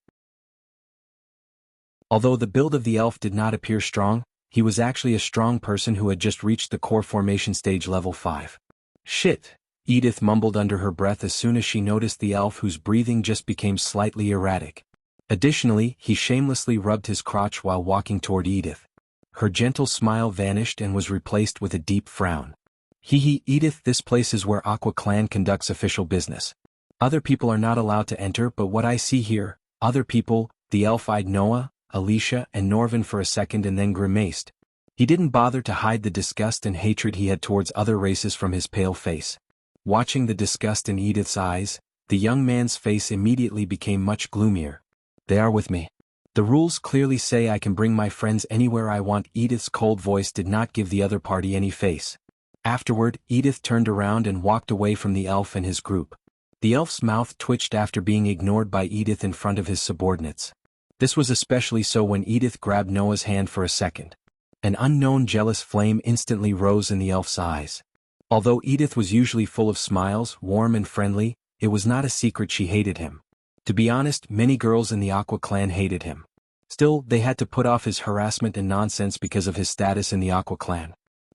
Although the build of the elf did not appear strong, he was actually a strong person who had just reached the core formation stage level 5. Shit, Edith mumbled under her breath as soon as she noticed the elf whose breathing just became slightly erratic. Additionally, he shamelessly rubbed his crotch while walking toward Edith. Her gentle smile vanished and was replaced with a deep frown. Hee, Edith, this place is where Aqua Clan conducts official business. Other people are not allowed to enter, but what I see here, other people, the elf eyed Noah, Alicia, and Norvin for a second and then grimaced. He didn't bother to hide the disgust and hatred he had towards other races from his pale face. Watching the disgust in Edith's eyes, the young man's face immediately became much gloomier. They are with me. The rules clearly say I can bring my friends anywhere I want. Edith's cold voice did not give the other party any face. Afterward, Edith turned around and walked away from the elf and his group. The elf's mouth twitched after being ignored by Edith in front of his subordinates. This was especially so when Edith grabbed Noah's hand for a second. An unknown jealous flame instantly rose in the elf's eyes. Although Edith was usually full of smiles, warm and friendly, it was not a secret she hated him. To be honest, many girls in the Aqua Clan hated him. Still, they had to put off his harassment and nonsense because of his status in the Aqua Clan.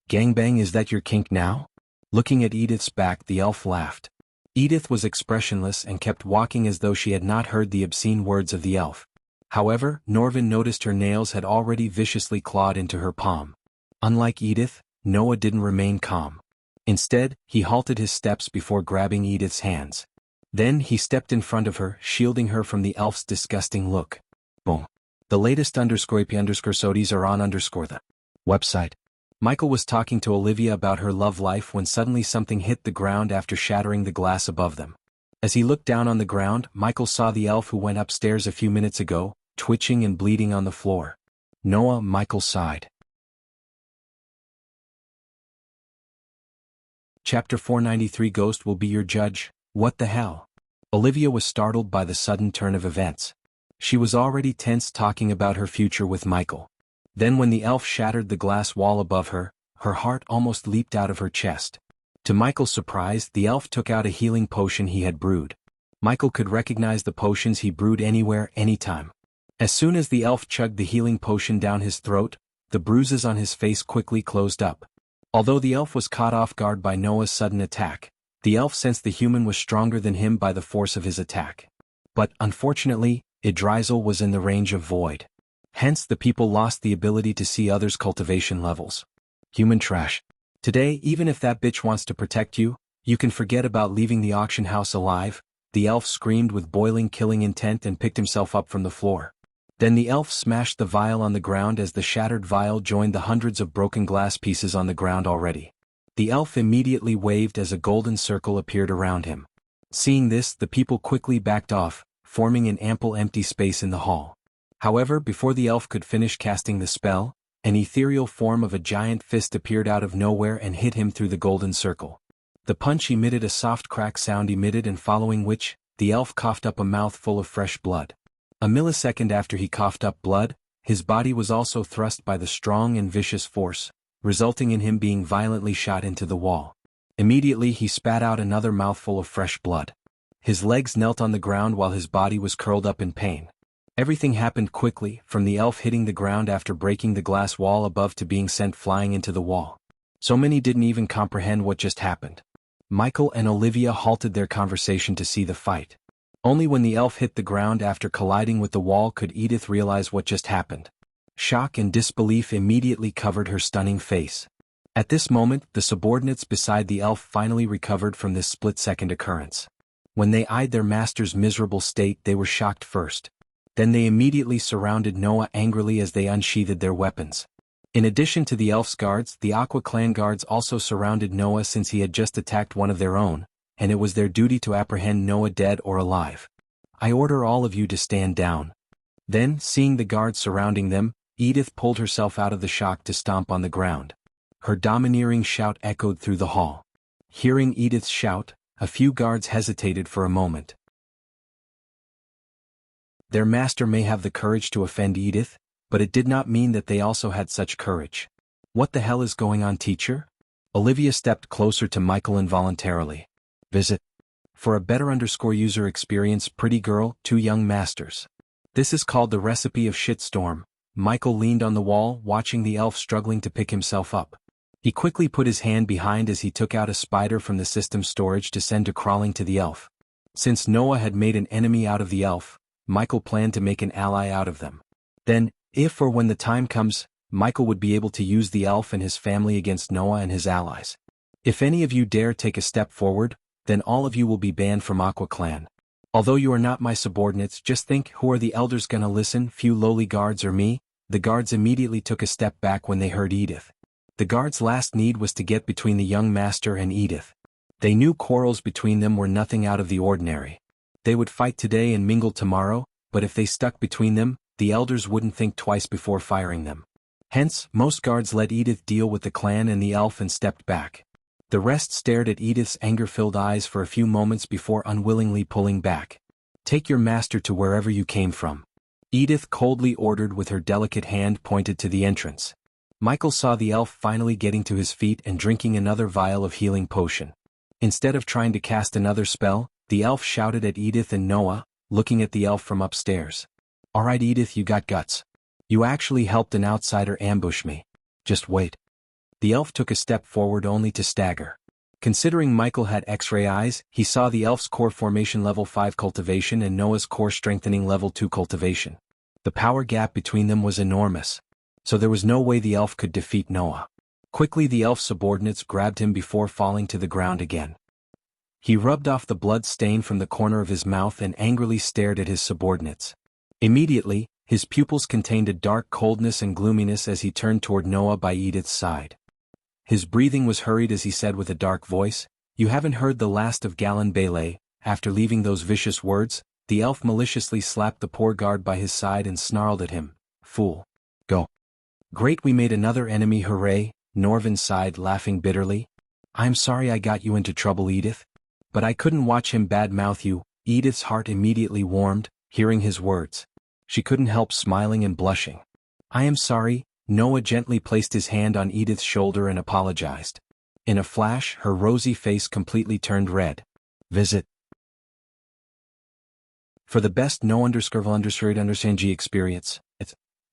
Gangbang, is that your kink now? Looking at Edith's back, the elf laughed. Edith was expressionless and kept walking as though she had not heard the obscene words of the elf. However, Norvin noticed her nails had already viciously clawed into her palm. Unlike Edith, Noah didn't remain calm. Instead, he halted his steps before grabbing Edith's hands. Then he stepped in front of her, shielding her from the elf's disgusting look. Boom. The latest _IP_SODIES are on the website. Michael was talking to Olivia about her love life when suddenly something hit the ground after shattering the glass above them. As he looked down on the ground, Michael saw the elf who went upstairs a few minutes ago, twitching and bleeding on the floor. Noah, Michael sighed. Chapter 493, Ghost will be your judge. What the hell? Olivia was startled by the sudden turn of events. She was already tense talking about her future with Michael. Then when the elf shattered the glass wall above her, her heart almost leaped out of her chest. To Michael's surprise, the elf took out a healing potion he had brewed. Michael could recognize the potions he brewed anywhere, anytime. As soon as the elf chugged the healing potion down his throat, the bruises on his face quickly closed up. Although the elf was caught off guard by Noah's sudden attack, the elf sensed the human was stronger than him by the force of his attack. But, unfortunately, Idrizel was in the range of void. Hence the people lost the ability to see others' cultivation levels. Human trash. Today, even if that bitch wants to protect you, you can forget about leaving the auction house alive, the elf screamed with boiling killing intent and picked himself up from the floor. Then the elf smashed the vial on the ground as the shattered vial joined the hundreds of broken glass pieces on the ground already. The elf immediately waved as a golden circle appeared around him. Seeing this, the people quickly backed off, forming an ample empty space in the hall. However, before the elf could finish casting the spell, an ethereal form of a giant fist appeared out of nowhere and hit him through the golden circle. The punch emitted a soft crack sound and following which, the elf coughed up a mouthful of fresh blood. A millisecond after he coughed up blood, his body was also thrust by the strong and vicious force, resulting in him being violently shot into the wall. Immediately he spat out another mouthful of fresh blood. His legs knelt on the ground while his body was curled up in pain. Everything happened quickly, from the elf hitting the ground after breaking the glass wall above to being sent flying into the wall. So many didn't even comprehend what just happened. Michael and Olivia halted their conversation to see the fight. Only when the elf hit the ground after colliding with the wall could Edith realize what just happened. Shock and disbelief immediately covered her stunning face. At this moment, the subordinates beside the elf finally recovered from this split-second occurrence. When they eyed their master's miserable state, they were shocked first. Then they immediately surrounded Noah angrily as they unsheathed their weapons. In addition to the elf's guards, the Aqua clan guards also surrounded Noah since he had just attacked one of their own, and it was their duty to apprehend Noah dead or alive. I order all of you to stand down. Then, seeing the guards surrounding them, Edith pulled herself out of the shock to stomp on the ground. Her domineering shout echoed through the hall. Hearing Edith's shout, a few guards hesitated for a moment. Their master may have the courage to offend Edith, but it did not mean that they also had such courage. What the hell is going on, teacher? Olivia stepped closer to Michael involuntarily. Visit. For a better user experience, pretty girl, 2 young masters. This is called the recipe of shitstorm. Michael leaned on the wall, watching the elf struggling to pick himself up. He quickly put his hand behind as he took out a spider from the system storage to send crawling to the elf. Since Noah had made an enemy out of the elf, Michael planned to make an ally out of them. Then, if or when the time comes, Michael would be able to use the elf and his family against Noah and his allies. If any of you dare take a step forward, then all of you will be banned from Aqua Clan. Although you are not my subordinates, just think, who are the elders gonna listen, few lowly guards or me? The guards immediately took a step back when they heard Edith. The guards' last need was to get between the young master and Edith. They knew quarrels between them were nothing out of the ordinary. They would fight today and mingle tomorrow, but if they stuck between them, the elders wouldn't think twice before firing them. Hence, most guards let Edith deal with the clan and the elf and stepped back. The rest stared at Edith's anger-filled eyes for a few moments before unwillingly pulling back. Take your master to wherever you came from. Edith coldly ordered with her delicate hand pointed to the entrance. Michael saw the elf finally getting to his feet and drinking another vial of healing potion. Instead of trying to cast another spell, the elf shouted at Edith and Noah, looking at the elf from upstairs. Alright Edith, you got guts. You actually helped an outsider ambush me. Just wait. The elf took a step forward only to stagger. Considering Michael had X-ray eyes, he saw the elf's core formation level 5 cultivation and Noah's core strengthening level 2 cultivation. The power gap between them was enormous. So there was no way the elf could defeat Noah. Quickly the elf's subordinates grabbed him before falling to the ground again. He rubbed off the blood stain from the corner of his mouth and angrily stared at his subordinates. Immediately, his pupils contained a dark coldness and gloominess as he turned toward Noah by Edith's side. His breathing was hurried as he said with a dark voice, "You haven't heard the last of Galen Bailey." After leaving those vicious words, the elf maliciously slapped the poor guard by his side and snarled at him, "Fool. Go." Great, we made another enemy, hooray, Norvin sighed, laughing bitterly. I'm sorry I got you into trouble, Edith. But I couldn't watch him badmouth you. Edith's heart immediately warmed, hearing his words. She couldn't help smiling and blushing. I am sorry. Noah gently placed his hand on Edith's shoulder and apologized. In a flash, her rosy face completely turned red. Visit. For the best no_underscore_understand experience,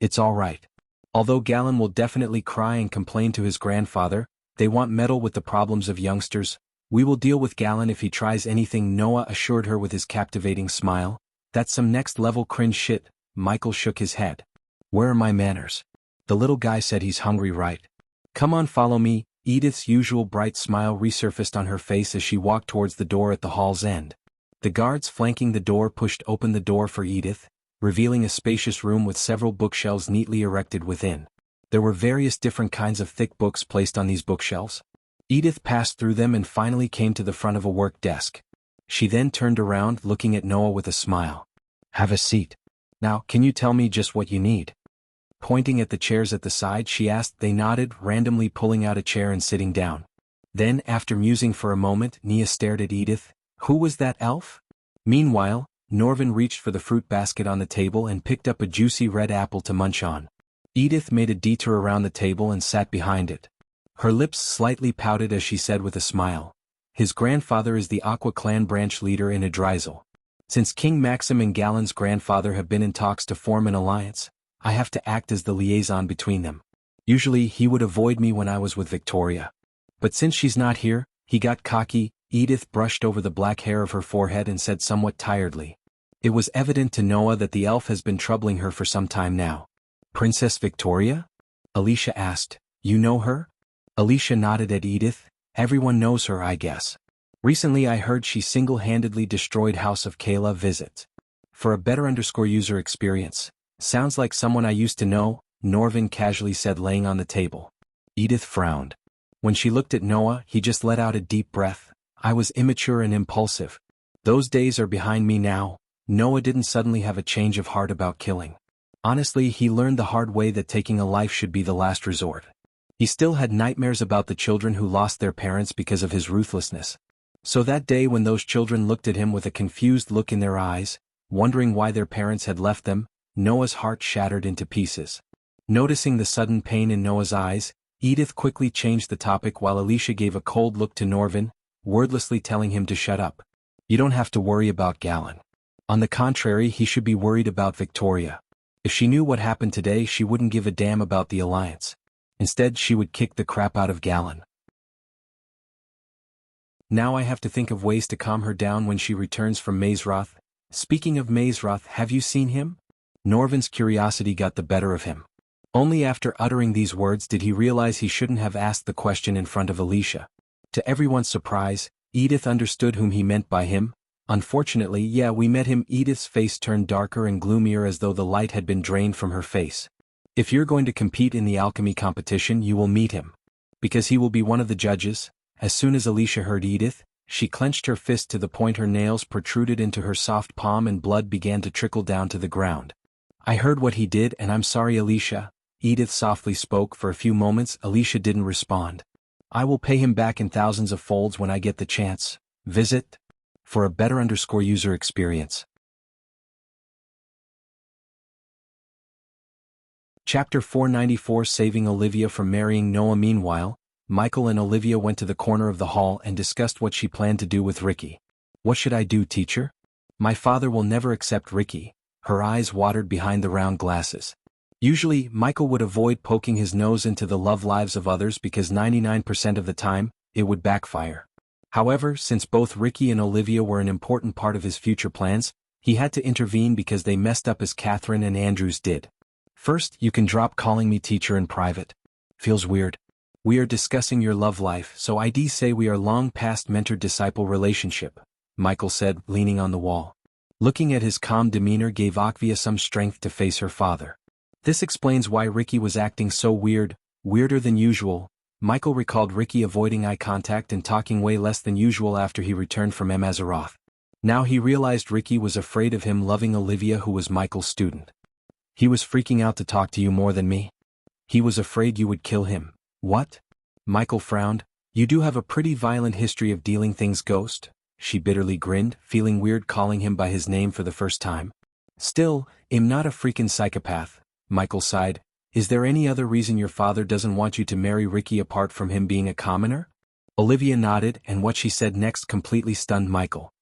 it's alright. Although Galen will definitely cry and complain to his grandfather, they want meddle with the problems of youngsters. We will deal with Galen if he tries anything, Noah assured her with his captivating smile. That's some next-level cringe shit. Michael shook his head. Where are my manners? The little guy said he's hungry, right? Come on, follow me. Edith's usual bright smile resurfaced on her face as she walked towards the door at the hall's end. The guards flanking the door pushed open the door for Edith, revealing a spacious room with several bookshelves neatly erected within. There were various different kinds of thick books placed on these bookshelves. Edith passed through them and finally came to the front of a work desk. She then turned around, looking at Noah with a smile. Have a seat. Now, can you tell me just what you need? Pointing at the chairs at the side, she asked. They nodded, randomly pulling out a chair and sitting down. Then, after musing for a moment, Nia stared at Edith. Who was that elf? Meanwhile, Norvin reached for the fruit basket on the table and picked up a juicy red apple to munch on. Edith made a detour around the table and sat behind it. Her lips slightly pouted as she said with a smile. His grandfather is the Aqua clan branch leader in Idrizel. Since King Maxim and Galen's grandfather have been in talks to form an alliance, I have to act as the liaison between them. Usually he would avoid me when I was with Victoria. But since she's not here, he got cocky. Edith brushed over the black hair of her forehead and said somewhat tiredly. It was evident to Noah that the elf has been troubling her for some time now. Princess Victoria? Alicia asked. You know her? Alicia nodded at Edith. Everyone knows her, I guess. Recently I heard she single-handedly destroyed House of Kayla visits. For a better user experience. Sounds like someone I used to know, Norvin casually said, laying on the table. Edith frowned. When she looked at Noah, he just let out a deep breath. I was immature and impulsive. Those days are behind me now. Noah didn't suddenly have a change of heart about killing. Honestly, he learned the hard way that taking a life should be the last resort. He still had nightmares about the children who lost their parents because of his ruthlessness. So that day when those children looked at him with a confused look in their eyes, wondering why their parents had left them, Noah's heart shattered into pieces. Noticing the sudden pain in Noah's eyes, Edith quickly changed the topic while Alicia gave a cold look to Norvin, wordlessly telling him to shut up. You don't have to worry about Galen. On the contrary, he should be worried about Victoria. If she knew what happened today, she wouldn't give a damn about the alliance. Instead, she would kick the crap out of Galen. Now I have to think of ways to calm her down when she returns from Mazeroth. Speaking of Mazeroth, have you seen him? Norvin's curiosity got the better of him. Only after uttering these words did he realize he shouldn't have asked the question in front of Alicia. To everyone's surprise, Edith understood whom he meant by him. Unfortunately, yeah, we met him. Edith's face turned darker and gloomier as though the light had been drained from her face. If you're going to compete in the alchemy competition, you will meet him. Because he will be one of the judges. As soon as Alicia heard Edith, she clenched her fist to the point her nails protruded into her soft palm and blood began to trickle down to the ground. I heard what he did and I'm sorry, Alicia. Edith softly spoke. For a few moments, Alicia didn't respond. I will pay him back in thousands of folds when I get the chance. Visit for a better user experience. Chapter 494. Saving Olivia from marrying Noah. Meanwhile, Michael and Olivia went to the corner of the hall and discussed what she planned to do with Ricky. What should I do, teacher? My father will never accept Ricky. Her eyes watered behind the round glasses. Usually, Michael would avoid poking his nose into the love lives of others because 99% of the time, it would backfire. However, since both Ricky and Olivia were an important part of his future plans, he had to intervene because they messed up as Catherine and Andrews did. First, you can drop calling me teacher in private. Feels weird. We are discussing your love life, so I'd say we are long past mentor-disciple relationship, Michael said, leaning on the wall. Looking at his calm demeanor gave Akvia some strength to face her father. This explains why Ricky was acting so weird, weirder than usual. Michael recalled Ricky avoiding eye contact and talking way less than usual after he returned from Mazeroth. Now he realized Ricky was afraid of him loving Olivia, who was Michael's student. He was freaking out to talk to you more than me. He was afraid you would kill him. What? Michael frowned. You do have a pretty violent history of dealing things ghost. She bitterly grinned, feeling weird calling him by his name for the first time. Still, I'm not a freaking psychopath, Michael sighed. Is there any other reason your father doesn't want you to marry Ricky apart from him being a commoner? Olivia nodded, and what she said next completely stunned Michael.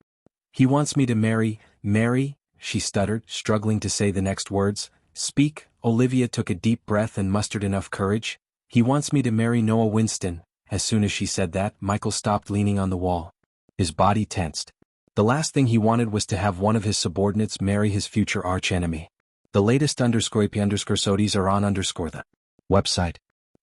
He wants me to marry, she stuttered, struggling to say the next words. Speak. Olivia took a deep breath and mustered enough courage. He wants me to marry Noah Winston. As soon as she said that, Michael stopped leaning on the wall. His body tensed. The last thing he wanted was to have one of his subordinates marry his future archenemy. The latest _IP_SODIes are on the website.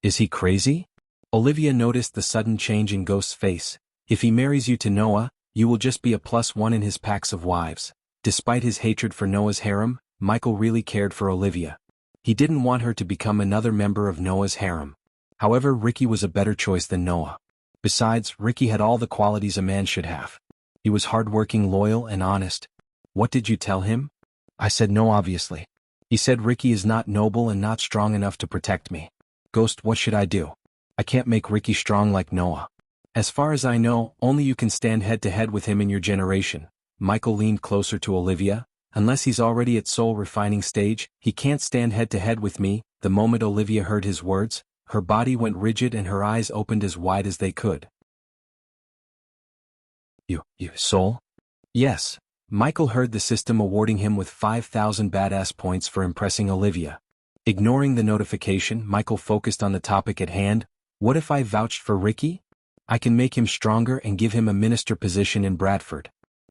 Is he crazy? Olivia noticed the sudden change in Ghost's face. If he marries you to Noah, you will just be a +1 in his packs of wives. Despite his hatred for Noah's harem, Michael really cared for Olivia. He didn't want her to become another member of Noah's harem. However, Ricky was a better choice than Noah. Besides, Ricky had all the qualities a man should have. He was hardworking, loyal, and honest. What did you tell him? I said no, obviously. He said Ricky is not noble and not strong enough to protect me. Ghost, what should I do? I can't make Ricky strong like Noah. As far as I know, only you can stand head-to-head with him in your generation. Michael leaned closer to Olivia. Unless he's already at soul refining stage, he can't stand head-to-head with me. The moment Olivia heard his words, her body went rigid and her eyes opened as wide as they could. You soul? Yes. Michael heard the system awarding him with 5,000 badass points for impressing Olivia. Ignoring the notification, Michael focused on the topic at hand. What if I vouched for Ricky? I can make him stronger and give him a minister position in Bradford.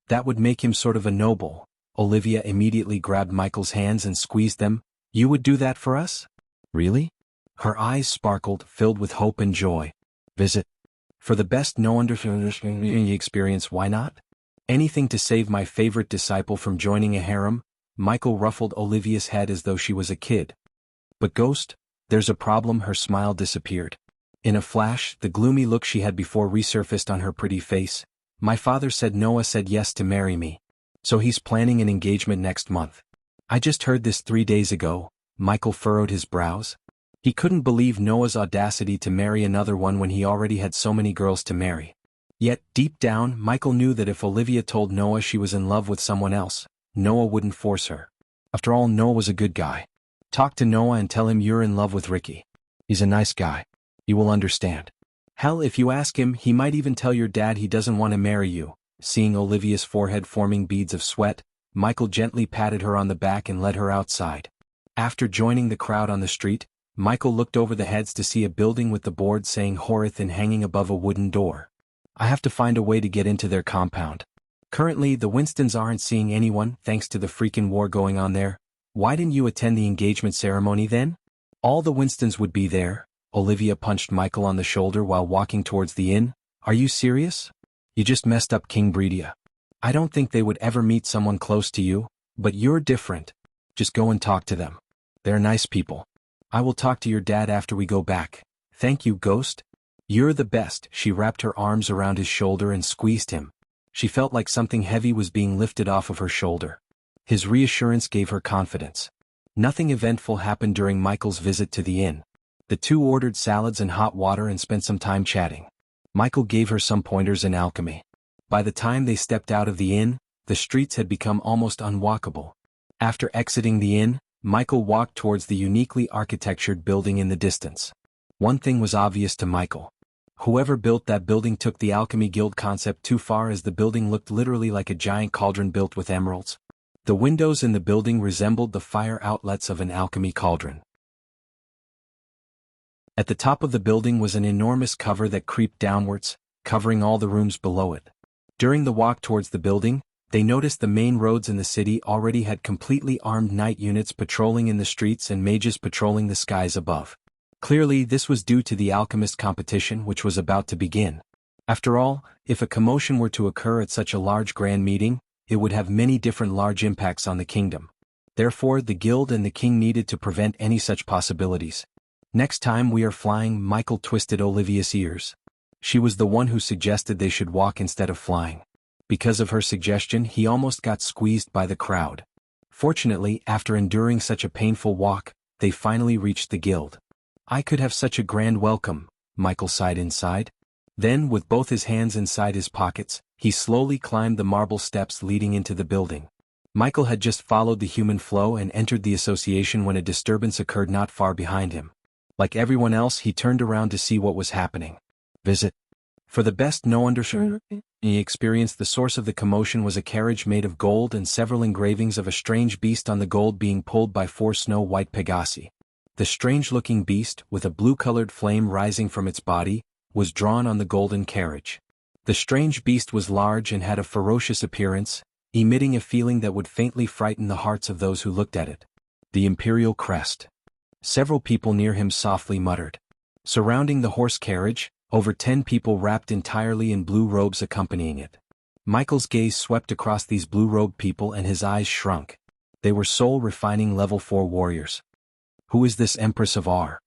That would make him sort of a noble. Olivia immediately grabbed Michael's hands and squeezed them. You would do that for us? Really? Her eyes sparkled, filled with hope and joy. Visit. For the best no-understanding experience, why not? Anything to save my favorite disciple from joining a harem. Michael ruffled Olivia's head as though she was a kid. But Ghost, there's a problem. Her smile disappeared. In a flash, the gloomy look she had before resurfaced on her pretty face. My father said Noah said yes to marry me. So he's planning an engagement next month. I just heard this 3 days ago. Michael furrowed his brows. He couldn't believe Noah's audacity to marry another one when he already had so many girls to marry. Yet, deep down, Michael knew that if Olivia told Noah she was in love with someone else, Noah wouldn't force her. After all, Noah was a good guy. Talk to Noah and tell him you're in love with Ricky. He's a nice guy. You will understand. Hell, if you ask him, he might even tell your dad he doesn't want to marry you. Seeing Olivia's forehead forming beads of sweat, Michael gently patted her on the back and led her outside. After joining the crowd on the street, Michael looked over the heads to see a building with the board saying Horathan hanging above a wooden door. I have to find a way to get into their compound. Currently, the Winstons aren't seeing anyone, thanks to the freaking war going on there. Why didn't you attend the engagement ceremony then? All the Winstons would be there. Olivia punched Michael on the shoulder while walking towards the inn. Are you serious? You just messed up King Breedia. I don't think they would ever meet someone close to you, but you're different. Just go and talk to them. They're nice people. I will talk to your dad after we go back. Thank you, Ghost. You're the best. She wrapped her arms around his shoulder and squeezed him. She felt like something heavy was being lifted off of her shoulder. His reassurance gave her confidence. Nothing eventful happened during Michael's visit to the inn. The two ordered salads and hot water and spent some time chatting. Michael gave her some pointers in alchemy. By the time they stepped out of the inn, the streets had become almost unwalkable. After exiting the inn, Michael walked towards the uniquely architectured building in the distance. One thing was obvious to Michael. Whoever built that building took the Alchemy Guild concept too far, as the building looked literally like a giant cauldron built with emeralds. The windows in the building resembled the fire outlets of an alchemy cauldron. At the top of the building was an enormous cover that creeped downwards, covering all the rooms below it. During the walk towards the building, they noticed the main roads in the city already had completely armed knight units patrolling in the streets and mages patrolling the skies above. Clearly, this was due to the alchemist competition which was about to begin. After all, if a commotion were to occur at such a large grand meeting, it would have many different large impacts on the kingdom. Therefore, the guild and the king needed to prevent any such possibilities. Next time we are flying, Michael twisted Olivia's ears. She was the one who suggested they should walk instead of flying. Because of her suggestion, he almost got squeezed by the crowd. Fortunately, after enduring such a painful walk, they finally reached the guild. I could have such a grand welcome, Michael sighed inside. Then, with both his hands inside his pockets, he slowly climbed the marble steps leading into the building. Michael had just followed the human flow and entered the association when a disturbance occurred not far behind him. Like everyone else, he turned around to see what was happening. Visit. For the best no-understanding experience, the source of the commotion was a carriage made of gold and several engravings of a strange beast on the gold being pulled by 4 snow-white Pegasi. The strange-looking beast, with a blue-colored flame rising from its body, was drawn on the golden carriage. The strange beast was large and had a ferocious appearance, emitting a feeling that would faintly frighten the hearts of those who looked at it. The imperial crest. Several people near him softly muttered. Surrounding the horse carriage, over 10 people wrapped entirely in blue robes accompanying it. Michael's gaze swept across these blue-robed people and his eyes shrunk. They were soul-refining level 4 warriors. Who is this Empress of R?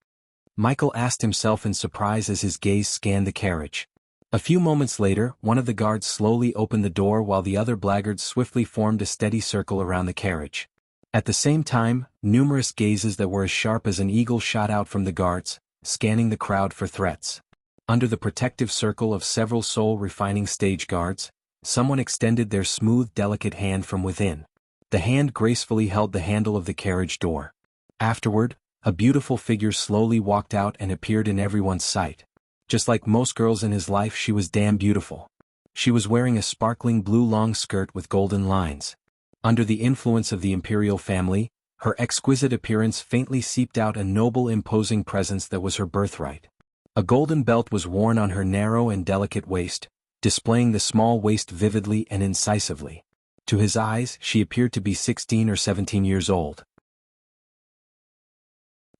Michael asked himself in surprise as his gaze scanned the carriage. A few moments later, one of the guards slowly opened the door while the other blackguards swiftly formed a steady circle around the carriage. At the same time, numerous gazes that were as sharp as an eagle shot out from the guards, scanning the crowd for threats. Under the protective circle of several soul-refining stage guards, someone extended their smooth, delicate hand from within. The hand gracefully held the handle of the carriage door. Afterward, a beautiful figure slowly walked out and appeared in everyone's sight. Just like most girls in his life, she was damn beautiful. She was wearing a sparkling blue long skirt with golden lines. Under the influence of the imperial family, her exquisite appearance faintly seeped out a noble, imposing presence that was her birthright. A golden belt was worn on her narrow and delicate waist, displaying the small waist vividly and incisively. To his eyes, she appeared to be 16 or 17 years old.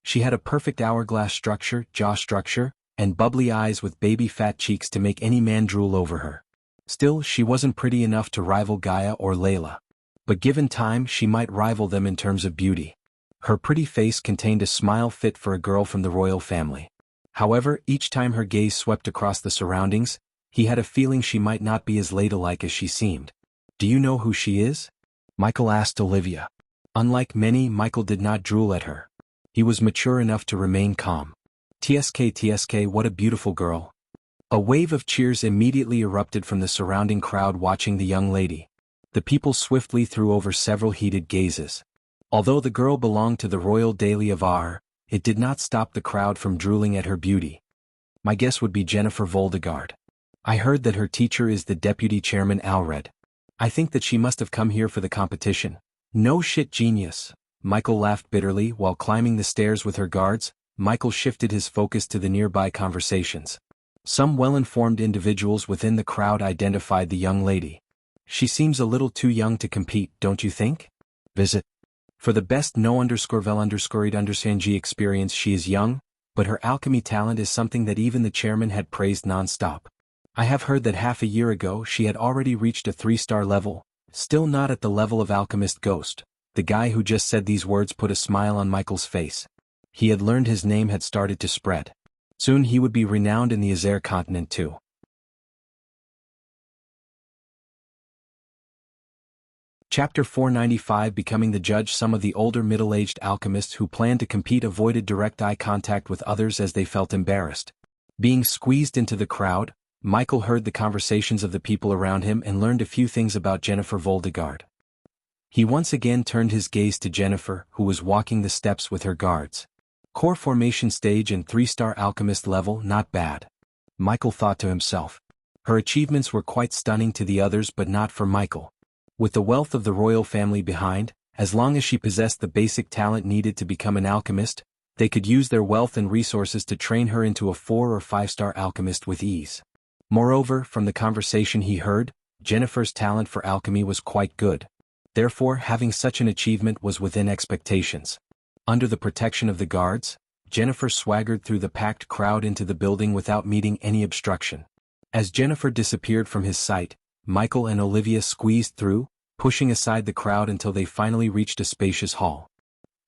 She had a perfect hourglass structure, jaw structure, and bubbly eyes with baby-fat cheeks to make any man drool over her. Still, she wasn't pretty enough to rival Gaia or Layla. But given time, she might rival them in terms of beauty. Her pretty face contained a smile fit for a girl from the royal family. However, each time her gaze swept across the surroundings, he had a feeling she might not be as ladylike as she seemed. "Do you know who she is?" Michael asked Olivia. Unlike many, Michael did not drool at her. He was mature enough to remain calm. TSK, what a beautiful girl." A wave of cheers immediately erupted from the surrounding crowd watching the young lady. The people swiftly threw over several heated gazes. Although the girl belonged to the royal daily of Ar, it did not stop the crowd from drooling at her beauty. My guess would be Jennifer Voldegard. I heard that her teacher is the deputy chairman Alred. I think that she must have come here for the competition. No shit, genius. Michael laughed bitterly while climbing the stairs with her guards. Michael shifted his focus to the nearby conversations. Some well-informed individuals within the crowd identified the young lady. "She seems a little too young to compete, don't you think?" Visit. For the best no_vel_ed_G experience, she is young, but her alchemy talent is something that even the chairman had praised non-stop. I have heard that half a year ago she had already reached a 3-star level, still not at the level of Alchemist Ghost. The guy who just said these words put a smile on Michael's face. He had learned his name had started to spread. Soon he would be renowned in the Azer continent too. Chapter 495. Becoming the judge. Some of the older middle-aged alchemists who planned to compete avoided direct eye contact with others as they felt embarrassed. Being squeezed into the crowd, Michael heard the conversations of the people around him and learned a few things about Jennifer Voldegard. He once again turned his gaze to Jennifer, who was walking the steps with her guards. Core formation stage and 3-star alchemist level, not bad. Michael thought to himself. Her achievements were quite stunning to the others, but not for Michael. With the wealth of the royal family behind, as long as she possessed the basic talent needed to become an alchemist, they could use their wealth and resources to train her into a 4 or 5-star alchemist with ease. Moreover, from the conversation he heard, Jennifer's talent for alchemy was quite good. Therefore, having such an achievement was within expectations. Under the protection of the guards, Jennifer swaggered through the packed crowd into the building without meeting any obstruction. As Jennifer disappeared from his sight, Michael and Olivia squeezed through, pushing aside the crowd until they finally reached a spacious hall.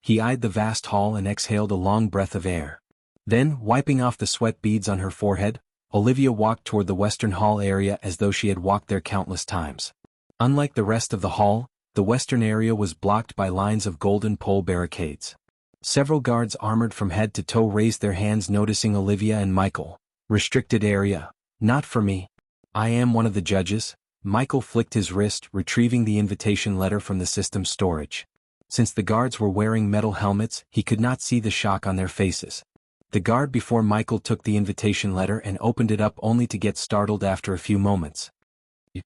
He eyed the vast hall and exhaled a long breath of air. Then, wiping off the sweat beads on her forehead, Olivia walked toward the western hall area as though she had walked there countless times. Unlike the rest of the hall, the western area was blocked by lines of golden pole barricades. Several guards armored from head to toe raised their hands, noticing Olivia and Michael. "Restricted area. Not for me. I am one of the judges." Michael flicked his wrist, retrieving the invitation letter from the system storage. Since the guards were wearing metal helmets, he could not see the shock on their faces. The guard before Michael took the invitation letter and opened it up only to get startled after a few moments.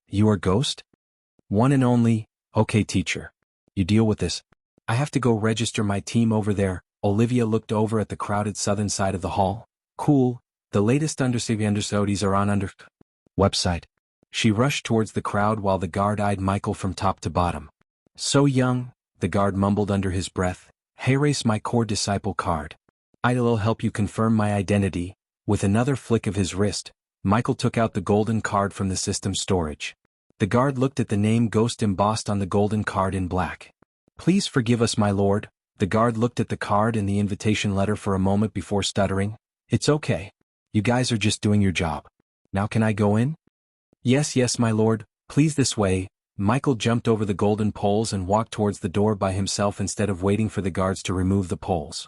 "You are Ghost?" "One and only." "Okay, teacher. You deal with this. I have to go register my team over there." Olivia looked over at the crowded southern side of the hall. "Cool. The latest understudies are on under website." She rushed towards the crowd while the guard eyed Michael from top to bottom. "So young," the guard mumbled under his breath. "Hey, race my core disciple card. I'll help you confirm my identity." With another flick of his wrist, Michael took out the golden card from the system storage. The guard looked at the name Ghost embossed on the golden card in black. "Please forgive us, my lord." The guard looked at the card and the invitation letter for a moment before stuttering. "It's okay. You guys are just doing your job. Now can I go in? Yes, yes, my lord, please this way. Michael jumped over the golden poles and walked towards the door by himself instead of waiting for the guards to remove the poles.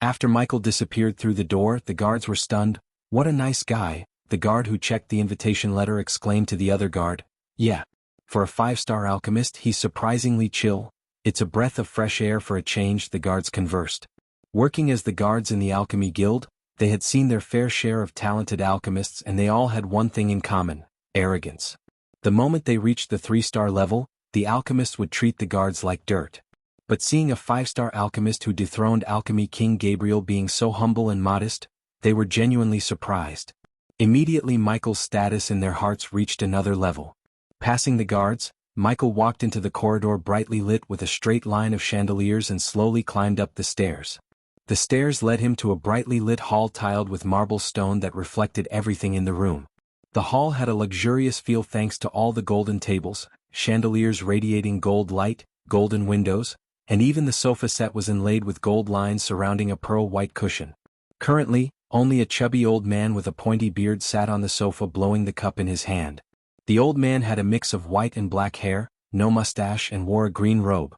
After Michael disappeared through the door, the guards were stunned. What a nice guy, the guard who checked the invitation letter exclaimed to the other guard. Yeah. For a 5-star alchemist, he's surprisingly chill. It's a breath of fresh air for a change, the guards conversed. Working as the guards in the alchemy guild, they had seen their fair share of talented alchemists and they all had one thing in common: arrogance. The moment they reached the 3-star level, the alchemists would treat the guards like dirt. But seeing a 5-star alchemist who dethroned alchemy king Gabriel being so humble and modest, they were genuinely surprised. Immediately Michael's status in their hearts reached another level. Passing the guards, Michael walked into the corridor brightly lit with a straight line of chandeliers and slowly climbed up the stairs. The stairs led him to a brightly lit hall tiled with marble stone that reflected everything in the room. The hall had a luxurious feel thanks to all the golden tables, chandeliers radiating gold light, golden windows, and even the sofa set was inlaid with gold lines surrounding a pearl-white cushion. Currently, only a chubby old man with a pointy beard sat on the sofa blowing the cup in his hand. The old man had a mix of white and black hair, no mustache, and wore a green robe.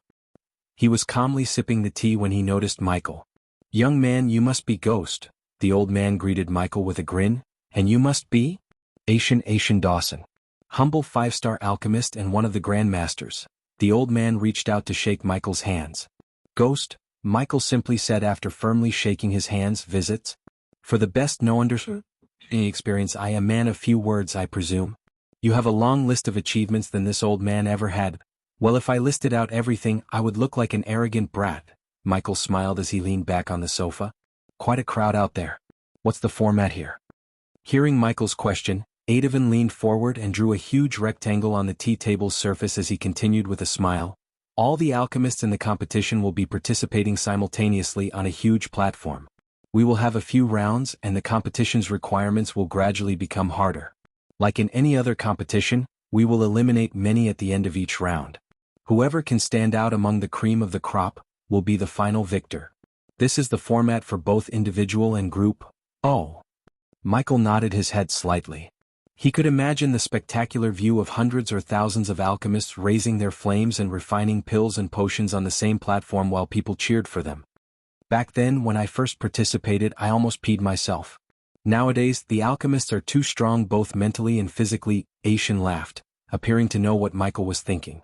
He was calmly sipping the tea when he noticed Michael. "Young man, you must be Ghost," the old man greeted Michael with a grin. "And you must be?" Asian Dawson. Humble 5-star alchemist and one of the grandmasters. The old man reached out to shake Michael's hands. "Ghost," Michael simply said after firmly shaking his hands. "Visits? For the best no understanding experience. I am a man of few words, I presume. You have a long list of achievements than this old man ever had. Well, if I listed out everything, I would look like an arrogant brat." Michael smiled as he leaned back on the sofa. "Quite a crowd out there. What's the format here?" Hearing Michael's question, Adovan leaned forward and drew a huge rectangle on the tea table's surface as he continued with a smile. "All the alchemists in the competition will be participating simultaneously on a huge platform. We will have a few rounds and the competition's requirements will gradually become harder. Like in any other competition, we will eliminate many at the end of each round. Whoever can stand out among the cream of the crop will be the final victor. This is the format for both individual and group." "Oh." Michael nodded his head slightly. He could imagine the spectacular view of hundreds or thousands of alchemists raising their flames and refining pills and potions on the same platform while people cheered for them. "Back then when I first participated I almost peed myself. Nowadays the alchemists are too strong both mentally and physically." Asian laughed, appearing to know what Michael was thinking.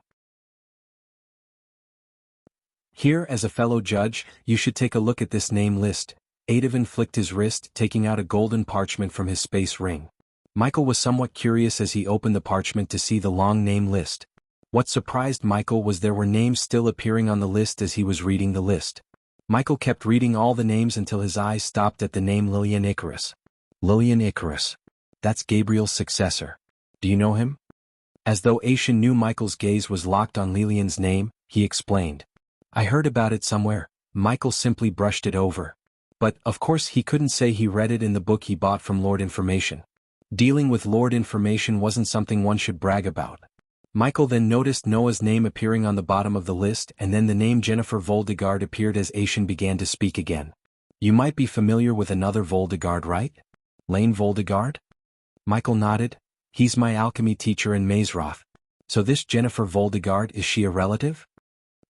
"Here, as a fellow judge, you should take a look at this name list." Adovan flicked his wrist, taking out a golden parchment from his space ring. Michael was somewhat curious as he opened the parchment to see the long name list. What surprised Michael was there were names still appearing on the list as he was reading the list. Michael kept reading all the names until his eyes stopped at the name Lillian Icarus. Lillian Icarus. That's Gabriel's successor. Do you know him? As though Asian knew Michael's gaze was locked on Lillian's name, he explained. "I heard about it somewhere." Michael simply brushed it over. But, of course, he couldn't say he read it in the book he bought from Lord Information. Dealing with Lord Information wasn't something one should brag about. Michael then noticed Noah's name appearing on the bottom of the list, and then the name Jennifer Voldegard appeared as Asian began to speak again. "You might be familiar with another Voldegard, right? Lane Voldegard?" Michael nodded. "He's my alchemy teacher in Mazeroth. So this Jennifer Voldegard, is she a relative?"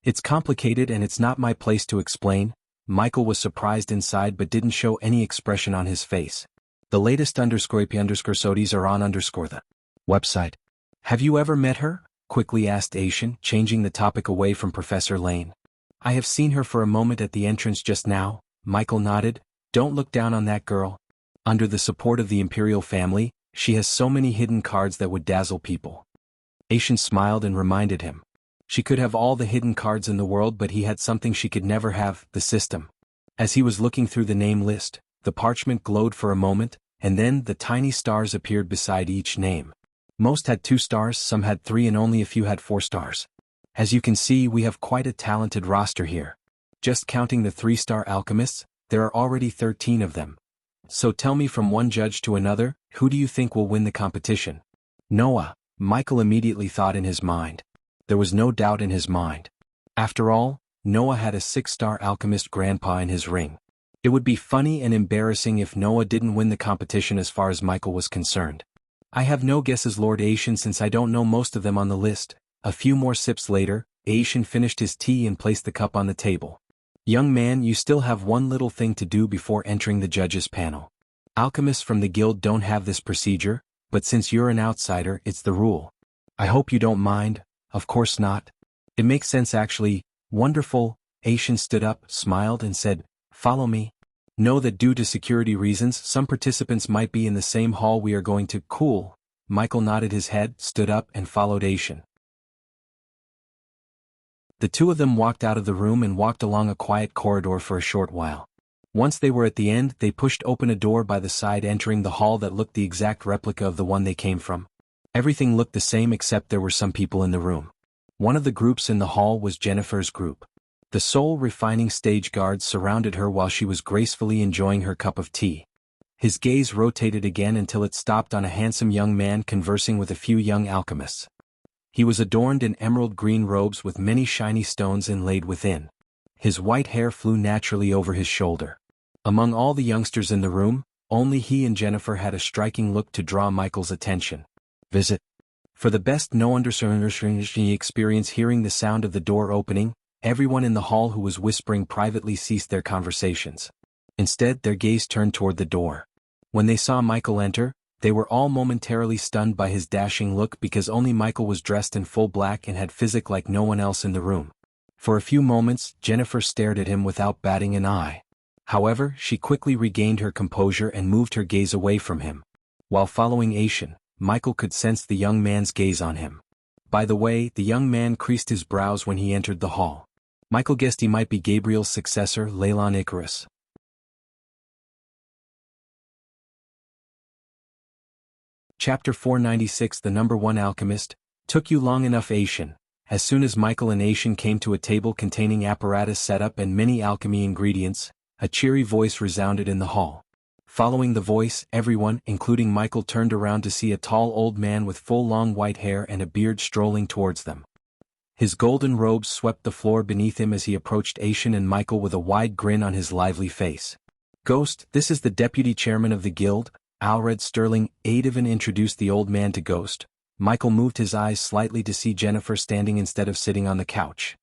"It's complicated and it's not my place to explain." Michael was surprised inside but didn't show any expression on his face. "The latest _IP_SODs are on the website. Have you ever met her?" quickly asked Asian, changing the topic away from Professor Lane. "I have seen her for a moment at the entrance just now." Michael nodded. "Don't look down on that girl. Under the support of the Imperial family, she has so many hidden cards that would dazzle people." Asian smiled and reminded him. She could have all the hidden cards in the world, but he had something she could never have: the system. As he was looking through the name list, the parchment glowed for a moment, and then the tiny stars appeared beside each name. Most had 2 stars, some had 3, and only a few had 4 stars. "As you can see, we have quite a talented roster here. Just counting the 3-star alchemists, there are already 13 of them. So tell me, from one judge to another, who do you think will win the competition?" "Noah," Michael immediately thought in his mind. There was no doubt in his mind. After all, Noah had a 6-star alchemist grandpa in his ring. It would be funny and embarrassing if Noah didn't win the competition as far as Michael was concerned. I have no guesses, Lord Asian, since I don't know most of them on the list. A few more sips later, Asian finished his tea and placed the cup on the table. Young man, you still have one little thing to do before entering the judges' panel. Alchemists from the guild don't have this procedure, but since you're an outsider, it's the rule. I hope you don't mind. Of course not. It makes sense actually. Wonderful. Asian stood up, smiled and said, "Follow me." Know that due to security reasons, some participants might be in the same hall we are going to. Cool. Michael nodded his head, stood up and followed Asian. The two of them walked out of the room and walked along a quiet corridor for a short while. Once they were at the end, they pushed open a door by the side, entering the hall that looked the exact replica of the one they came from. Everything looked the same except there were some people in the room. One of the groups in the hall was Jennifer's group. The soul refining stage guards surrounded her while she was gracefully enjoying her cup of tea. His gaze rotated again until it stopped on a handsome young man conversing with a few young alchemists. He was adorned in emerald green robes with many shiny stones inlaid within. His white hair flew naturally over his shoulder. Among all the youngsters in the room, only he and Jennifer had a striking look to draw Michael's attention. Visit. For the best no understanding experience hearing the sound of the door opening, everyone in the hall who was whispering privately ceased their conversations. Instead, their gaze turned toward the door. When they saw Michael enter, they were all momentarily stunned by his dashing look because only Michael was dressed in full black and had physique like no one else in the room. For a few moments, Jennifer stared at him without batting an eye. However, she quickly regained her composure and moved her gaze away from him. While following Asian, Michael could sense the young man's gaze on him. By the way, the young man creased his brows when he entered the hall. Michael guessed he might be Gabriel's successor, Leylon Icarus. Chapter 496 The Number 1 Alchemist. Took you long enough, Asian. As soon as Michael and Asian came to a table containing apparatus setup and many alchemy ingredients, a cheery voice resounded in the hall. Following the voice, everyone, including Michael, turned around to see a tall old man with full long white hair and a beard strolling towards them. His golden robes swept the floor beneath him as he approached Asian and Michael with a wide grin on his lively face. Ghost, this is the deputy chairman of the guild, Alred Sterling. Adevan introduced the old man to Ghost. Michael moved his eyes slightly to see Jennifer standing instead of sitting on the couch.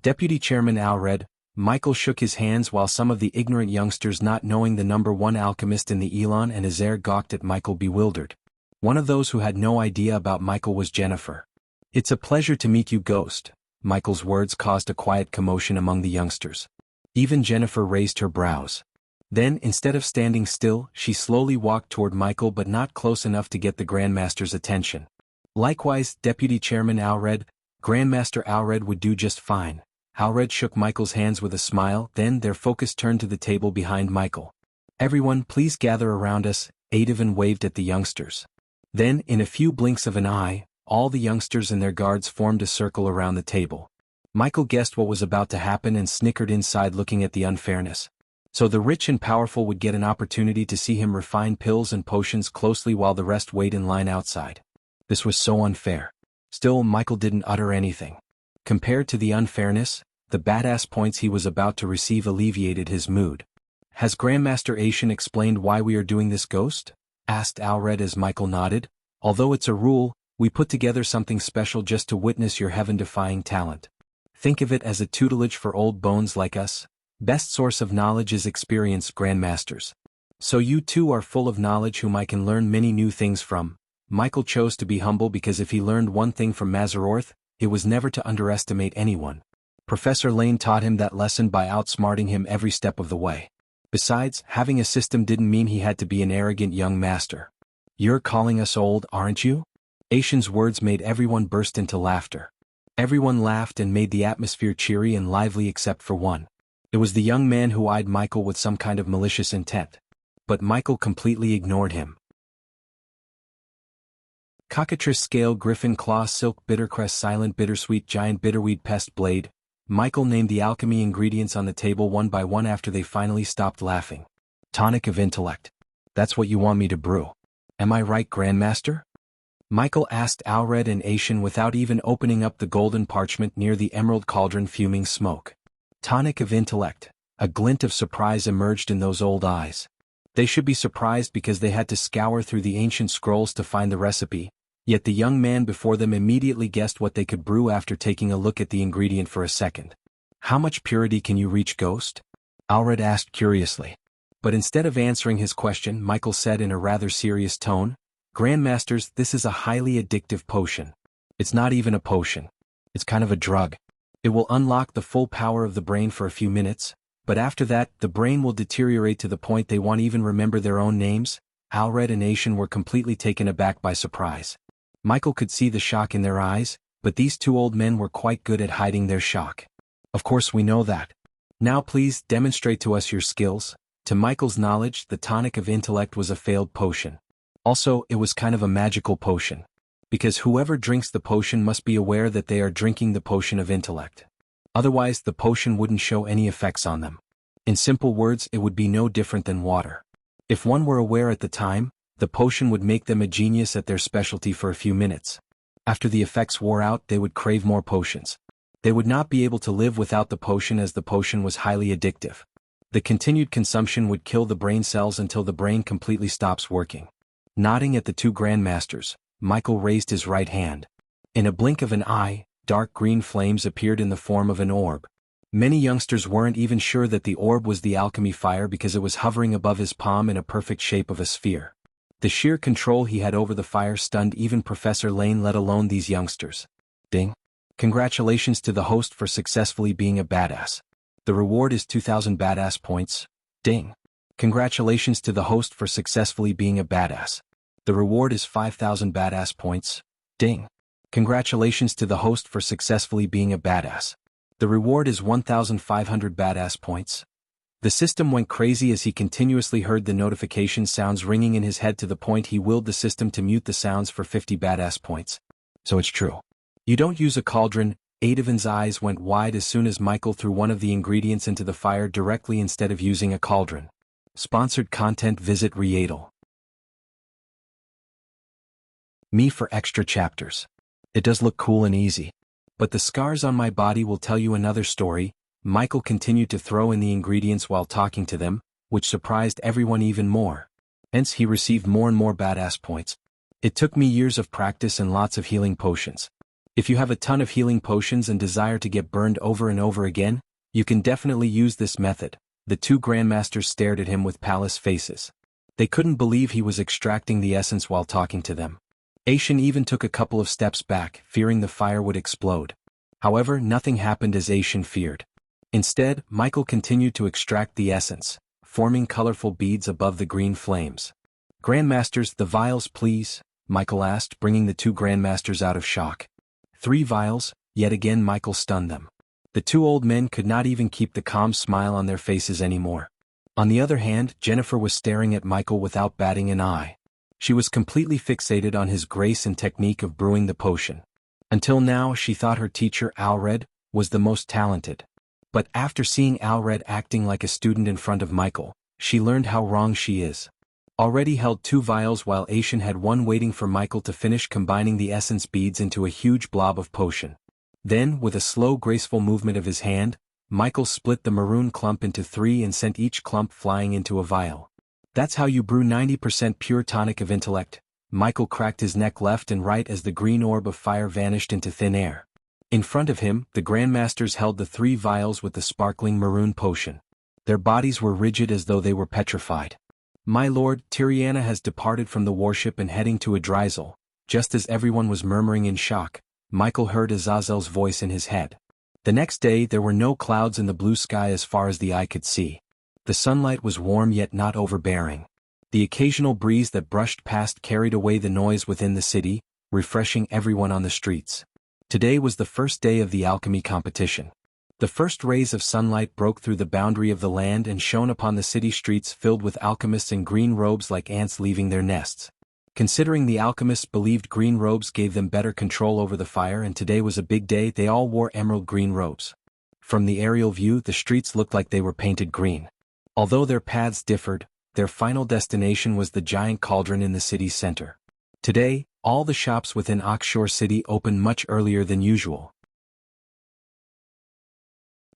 Deputy Chairman Alred. Michael shook his hands while some of the ignorant youngsters not knowing the number 1 alchemist in the Elon and Azair gawked at Michael bewildered. One of those who had no idea about Michael was Jennifer. It's a pleasure to meet you, Ghost. Michael's words caused a quiet commotion among the youngsters. Even Jennifer raised her brows. Then, instead of standing still, she slowly walked toward Michael but not close enough to get the Grandmaster's attention. Likewise, Deputy Chairman Alred. Grandmaster Alred would do just fine. Alred shook Michael's hands with a smile, then their focus turned to the table behind Michael. Everyone, please gather around us, Adevan waved at the youngsters. Then, in a few blinks of an eye, all the youngsters and their guards formed a circle around the table. Michael guessed what was about to happen and snickered inside, looking at the unfairness. So the rich and powerful would get an opportunity to see him refine pills and potions closely while the rest wait in line outside. This was so unfair. Still, Michael didn't utter anything. Compared to the unfairness, the badass points he was about to receive alleviated his mood. Has Grandmaster Asian explained why we are doing this, Ghost? Asked Alred as Michael nodded. Although it's a rule, we put together something special just to witness your heaven-defying talent. Think of it as a tutelage for old bones like us. Best source of knowledge is experienced Grandmasters. So you two are full of knowledge whom I can learn many new things from. Michael chose to be humble because if he learned one thing from Mazarorth, it was never to underestimate anyone. Professor Lane taught him that lesson by outsmarting him every step of the way. Besides, having a system didn't mean he had to be an arrogant young master. You're calling us old, aren't you? Asian's words made everyone burst into laughter. Everyone laughed and made the atmosphere cheery and lively except for one. It was the young man who eyed Michael with some kind of malicious intent. But Michael completely ignored him. Cockatrice Scale Griffin Claw Silk Bittercrest Silent Bittersweet Giant Bitterweed Pest Blade. Michael named the alchemy ingredients on the table one by one after they finally stopped laughing. Tonic of Intellect. That's what you want me to brew. Am I right, Grandmaster? Michael asked Alred and Asian without even opening up the golden parchment near the emerald cauldron fuming smoke. Tonic of Intellect. A glint of surprise emerged in those old eyes. They should be surprised because they had to scour through the ancient scrolls to find the recipe, yet the young man before them immediately guessed what they could brew after taking a look at the ingredient for a second. "How much purity can you reach, Ghost?" Alred asked curiously. But instead of answering his question, Michael said in a rather serious tone, "Grandmasters, this is a highly addictive potion. It's not even a potion. It's kind of a drug. It will unlock the full power of the brain for a few minutes, but after that, the brain will deteriorate to the point they won't even remember their own names." Alred and Asian were completely taken aback by surprise. Michael could see the shock in their eyes, but these two old men were quite good at hiding their shock. "Of course we know that. Now please demonstrate to us your skills." To Michael's knowledge, the tonic of intellect was a failed potion. Also, it was kind of a magical potion. Because whoever drinks the potion must be aware that they are drinking the potion of intellect. Otherwise, the potion wouldn't show any effects on them. In simple words, it would be no different than water. If one were aware at the time, the potion would make them a genius at their specialty for a few minutes. After the effects wore out, they would crave more potions. They would not be able to live without the potion as the potion was highly addictive. The continued consumption would kill the brain cells until the brain completely stops working. Nodding at the two grandmasters, Michael raised his right hand. In a blink of an eye, dark green flames appeared in the form of an orb. Many youngsters weren't even sure that the orb was the alchemy fire because it was hovering above his palm in a perfect shape of a sphere. The sheer control he had over the fire stunned even Professor Lane, let alone these youngsters. Ding. Congratulations to the host for successfully being a badass. The reward is 2,000 badass points. Ding. Congratulations to the host for successfully being a badass. The reward is 5,000 badass points. Ding. Congratulations to the host for successfully being a badass. The reward is 1,500 badass points. The system went crazy as he continuously heard the notification sounds ringing in his head to the point he willed the system to mute the sounds for 50 badass points. So it's true. You don't use a cauldron. Adavan's eyes went wide as soon as Michael threw one of the ingredients into the fire directly instead of using a cauldron. Sponsored content. Visit Readle. Me for extra chapters. It does look cool and easy. But the scars on my body will tell you another story. Michael continued to throw in the ingredients while talking to them, which surprised everyone even more. Hence he received more and more badass points. It took me years of practice and lots of healing potions. If you have a ton of healing potions and desire to get burned over and over again, you can definitely use this method. The two grandmasters stared at him with palace faces. They couldn't believe he was extracting the essence while talking to them. Asian even took a couple of steps back, fearing the fire would explode. However, nothing happened as Asian feared. Instead, Michael continued to extract the essence, forming colorful beads above the green flames. "Grandmasters, the vials please," Michael asked, bringing the two grandmasters out of shock. 3 vials, yet again Michael stunned them. The two old men could not even keep the calm smile on their faces anymore. On the other hand, Jennifer was staring at Michael without batting an eye. She was completely fixated on his grace and technique of brewing the potion. Until now, she thought her teacher, Alred, was the most talented. But after seeing Alred acting like a student in front of Michael, she learned how wrong she is. Already held 2 vials while Asian had one waiting for Michael to finish combining the essence beads into a huge blob of potion. Then, with a slow graceful movement of his hand, Michael split the maroon clump into 3 and sent each clump flying into a vial. "That's how you brew 90% pure tonic of intellect." Michael cracked his neck left and right as the green orb of fire vanished into thin air. In front of him, the grandmasters held the 3 vials with the sparkling maroon potion. Their bodies were rigid as though they were petrified. "My lord, Tiriana has departed from the warship and heading to Adrizel." Just as everyone was murmuring in shock, Michael heard Azazel's voice in his head. The next day there were no clouds in the blue sky as far as the eye could see. The sunlight was warm yet not overbearing. The occasional breeze that brushed past carried away the noise within the city, refreshing everyone on the streets. Today was the first day of the alchemy competition. The first rays of sunlight broke through the boundary of the land and shone upon the city streets filled with alchemists in green robes like ants leaving their nests. Considering the alchemists believed green robes gave them better control over the fire and today was a big day, they all wore emerald green robes. From the aerial view, the streets looked like they were painted green. Although their paths differed, their final destination was the giant cauldron in the city's center. Today, all the shops within Oxshore City opened much earlier than usual.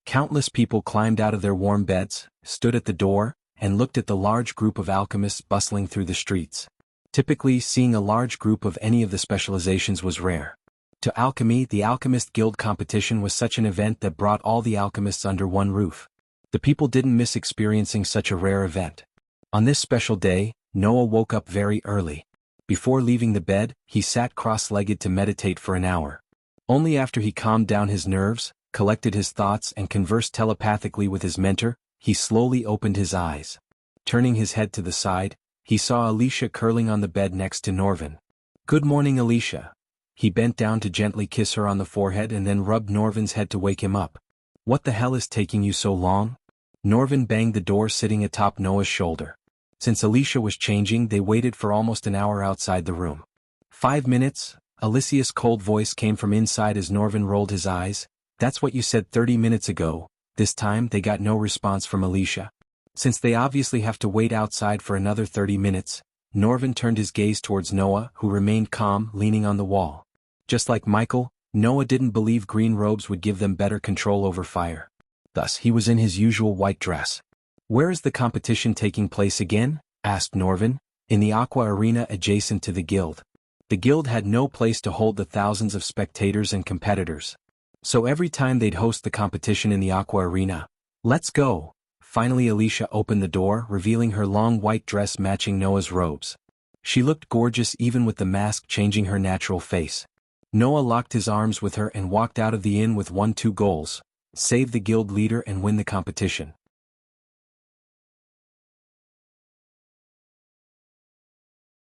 Countless people climbed out of their warm beds, stood at the door, and looked at the large group of alchemists bustling through the streets. Typically, seeing a large group of any of the specializations was rare. To alchemy, the Alchemist Guild competition was such an event that brought all the alchemists under one roof. The people didn't miss experiencing such a rare event. On this special day, Noah woke up very early. Before leaving the bed, he sat cross-legged to meditate for an hour. Only after he calmed down his nerves, collected his thoughts and conversed telepathically with his mentor, he slowly opened his eyes. Turning his head to the side, he saw Alicia curling on the bed next to Norvin. "Good morning, Alicia." He bent down to gently kiss her on the forehead and then rubbed Norvin's head to wake him up. "What the hell is taking you so long?" Norvin banged the door sitting atop Noah's shoulder. Since Alicia was changing, they waited for almost an hour outside the room. 5 minutes? Alicia's cold voice came from inside as Norvin rolled his eyes. "That's what you said 30 minutes ago." This time they got no response from Alicia. Since they obviously have to wait outside for another 30 minutes, Norvin turned his gaze towards Noah, who remained calm, leaning on the wall. Just like Michael, Noah didn't believe green robes would give them better control over fire. Thus, he was in his usual white dress. "Where is the competition taking place again?" asked Norvin. "In the Aqua Arena adjacent to the guild." The guild had no place to hold the thousands of spectators and competitors. So every time they'd host the competition in the Aqua Arena. "Let's go." Finally Alicia opened the door, revealing her long white dress matching Noah's robes. She looked gorgeous even with the mask changing her natural face. Noah locked his arms with her and walked out of the inn with 2 goals: save the guild leader and win the competition.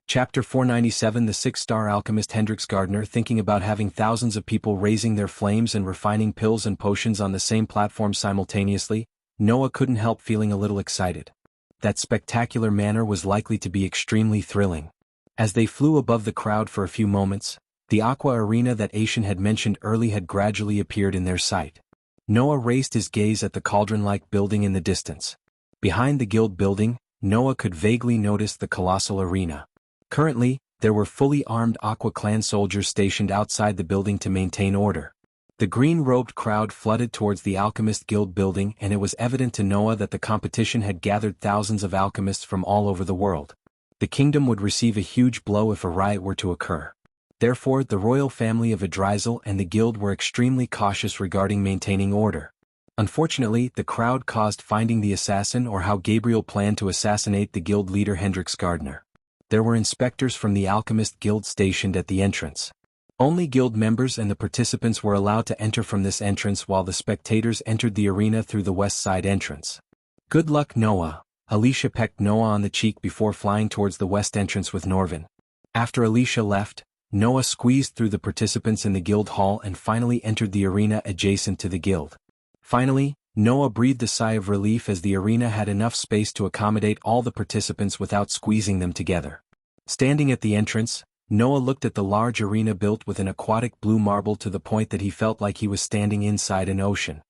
Chapter 497. The 6-star alchemist Hendrix Gardner. Thinking about having thousands of people raising their flames and refining pills and potions on the same platform simultaneously, Noah couldn't help feeling a little excited. That spectacular manner was likely to be extremely thrilling. As they flew above the crowd for a few moments, the Aqua Arena that Aishan had mentioned earlier had gradually appeared in their sight. Noah raised his gaze at the cauldron-like building in the distance. Behind the guild building, Noah could vaguely notice the colossal arena. Currently, there were fully armed Aqua Clan soldiers stationed outside the building to maintain order. The green-robed crowd flooded towards the Alchemist Guild building, and it was evident to Noah that the competition had gathered thousands of alchemists from all over the world. The kingdom would receive a huge blow if a riot were to occur. Therefore, the royal family of Adrizel and the guild were extremely cautious regarding maintaining order. Unfortunately, the crowd caused finding the assassin or how Gabriel planned to assassinate the guild leader Hendrix Gardner. There were inspectors from the Alchemist Guild stationed at the entrance. Only guild members and the participants were allowed to enter from this entrance while the spectators entered the arena through the west side entrance. "Good luck, Noah." Alicia pecked Noah on the cheek before flying towards the west entrance with Norvin. After Alicia left, Noah squeezed through the participants in the guild hall and finally entered the arena adjacent to the guild. Finally, Noah breathed a sigh of relief as the arena had enough space to accommodate all the participants without squeezing them together. Standing at the entrance, Noah looked at the large arena built with an aquatic blue marble to the point that he felt like he was standing inside an ocean.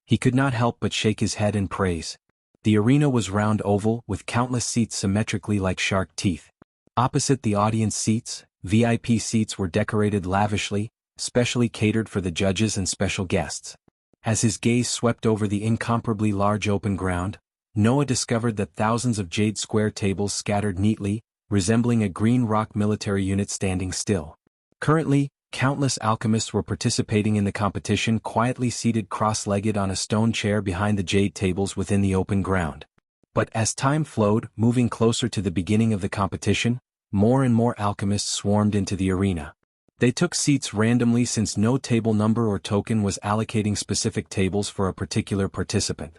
He could not help but shake his head in praise. The arena was round oval with countless seats symmetrically like shark teeth. Opposite the audience seats, VIP seats were decorated lavishly, specially catered for the judges and special guests. As his gaze swept over the incomparably large open ground, Noah discovered that thousands of jade square tables scattered neatly, resembling a green rock military unit standing still. Currently, countless alchemists were participating in the competition quietly seated cross-legged on a stone chair behind the jade tables within the open ground. But as time flowed, moving closer to the beginning of the competition, more and more alchemists swarmed into the arena. They took seats randomly since no table number or token was allocating specific tables for a particular participant.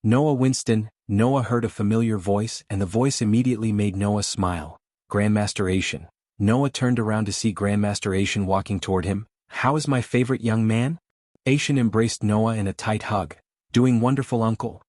Noah Winston. Noah heard a familiar voice, and the voice immediately made Noah smile. Grandmaster Aishan. Noah turned around to see Grandmaster Aishan walking toward him. "How is my favorite young man?" Aishan embraced Noah in a tight hug. "Doing wonderful, uncle."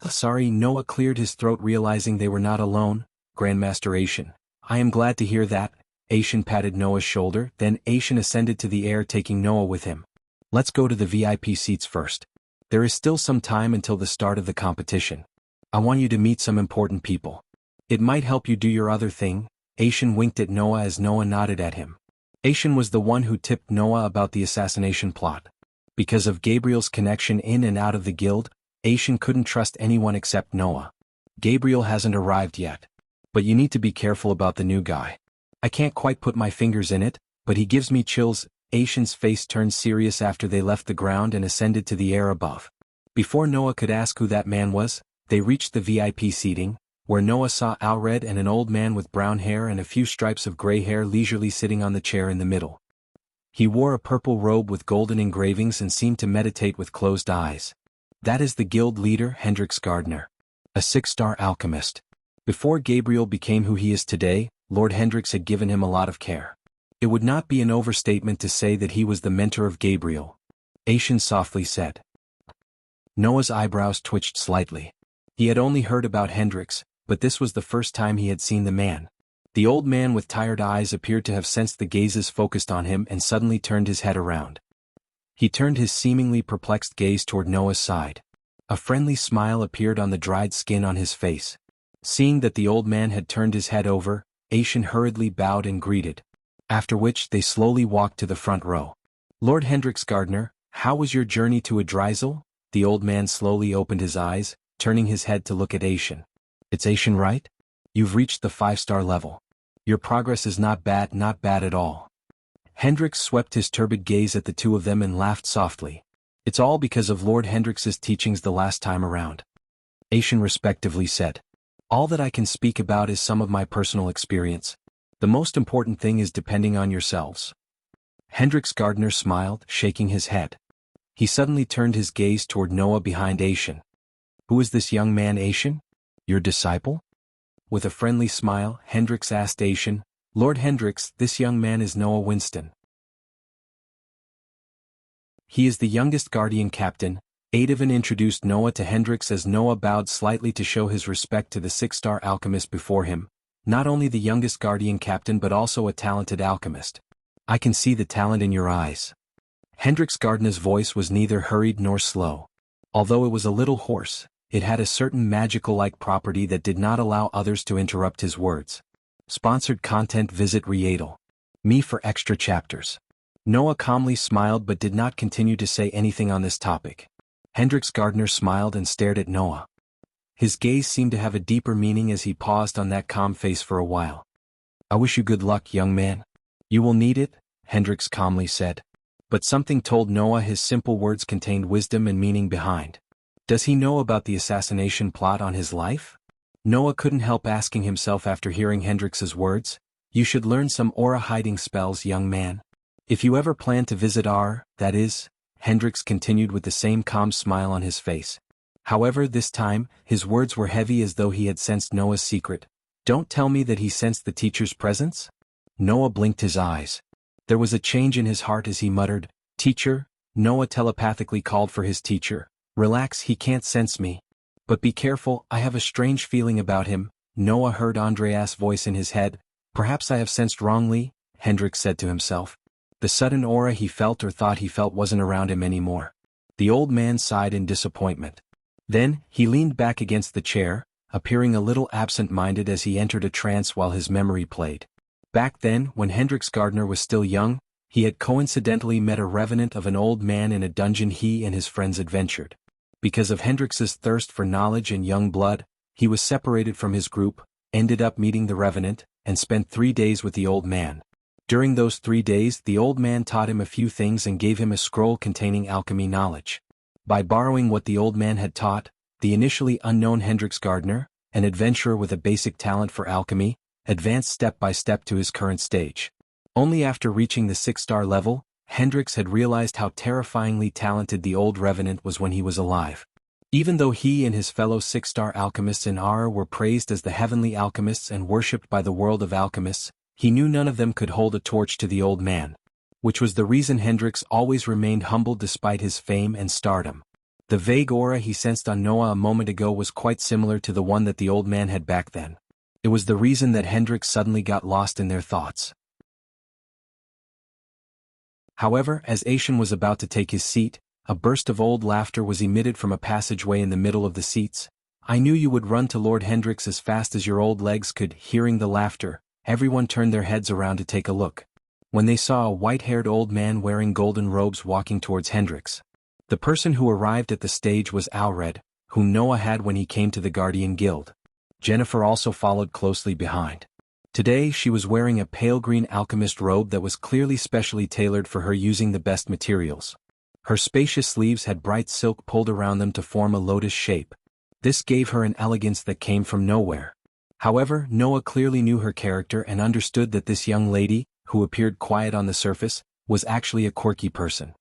Sorry, Noah cleared his throat realizing they were not alone. Grandmaster Aishan. "I am glad to hear that." Aishan patted Noah's shoulder, then Aishan ascended to the air taking Noah with him. "Let's go to the VIP seats first. There is still some time until the start of the competition. I want you to meet some important people. It might help you do your other thing." Aishan winked at Noah as Noah nodded at him. Aishan was the one who tipped Noah about the assassination plot. Because of Gabriel's connection in and out of the guild, Aishan couldn't trust anyone except Noah. Gabriel hasn't arrived yet. But you need to be careful about the new guy. I can't quite put my fingers in it, but he gives me chills. Aishan's face turned serious after they left the ground and ascended to the air above. Before Noah could ask who that man was, they reached the VIP seating, where Noah saw Alred and an old man with brown hair and a few stripes of gray hair leisurely sitting on the chair in the middle. He wore a purple robe with golden engravings and seemed to meditate with closed eyes. That is the guild leader, Hendrix Gardner. A 6-star alchemist. Before Gabriel became who he is today, Lord Hendrix had given him a lot of care. It would not be an overstatement to say that he was the mentor of Gabriel. Aishan softly said. Noah's eyebrows twitched slightly. He had only heard about Hendrix, but this was the first time he had seen the man. The old man with tired eyes appeared to have sensed the gazes focused on him and suddenly turned his head around. He turned his seemingly perplexed gaze toward Noah's side. A friendly smile appeared on the dried skin on his face. Seeing that the old man had turned his head over, Aishan hurriedly bowed and greeted. After which they slowly walked to the front row. Lord Hendrix Gardner, how was your journey to Adrisel? The old man slowly opened his eyes, turning his head to look at Aishan. It's Aishan, right? You've reached the 5-star level. Your progress is not bad at all. Hendrix swept his turbid gaze at the two of them and laughed softly. It's all because of Lord Hendrix's teachings the last time around. Aishan respectively said. All that I can speak about is some of my personal experience. The most important thing is depending on yourselves. Hendrix Gardner smiled, shaking his head. He suddenly turned his gaze toward Noah behind Aishan. Who is this young man, Aishan? Your disciple? With a friendly smile, Hendrix asked Aishan, Lord Hendrix, this young man is Noah Winston. He is the youngest guardian captain. Adavan introduced Noah to Hendrix as Noah bowed slightly to show his respect to the 6-star alchemist before him, not only the youngest guardian captain but also a talented alchemist. I can see the talent in your eyes. Hendrix Gardner's voice was neither hurried nor slow. Although it was a little hoarse, it had a certain magical-like property that did not allow others to interrupt his words. Sponsored content. Visit Readle. Me for extra chapters. Noah calmly smiled but did not continue to say anything on this topic. Hendrix Gardner smiled and stared at Noah. His gaze seemed to have a deeper meaning as he paused on that calm face for a while. I wish you good luck, young man. You will need it, Hendrix calmly said. But something told Noah his simple words contained wisdom and meaning behind. Does he know about the assassination plot on his life? Noah couldn't help asking himself after hearing Hendrix's words. You should learn some aura hiding spells, young man. If you ever plan to visit that is, Hendrix continued with the same calm smile on his face. However, this time, his words were heavy as though he had sensed Noah's secret. Don't tell me that he sensed the teacher's presence? Noah blinked his eyes. There was a change in his heart as he muttered, Teacher? Noah telepathically called for his teacher. Relax, he can't sense me. But be careful, I have a strange feeling about him. Noah heard Andreas' voice in his head. Perhaps I have sensed wrongly, Hendrix said to himself. The sudden aura he felt or thought he felt wasn't around him anymore. The old man sighed in disappointment. Then, he leaned back against the chair, appearing a little absent-minded as he entered a trance while his memory played. Back then, when Hendrix Gardner was still young, he had coincidentally met a revenant of an old man in a dungeon he and his friends adventured. Because of Hendrix's thirst for knowledge and young blood, he was separated from his group, ended up meeting the revenant, and spent 3 days with the old man. During those 3 days, the old man taught him a few things and gave him a scroll containing alchemy knowledge. By borrowing what the old man had taught, the initially unknown Hendrix Gardner, an adventurer with a basic talent for alchemy, advanced step by step to his current stage. Only after reaching the 6-star level, Hendrix had realized how terrifyingly talented the old revenant was when he was alive. Even though he and his fellow 6-star alchemists in Aura were praised as the heavenly alchemists and worshipped by the world of alchemists, he knew none of them could hold a torch to the old man. Which was the reason Hendrix always remained humble despite his fame and stardom. The vague aura he sensed on Noah a moment ago was quite similar to the one that the old man had back then. It was the reason that Hendrix suddenly got lost in their thoughts. However, as Aishan was about to take his seat, a burst of old laughter was emitted from a passageway in the middle of the seats. I knew you would run to Lord Hendrix as fast as your old legs could. Hearing the laughter, everyone turned their heads around to take a look. when they saw a white-haired old man wearing golden robes walking towards Hendrix. The person who arrived at the stage was Alred, whom Noah had when he came to the Guardian Guild. Jennifer also followed closely behind. Today she was wearing a pale green alchemist robe that was clearly specially tailored for her using the best materials. Her spacious sleeves had bright silk pulled around them to form a lotus shape. This gave her an elegance that came from nowhere. However, Noah clearly knew her character and understood that this young lady, who appeared quiet on the surface, was actually a quirky person.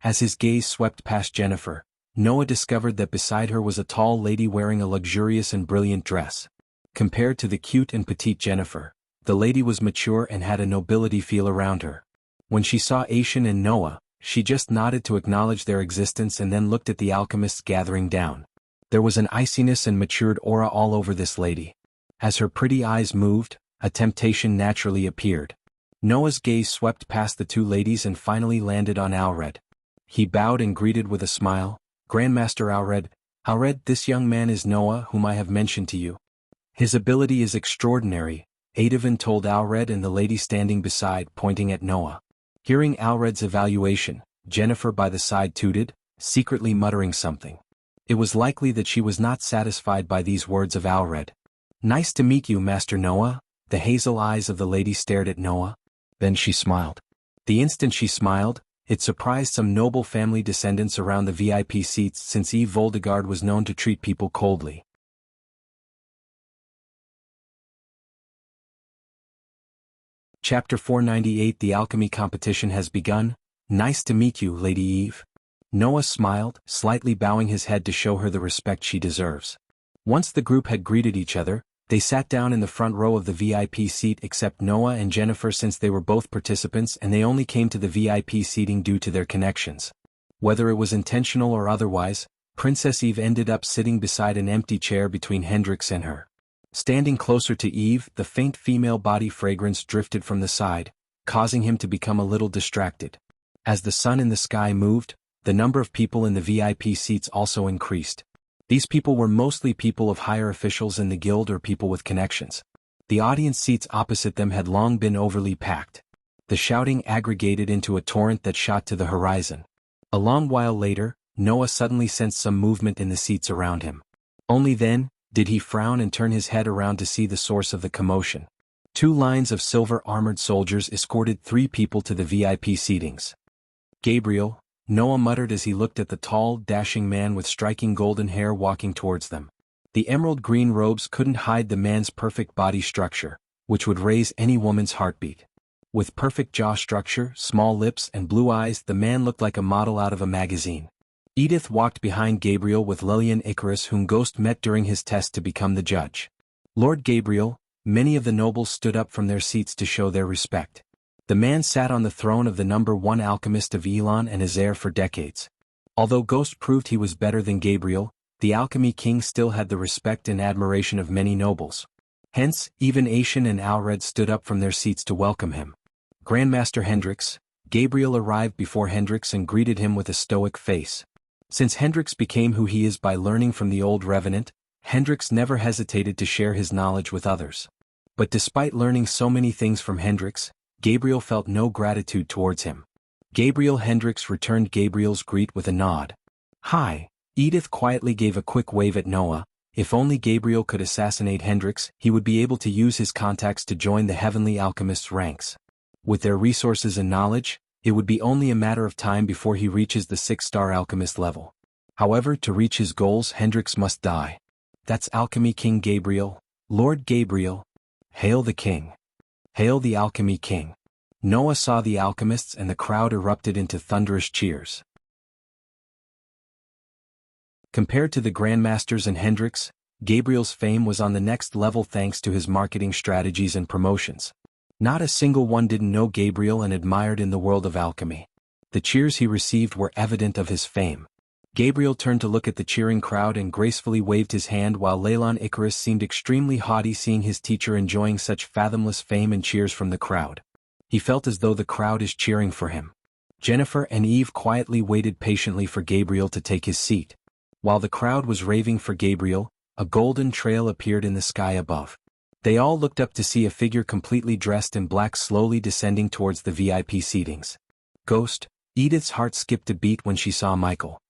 As his gaze swept past Jennifer, Noah discovered that beside her was a tall lady wearing a luxurious and brilliant dress. Compared to the cute and petite Jennifer, the lady was mature and had a nobility feel around her. When she saw Aishan and Noah, she just nodded to acknowledge their existence and then looked at the alchemists gathering down. There was an iciness and matured aura all over this lady. As her pretty eyes moved, a temptation naturally appeared. Noah's gaze swept past the two ladies and finally landed on Alred. He bowed and greeted with a smile, "Grandmaster Alred, Alred, this young man is Noah whom I have mentioned to you. His ability is extraordinary," Adavan told Alred and the lady standing beside pointing at Noah. Hearing Alred's evaluation, Jennifer by the side tooted, secretly muttering something. It was likely that she was not satisfied by these words of Alred. "Nice to meet you, Master Noah." The hazel eyes of the lady stared at Noah. Then she smiled. The instant she smiled, it surprised some noble family descendants around the VIP seats since Eve Voldegard was known to treat people coldly. Chapter 498 The alchemy competition has begun. "Nice to meet you, Lady Eve." Noah smiled, slightly bowing his head to show her the respect she deserves. Once the group had greeted each other, they sat down in the front row of the VIP seat except Noah and Jennifer since they were both participants and they only came to the VIP seating due to their connections. Whether it was intentional or otherwise, Princess Eve ended up sitting beside an empty chair between Hendrix and her. Standing closer to Eve, the faint female body fragrance drifted from the side, causing him to become a little distracted. As the sun in the sky moved, the number of people in the VIP seats also increased. These people were mostly people of higher officials in the guild or people with connections. The audience seats opposite them had long been overly packed. The shouting aggregated into a torrent that shot to the horizon. A long while later, Noah suddenly sensed some movement in the seats around him. Only then did he frown and turn his head around to see the source of the commotion. Two lines of silver-armored soldiers escorted three people to the VIP seatings. "Gabriel," Noah muttered as he looked at the tall, dashing man with striking golden hair walking towards them. The emerald green robes couldn't hide the man's perfect body structure, which would raise any woman's heartbeat. With perfect jaw structure, small lips, and blue eyes, the man looked like a model out of a magazine. Edith walked behind Gabriel with Lillian Icarus, whom Ghost met during his test to become the judge. "Lord Gabriel," many of the nobles stood up from their seats to show their respect. The man sat on the throne of the #1 alchemist of Elon and his heir for decades. Although Ghost proved he was better than Gabriel, the Alchemy King still had the respect and admiration of many nobles. Hence, even Aishan and Alred stood up from their seats to welcome him. "Grandmaster Hendrix." Gabriel arrived before Hendrix and greeted him with a stoic face. Since Hendrix became who he is by learning from the old Revenant, Hendrix never hesitated to share his knowledge with others. But despite learning so many things from Hendrix, Gabriel felt no gratitude towards him. Hendrix returned Gabriel's greet with a nod. "Hi." Edith quietly gave a quick wave at Noah. If only Gabriel could assassinate Hendrix, he would be able to use his contacts to join the Heavenly Alchemist's ranks. With their resources and knowledge, it would be only a matter of time before he reaches the 6-star alchemist level. However, to reach his goals, Hendrix must die. "That's Alchemy King Gabriel. Lord Gabriel." "Hail the king. Hail the Alchemy King." Noah saw the alchemists and the crowd erupted into thunderous cheers. Compared to the Grandmasters and Hendrix, Gabriel's fame was on the next level thanks to his marketing strategies and promotions. Not a single one didn't know Gabriel and admired in the world of alchemy. The cheers he received were evident of his fame. Gabriel turned to look at the cheering crowd and gracefully waved his hand while Lillian Icarus seemed extremely haughty seeing his teacher enjoying such fathomless fame and cheers from the crowd. He felt as though the crowd is cheering for him. Jennifer and Eve quietly waited patiently for Gabriel to take his seat. While the crowd was raving for Gabriel, a golden trail appeared in the sky above. They all looked up to see a figure completely dressed in black slowly descending towards the VIP seatings. Ghost. Edith's heart skipped a beat when she saw Michael.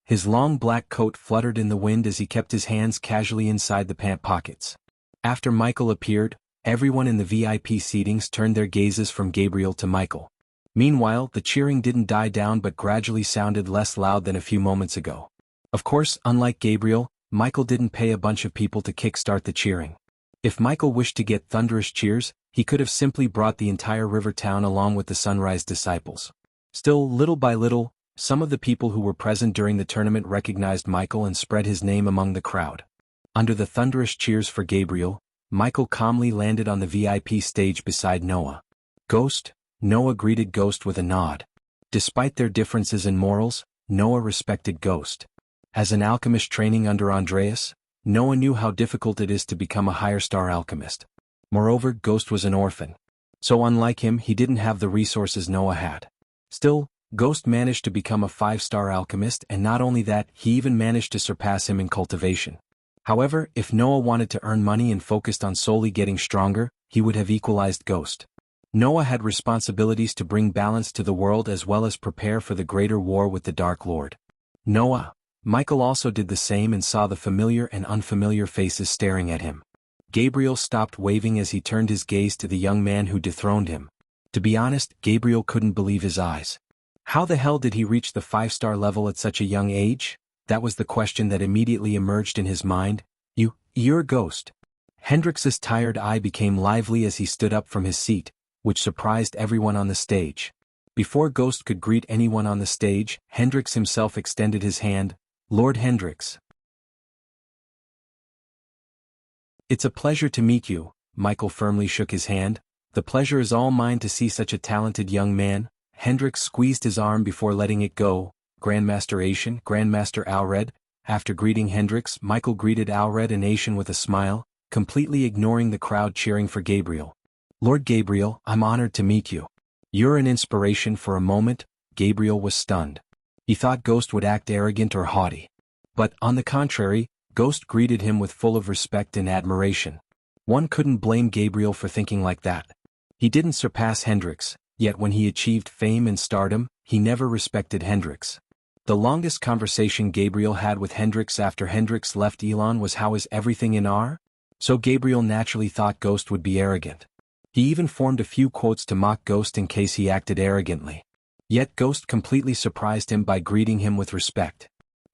His long black coat fluttered in the wind as he kept his hands casually inside the pant pockets. After Michael appeared, everyone in the VIP seatings turned their gazes from Gabriel to Michael. Meanwhile, the cheering didn't die down but gradually sounded less loud than a few moments ago. Of course, unlike Gabriel, Michael didn't pay a bunch of people to kickstart the cheering. If Michael wished to get thunderous cheers, he could have simply brought the entire river town along with the Sunrise Disciples. Still, little by little, some of the people who were present during the tournament recognized Michael and spread his name among the crowd. Under the thunderous cheers for Gabriel, Michael calmly landed on the VIP stage beside Noah. Ghost. Noah greeted Ghost with a nod. Despite their differences in morals, Noah respected Ghost. As an alchemist training under Andreas, Noah knew how difficult it is to become a higher star alchemist. Moreover, Ghost was an orphan. So unlike him, he didn't have the resources Noah had. Still, Ghost managed to become a 5-star alchemist, and not only that, he even managed to surpass him in cultivation. However, if Noah wanted to earn money and focused on solely getting stronger, he would have equalized Ghost. Noah had responsibilities to bring balance to the world as well as prepare for the greater war with the Dark Lord. Michael also did the same and saw the familiar and unfamiliar faces staring at him. Gabriel stopped waving as he turned his gaze to the young man who dethroned him. To be honest, Gabriel couldn't believe his eyes. How the hell did he reach the 5-star level at such a young age? That was the question that immediately emerged in his mind. You're Ghost. Hendrix's tired eye became lively as he stood up from his seat, which surprised everyone on the stage. Before Ghost could greet anyone on the stage, Hendrix himself extended his hand. Lord Hendrix. It's a pleasure to meet you. Michael firmly shook his hand. The pleasure is all mine to see such a talented young man. Hendrix squeezed his arm before letting it go. Grandmaster Asian, Grandmaster Alred. After greeting Hendrix, Michael greeted Alred and Asian with a smile, completely ignoring the crowd cheering for Gabriel. Lord Gabriel, I'm honored to meet you. You're an inspiration. For a moment, Gabriel was stunned. He thought Ghost would act arrogant or haughty. But, on the contrary, Ghost greeted him with full of respect and admiration. One couldn't blame Gabriel for thinking like that. He didn't surpass Hendrix, yet when he achieved fame and stardom, he never respected Hendrix. The longest conversation Gabriel had with Hendrix after Hendrix left Elon was how is everything in R? So Gabriel naturally thought Ghost would be arrogant. He even formed a few quotes to mock Ghost in case he acted arrogantly. Yet Ghost completely surprised him by greeting him with respect.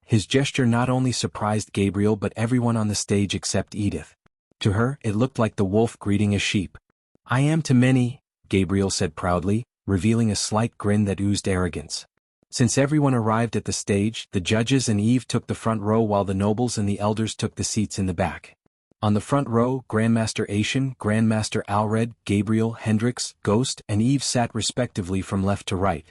His gesture not only surprised Gabriel but everyone on the stage except Edith. To her, it looked like the wolf greeting a sheep. I am to many, Gabriel said proudly, revealing a slight grin that oozed arrogance. Since everyone arrived at the stage, the judges and Eve took the front row while the nobles and the elders took the seats in the back. On the front row, Grandmaster Asian, Grandmaster Alred, Gabriel, Hendrix, Ghost, and Eve sat respectively from left to right.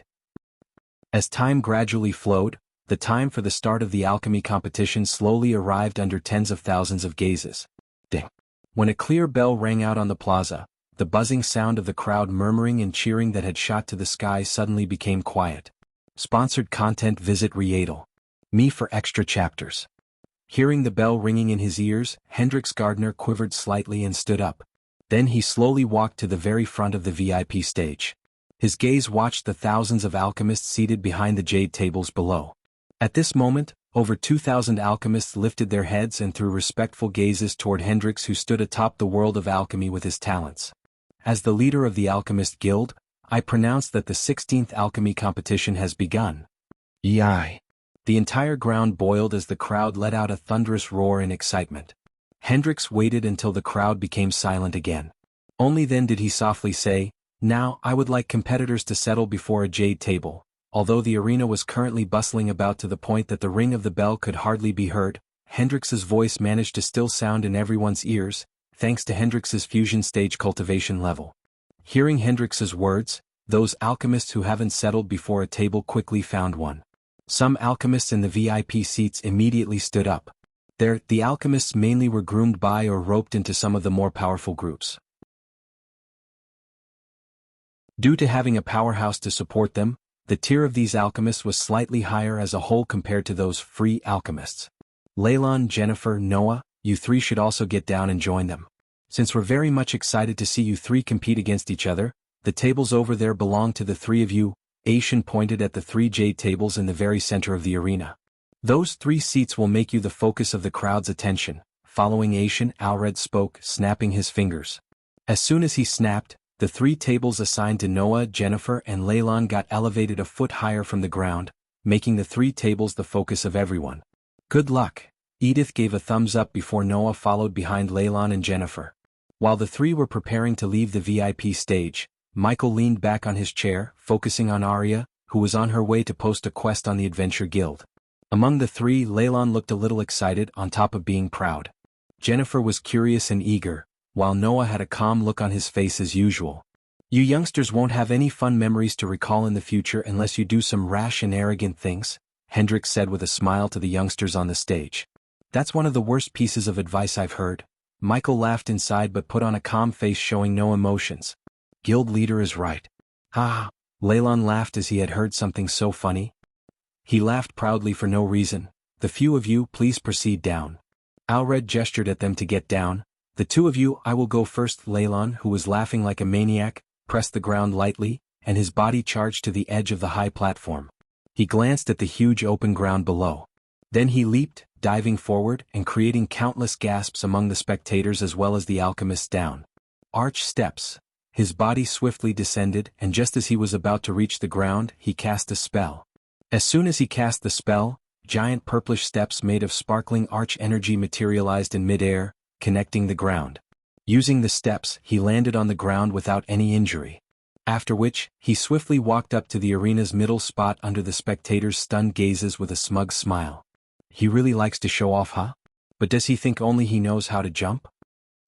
As time gradually flowed, the time for the start of the alchemy competition slowly arrived under tens of thousands of gazes. Ding! When a clear bell rang out on the plaza, the buzzing sound of the crowd murmuring and cheering that had shot to the sky suddenly became quiet. Sponsored content. Visit Readle. Me for extra chapters. Hearing the bell ringing in his ears, Hendrix Gardner quivered slightly and stood up. Then he slowly walked to the very front of the VIP stage. His gaze watched the thousands of alchemists seated behind the jade tables below. At this moment, over 2,000 alchemists lifted their heads and threw respectful gazes toward Hendrix, who stood atop the world of alchemy with his talents. As the leader of the Alchemist Guild, I pronounce that the 16th alchemy competition has begun. Yai! The entire ground boiled as the crowd let out a thunderous roar in excitement. Hendrix waited until the crowd became silent again. Only then did he softly say, Now, I would like competitors to settle before a jade table. Although the arena was currently bustling about to the point that the ring of the bell could hardly be heard, Hendrix's voice managed to still sound in everyone's ears, thanks to Hendrix's fusion stage cultivation level. Hearing Hendrix's words, those alchemists who haven't settled before a table quickly found one. Some alchemists in the VIP seats immediately stood up. The alchemists mainly were groomed by or roped into some of the more powerful groups. Due to having a powerhouse to support them, the tier of these alchemists was slightly higher as a whole compared to those free alchemists. Leylon, Jennifer, Noah, you three should also get down and join them. Since we're very much excited to see you three compete against each other, the tables over there belong to the three of you. Asian pointed at the three jade tables in the very center of the arena. Those 3 seats will make you the focus of the crowd's attention. Following Asian, Alred spoke, snapping his fingers. As soon as he snapped, the 3 tables assigned to Noah, Jennifer, and Leylon got elevated a foot higher from the ground, making the 3 tables the focus of everyone. Good luck. Edith gave a thumbs up before Noah followed behind Leylon and Jennifer. While the 3 were preparing to leave the VIP stage, Michael leaned back on his chair, focusing on Arya, who was on her way to post a quest on the Adventure Guild. Among the 3, Leylon looked a little excited on top of being proud. Jennifer was curious and eager, while Noah had a calm look on his face as usual. You youngsters won't have any fun memories to recall in the future unless you do some rash and arrogant things, Hendrix said with a smile to the youngsters on the stage. That's one of the worst pieces of advice I've heard. Michael laughed inside but put on a calm face showing no emotions. Guild leader is right. Ah, Leylon laughed as he had heard something so funny. He laughed proudly for no reason. The few of you, please proceed down. Alred gestured at them to get down. The 2 of you, I will go first. Leylon, who was laughing like a maniac, pressed the ground lightly, and his body charged to the edge of the high platform. He glanced at the huge open ground below. Then he leaped, diving forward and creating countless gasps among the spectators as well as the alchemists down. Arch steps. His body swiftly descended, and just as he was about to reach the ground, he cast a spell. As soon as he cast the spell, giant purplish steps made of sparkling arch energy materialized in midair, connecting the ground. Using the steps, he landed on the ground without any injury. After which, he swiftly walked up to the arena's middle spot under the spectators' stunned gazes with a smug smile. He really likes to show off, huh? But does he think only he knows how to jump?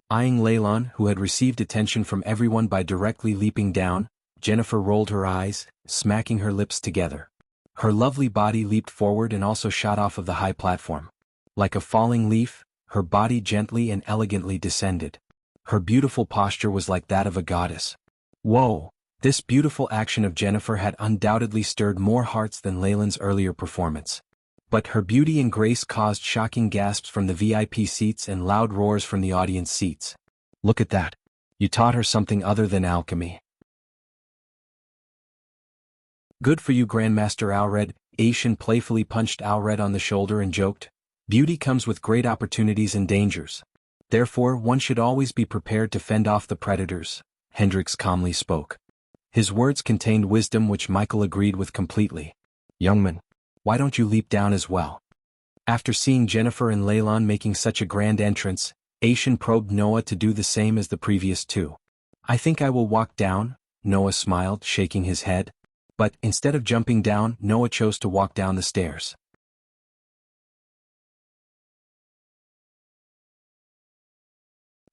Eyeing Leylon, who had received attention from everyone by directly leaping down, Jennifer rolled her eyes, smacking her lips together. Her lovely body leaped forward and also shot off of the high platform. Like a falling leaf, her body gently and elegantly descended. Her beautiful posture was like that of a goddess. Whoa! This beautiful action of Jennifer had undoubtedly stirred more hearts than Leylon's earlier performance. But her beauty and grace caused shocking gasps from the VIP seats and loud roars from the audience seats. Look at that. You taught her something other than alchemy. Good for you, Grandmaster Alred. Asian playfully punched Alred on the shoulder and joked, beauty comes with great opportunities and dangers. Therefore, one should always be prepared to fend off the predators, Hendrix calmly spoke. His words contained wisdom which Michael agreed with completely. Youngman, why don't you leap down as well? After seeing Jennifer and Leylon making such a grand entrance, Asian probed Noah to do the same as the previous 2. I think I will walk down, Noah smiled, shaking his head. But, instead of jumping down, Noah chose to walk down the stairs.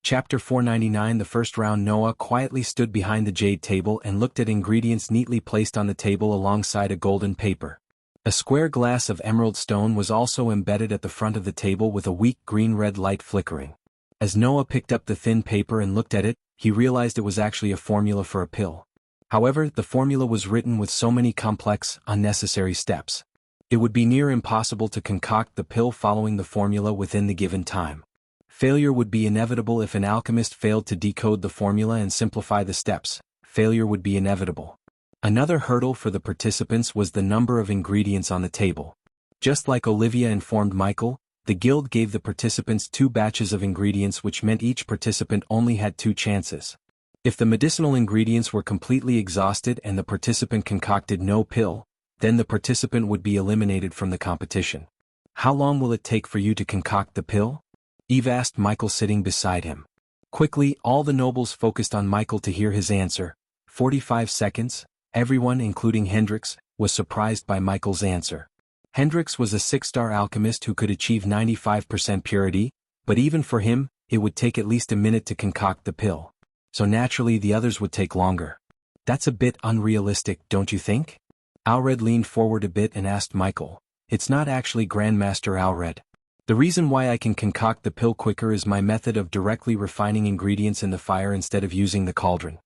Chapter 499. The first round. Noah quietly stood behind the jade table and looked at ingredients neatly placed on the table alongside a golden paper. A square glass of emerald stone was also embedded at the front of the table with a weak green-red light flickering. As Noah picked up the thin paper and looked at it, he realized it was actually a formula for a pill. However, the formula was written with so many complex, unnecessary steps. It would be near impossible to concoct the pill following the formula within the given time. Failure would be inevitable if an alchemist failed to decode the formula and simplify the steps. Failure would be inevitable. Another hurdle for the participants was the number of ingredients on the table. Just like Olivia informed Michael, the guild gave the participants 2 batches of ingredients, which meant each participant only had 2 chances. If the medicinal ingredients were completely exhausted and the participant concocted no pill, then the participant would be eliminated from the competition. How long will it take for you to concoct the pill? Eve asked Michael sitting beside him. Quickly, all the nobles focused on Michael to hear his answer. 45 seconds. Everyone, including Hendrix, was surprised by Michael's answer. Hendrix was a 6-star alchemist who could achieve 95% purity, but even for him, it would take at least a minute to concoct the pill. So naturally the others would take longer. That's a bit unrealistic, don't you think? Alred leaned forward a bit and asked Michael. It's not actually Grandmaster Alred. The reason why I can concoct the pill quicker is my method of directly refining ingredients in the fire instead of using the cauldron.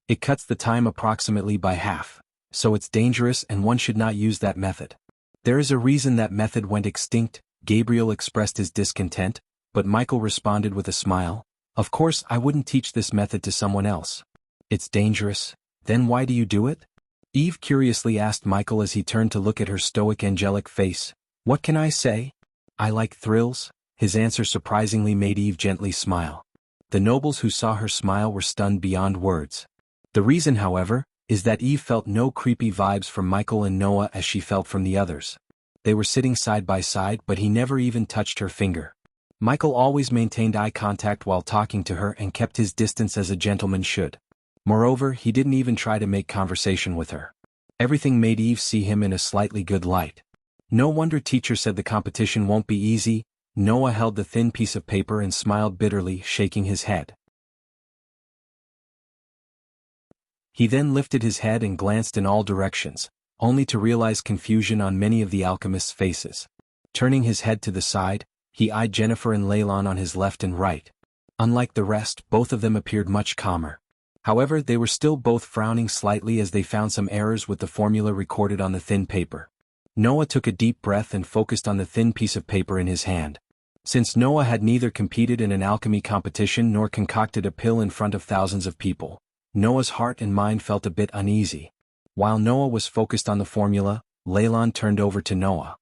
It cuts the time approximately by half, so it's dangerous and one should not use that method. There is a reason that method went extinct. Gabriel expressed his discontent, but Michael responded with a smile. Of course I wouldn't teach this method to someone else. It's dangerous. Then why do you do it? Eve curiously asked Michael as he turned to look at her stoic angelic face. What can I say? I like thrills. His answer surprisingly made Eve gently smile. The nobles who saw her smile were stunned beyond words. The reason, however, is that Eve felt no creepy vibes from Michael and Noah as she felt from the others. They were sitting side by side, but he never even touched her finger. Michael always maintained eye contact while talking to her and kept his distance as a gentleman should. Moreover, he didn't even try to make conversation with her. Everything made Eve see him in a slightly good light. No wonder teacher said the competition won't be easy. Noah held the thin piece of paper and smiled bitterly, shaking his head. He then lifted his head and glanced in all directions, only to realize confusion on many of the alchemists' faces. Turning his head to the side, he eyed Jennifer and Leylon on his left and right. Unlike the rest, both of them appeared much calmer. However, they were still both frowning slightly as they found some errors with the formula recorded on the thin paper. Noah took a deep breath and focused on the thin piece of paper in his hand. Since Noah had neither competed in an alchemy competition nor concocted a pill in front of thousands of people, Noah's heart and mind felt a bit uneasy. While Noah was focused on the formula, Leylon turned over to Noah.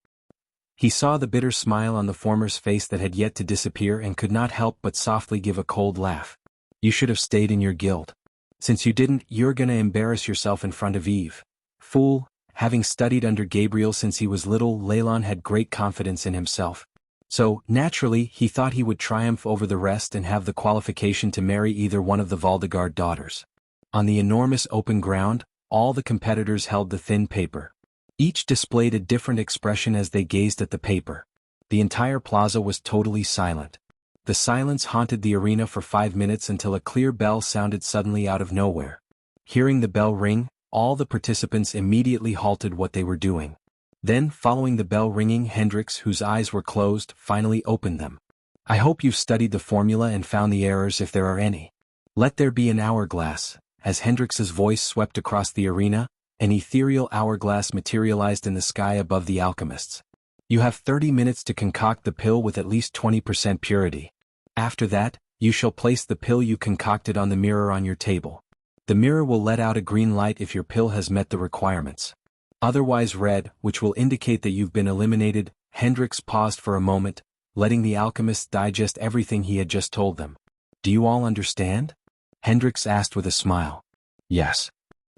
He saw the bitter smile on the former's face that had yet to disappear and could not help but softly give a cold laugh. You should have stayed in your guild. Since you didn't, you're gonna embarrass yourself in front of Eve. Fool. Having studied under Gabriel since he was little, Leylon had great confidence in himself. So, naturally, he thought he would triumph over the rest and have the qualification to marry either one of the Valdegard daughters. On the enormous open ground, all the competitors held the thin paper. Each displayed a different expression as they gazed at the paper. The entire plaza was totally silent. The silence haunted the arena for 5 minutes until a clear bell sounded suddenly out of nowhere. Hearing the bell ring, all the participants immediately halted what they were doing. Then, following the bell ringing, Hendrix, whose eyes were closed, finally opened them. I hope you've studied the formula and found the errors if there are any. Let there be an hourglass. As Hendrix's voice swept across the arena, an ethereal hourglass materialized in the sky above the alchemists. You have 30 minutes to concoct the pill with at least 20% purity. After that, you shall place the pill you concocted on the mirror on your table. The mirror will let out a green light if your pill has met the requirements. Otherwise red, which will indicate that you've been eliminated. Hendrix paused for a moment, letting the alchemists digest everything he had just told them. Do you all understand? Hendrix asked with a smile. Yes.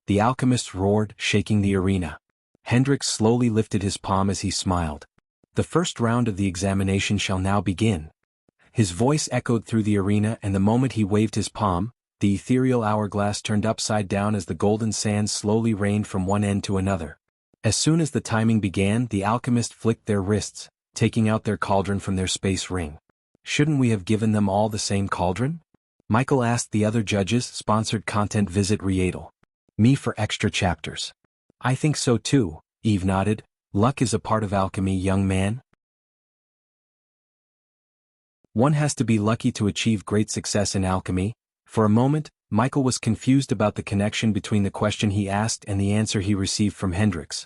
The alchemists roared, shaking the arena. Hendrix slowly lifted his palm as he smiled. The first round of the examination shall now begin. His voice echoed through the arena, and the moment he waved his palm, the ethereal hourglass turned upside down as the golden sands slowly rained from one end to another. As soon as the timing began, the alchemists flicked their wrists, taking out their cauldron from their space ring. Shouldn't we have given them all the same cauldron? Michael asked the other judges. Sponsored content. Visit Rietal. Me for extra chapters. I think so too, Eve nodded. Luck is a part of alchemy, young man. One has to be lucky to achieve great success in alchemy. For a moment, Michael was confused about the connection between the question he asked and the answer he received from Hendrix.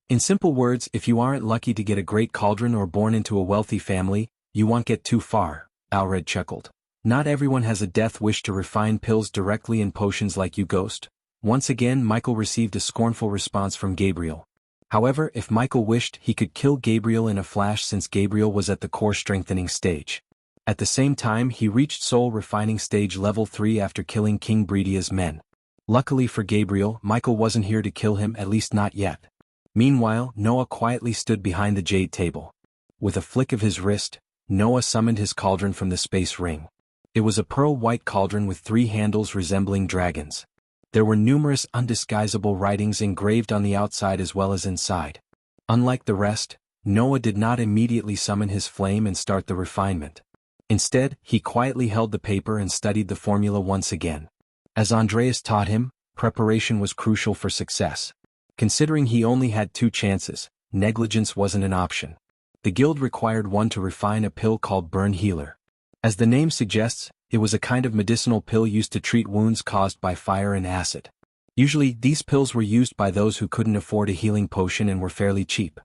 In simple words, if you aren't lucky to get a great cauldron or born into a wealthy family, you won't get too far, Alred chuckled. Not everyone has a death wish to refine pills directly in potions like you, Ghost. Once again, Michael received a scornful response from Gabriel. However, if Michael wished, he could kill Gabriel in a flash since Gabriel was at the core strengthening stage. At the same time, he reached soul refining stage level 3 after killing King Bredia's men. Luckily for Gabriel, Michael wasn't here to kill him, at least not yet. Meanwhile, Noah quietly stood behind the jade table. With a flick of his wrist, Noah summoned his cauldron from the space ring. It was a pearl-white cauldron with 3 handles resembling dragons. There were numerous undisguisable writings engraved on the outside as well as inside. Unlike the rest, Noah did not immediately summon his flame and start the refinement. Instead, he quietly held the paper and studied the formula once again. As Andreas taught him, preparation was crucial for success. Considering he only had 2 chances, negligence wasn't an option. The guild required one to refine a pill called Burn Healer. As the name suggests, it was a kind of medicinal pill used to treat wounds caused by fire and acid. Usually, these pills were used by those who couldn't afford a healing potion and were fairly cheap.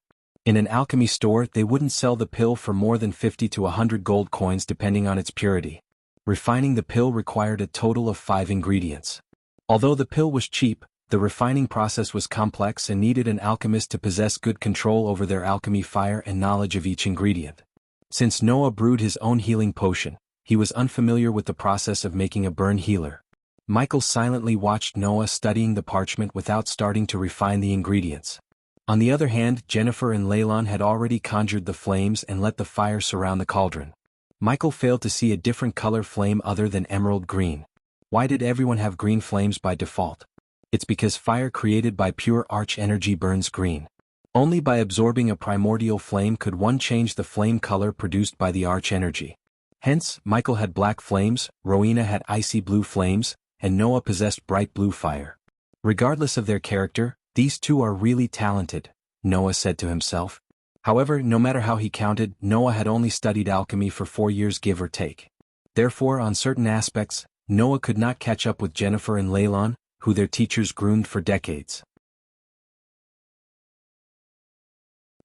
In an alchemy store, they wouldn't sell the pill for more than 50 to 100 gold coins depending on its purity. Refining the pill required a total of 5 ingredients. Although the pill was cheap, the refining process was complex and needed an alchemist to possess good control over their alchemy fire and knowledge of each ingredient. Since Noah brewed his own healing potion, he was unfamiliar with the process of making a burn healer. Michael silently watched Noah studying the parchment without starting to refine the ingredients. On the other hand, Jennifer and Leylon had already conjured the flames and let the fire surround the cauldron. Michael failed to see a different color flame other than emerald green. Why did everyone have green flames by default? It's because fire created by pure arch energy burns green. Only by absorbing a primordial flame could one change the flame color produced by the arch energy. Hence, Michael had black flames, Rowena had icy blue flames, and Noah possessed bright blue fire. Regardless of their character, these two are really talented, Noah said to himself. However, no matter how he counted, Noah had only studied alchemy for 4 years give or take. Therefore, on certain aspects, Noah could not catch up with Jennifer and Leylon, who their teachers groomed for decades.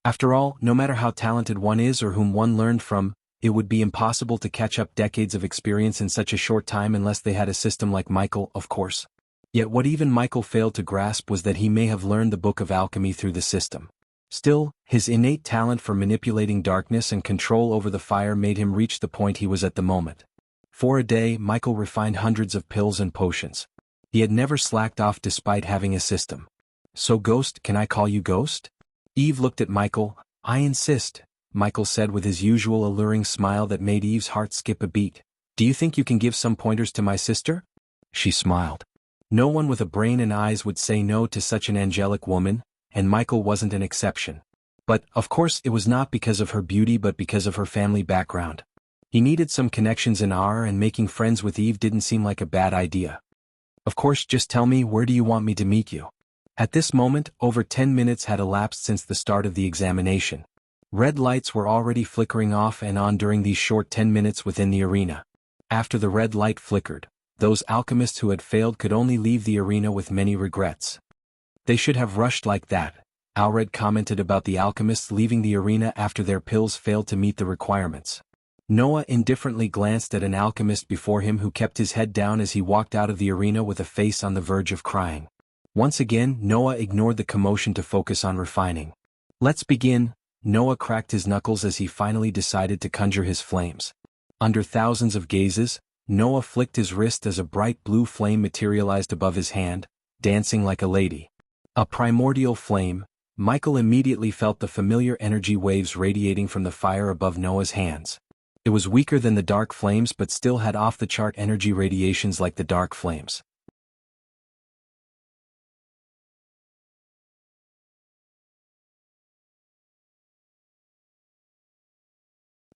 After all, no matter how talented one is or whom one learned from, it would be impossible to catch up decades of experience in such a short time unless they had a system like Michael, of course. Yet what even Michael failed to grasp was that he may have learned the book of alchemy through the system. Still, his innate talent for manipulating darkness and control over the fire made him reach the point he was at the moment. For a day, Michael refined hundreds of pills and potions. He had never slacked off despite having a system. So Ghost, can I call you Ghost? Eve looked at Michael. I insist, Michael said with his usual alluring smile that made Eve's heart skip a beat. Do you think you can give some pointers to my sister? She smiled. No one with a brain and eyes would say no to such an angelic woman, and Michael wasn't an exception. But, of course, it was not because of her beauty but because of her family background. He needed some connections in R, and making friends with Eve didn't seem like a bad idea. Of course, just tell me, where do you want me to meet you? At this moment, over 10 minutes had elapsed since the start of the examination. Red lights were already flickering off and on during these short 10 minutes within the arena. After the red light flickered, those alchemists who had failed could only leave the arena with many regrets. They should have rushed like that, Alred commented about the alchemists leaving the arena after their pills failed to meet the requirements. Noah indifferently glanced at an alchemist before him who kept his head down as he walked out of the arena with a face on the verge of crying. Once again, Noah ignored the commotion to focus on refining. Let's begin. Noah cracked his knuckles as he finally decided to conjure his flames. Under thousands of gazes, Noah flicked his wrist as a bright blue flame materialized above his hand, dancing like a lady. A primordial flame. Michael immediately felt the familiar energy waves radiating from the fire above Noah's hands. It was weaker than the dark flames but still had off-the-chart energy radiations like the dark flames.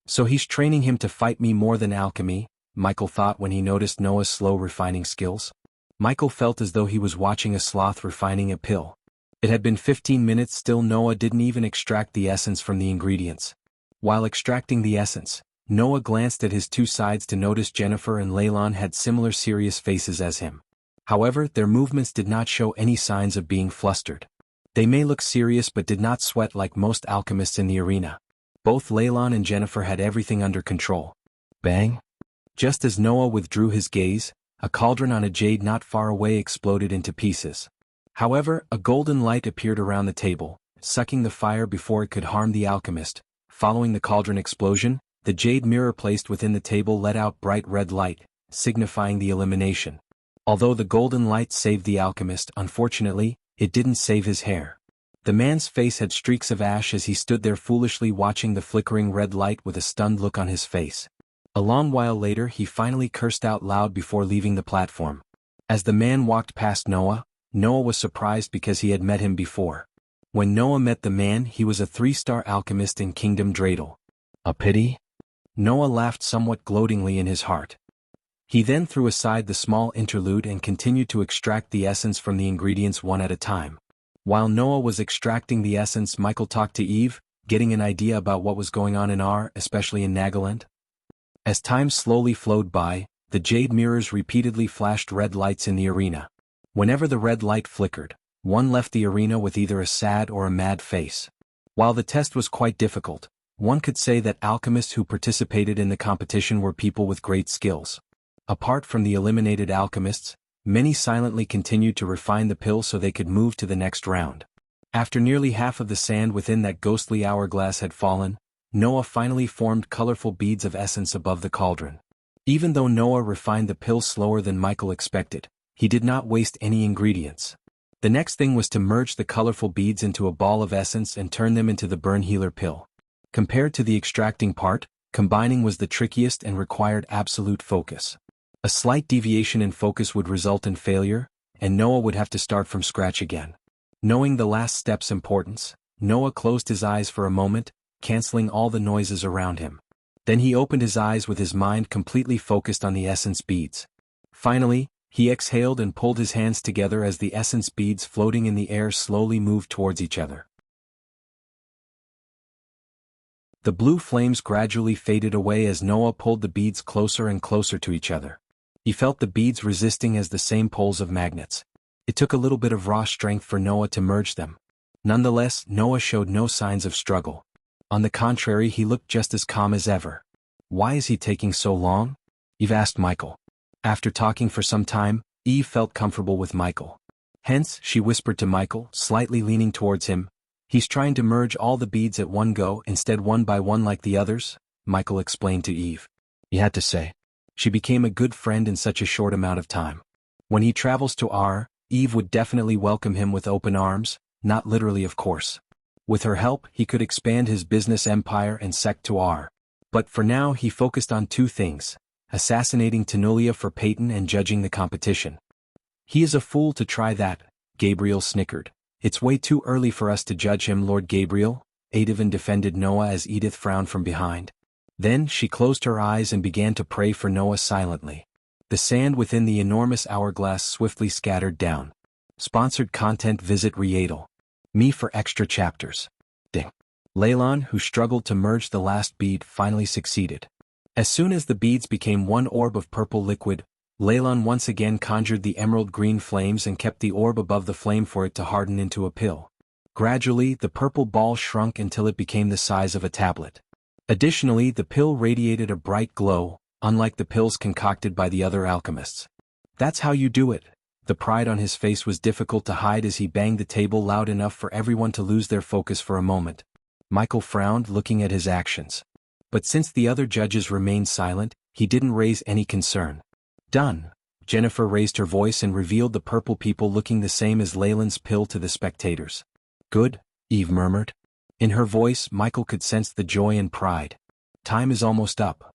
So he's training him to fight me more than alchemy, Michael thought when he noticed Noah's slow refining skills. Michael felt as though he was watching a sloth refining a pill. It had been 15 minutes still Noah didn't even extract the essence from the ingredients. While extracting the essence, Noah glanced at his two sides to notice Jennifer and Leylon had similar serious faces as him. However, their movements did not show any signs of being flustered. They may look serious but did not sweat like most alchemists in the arena. Both Leylon and Jennifer had everything under control. Bang! Just as Noah withdrew his gaze, a cauldron on a jade not far away exploded into pieces. However, a golden light appeared around the table, sucking the fire before it could harm the alchemist. Following the cauldron explosion, the jade mirror placed within the table let out bright red light, signifying the elimination. Although the golden light saved the alchemist, unfortunately, it didn't save his hair. The man's face had streaks of ash as he stood there foolishly watching the flickering red light with a stunned look on his face. A long while later he finally cursed out loud before leaving the platform. As the man walked past Noah, Noah was surprised because he had met him before. When Noah met the man, he was a 3-star alchemist in Kingdom Dreidel. A pity? Noah laughed somewhat gloatingly in his heart. He then threw aside the small interlude and continued to extract the essence from the ingredients one at a time. While Noah was extracting the essence, Michael talked to Eve, getting an idea about what was going on in R, especially in Nagaland. As time slowly flowed by, the jade mirrors repeatedly flashed red lights in the arena. Whenever the red light flickered, one left the arena with either a sad or a mad face. While the test was quite difficult, one could say that alchemists who participated in the competition were people with great skills. Apart from the eliminated alchemists, many silently continued to refine the pill so they could move to the next round. After nearly half of the sand within that ghostly hourglass had fallen, Noah finally formed colorful beads of essence above the cauldron. Even though Noah refined the pill slower than Michael expected, he did not waste any ingredients. The next thing was to merge the colorful beads into a ball of essence and turn them into the burn healer pill. Compared to the extracting part, combining was the trickiest and required absolute focus. A slight deviation in focus would result in failure, and Noah would have to start from scratch again. Knowing the last step's importance, Noah closed his eyes for a moment, canceling all the noises around him. Then he opened his eyes with his mind completely focused on the essence beads. Finally, he exhaled and pulled his hands together as the essence beads floating in the air slowly moved towards each other. The blue flames gradually faded away as Noah pulled the beads closer and closer to each other. He felt the beads resisting as the same poles of magnets. It took a little bit of raw strength for Noah to merge them. Nonetheless, Noah showed no signs of struggle. On the contrary, he looked just as calm as ever. "Why is he taking so long?" Eve asked Michael. After talking for some time, Eve felt comfortable with Michael. Hence, she whispered to Michael, slightly leaning towards him, "He's trying to merge all the beads at one go instead one by one like the others," Michael explained to Eve. He had to say. She became a good friend in such a short amount of time. When he travels to R, Eve would definitely welcome him with open arms, not literally of course. With her help, he could expand his business empire and sect to R. But for now he focused on two things: assassinating Tenulia for Peyton and judging the competition. "He is a fool to try that," Gabriel snickered. "It's way too early for us to judge him, Lord Gabriel," Adevan defended Noah as Edith frowned from behind. Then she closed her eyes and began to pray for Noah silently. The sand within the enormous hourglass swiftly scattered down. Sponsored content. Visit Readle. Me for extra chapters. Ding. Leylon, who struggled to merge the last bead, finally succeeded. As soon as the beads became one orb of purple liquid, Leylon once again conjured the emerald green flames and kept the orb above the flame for it to harden into a pill. Gradually, the purple ball shrunk until it became the size of a tablet. Additionally, the pill radiated a bright glow, unlike the pills concocted by the other alchemists. "That's how you do it." The pride on his face was difficult to hide as he banged the table loud enough for everyone to lose their focus for a moment. Michael frowned, looking at his actions. But since the other judges remained silent, he didn't raise any concern. "Done." Jennifer raised her voice and revealed the purple people looking the same as Leylon's pill to the spectators. "Good," Eve murmured. In her voice, Michael could sense the joy and pride. "Time is almost up."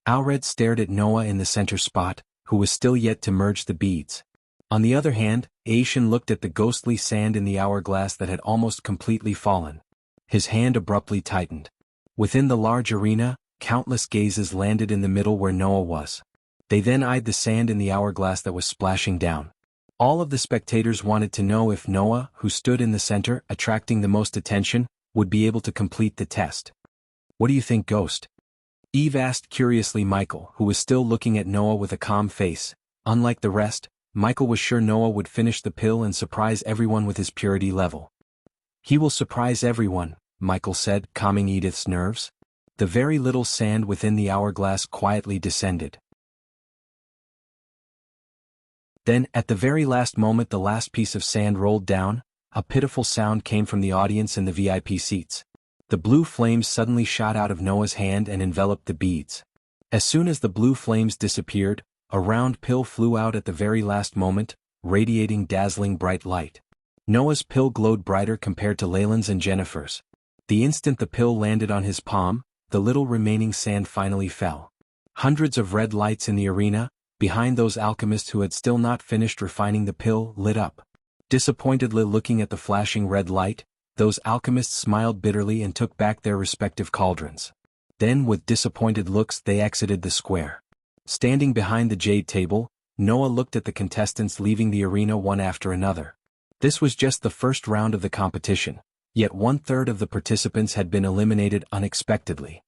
Alred stared at Noah in the center spot, who was still yet to merge the beads. On the other hand, Aishan looked at the ghostly sand in the hourglass that had almost completely fallen. His hand abruptly tightened. Within the large arena, countless gazes landed in the middle where Noah was. They then eyed the sand in the hourglass that was splashing down. All of the spectators wanted to know if Noah, who stood in the center, attracting the most attention, would be able to complete the test. "What do you think, Ghost?" Eve asked curiously Michael, who was still looking at Noah with a calm face. Unlike the rest, Michael was sure Noah would finish the pill and surprise everyone with his purity level. "He will surprise everyone," Michael said, calming Edith's nerves. The very little sand within the hourglass quietly descended. Then, at the very last moment, the last piece of sand rolled down. A pitiful sound came from the audience in the VIP seats. The blue flames suddenly shot out of Noah's hand and enveloped the beads. As soon as the blue flames disappeared, a round pill flew out at the very last moment, radiating dazzling bright light. Noah's pill glowed brighter compared to Leylon's and Jennifer's. The instant the pill landed on his palm, the little remaining sand finally fell. Hundreds of red lights in the arena, behind those alchemists who had still not finished refining the pill, lit up. Disappointedly looking at the flashing red light, those alchemists smiled bitterly and took back their respective cauldrons. Then, with disappointed looks, they exited the square. Standing behind the jade table, Noah looked at the contestants leaving the arena one after another. This was just the first round of the competition, yet 1/3 of the participants had been eliminated unexpectedly.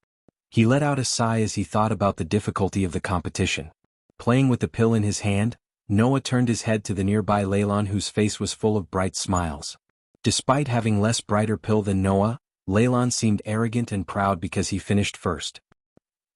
He let out a sigh as he thought about the difficulty of the competition. Playing with the pill in his hand, Noah turned his head to the nearby Leylon, whose face was full of bright smiles. Despite having less brighter pill than Noah, Leylon seemed arrogant and proud because he finished first.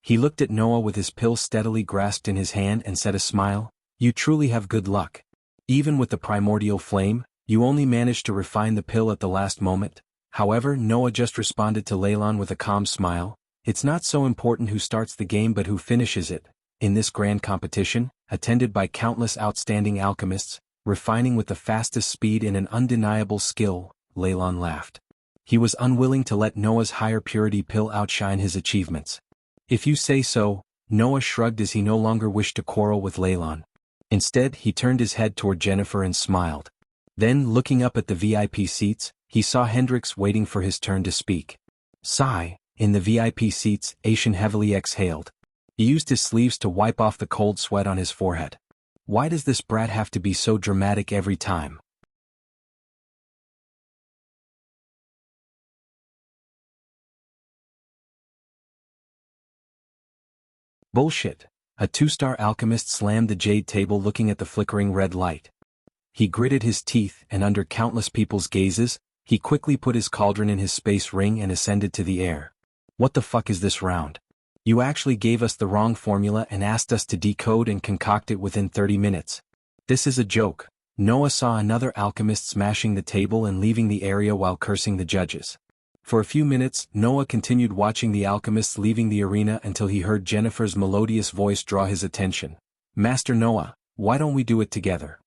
He looked at Noah with his pill steadily grasped in his hand and said a smile, "You truly have good luck. Even with the primordial flame, you only managed to refine the pill at the last moment." However, Noah just responded to Leylon with a calm smile, "It's not so important who starts the game but who finishes it. In this grand competition, attended by countless outstanding alchemists, refining with the fastest speed and an undeniable skill," Leylon laughed. He was unwilling to let Noah's higher purity pill outshine his achievements. "If you say so," Noah shrugged as he no longer wished to quarrel with Leylon. Instead, he turned his head toward Jennifer and smiled. Then, looking up at the VIP seats, he saw Hendrix waiting for his turn to speak. Sigh, in the VIP seats, Asian heavily exhaled. He used his sleeves to wipe off the cold sweat on his forehead. Why does this brat have to be so dramatic every time? Bullshit. A two-star alchemist slammed the jade table looking at the flickering red light. He gritted his teeth and under countless people's gazes, he quickly put his cauldron in his space ring and ascended to the air. What the fuck is this round? You actually gave us the wrong formula and asked us to decode and concoct it within 30 minutes. This is a joke. Noah saw another alchemist smashing the table and leaving the area while cursing the judges. For a few minutes, Noah continued watching the alchemists leaving the arena until he heard Jennifer's melodious voice draw his attention. "Master Noah, why don't we do it together?"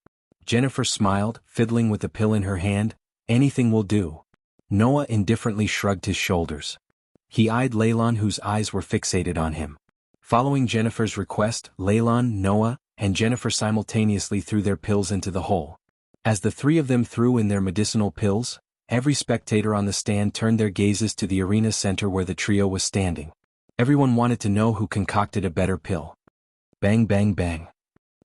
Jennifer smiled, fiddling with the pill in her hand. "Anything will do." Noah indifferently shrugged his shoulders. He eyed Leylon, whose eyes were fixated on him. Following Jennifer's request, Leylon, Noah, and Jennifer simultaneously threw their pills into the hole. As the three of them threw in their medicinal pills, every spectator on the stand turned their gazes to the arena center where the trio was standing. Everyone wanted to know who concocted a better pill. Bang bang bang.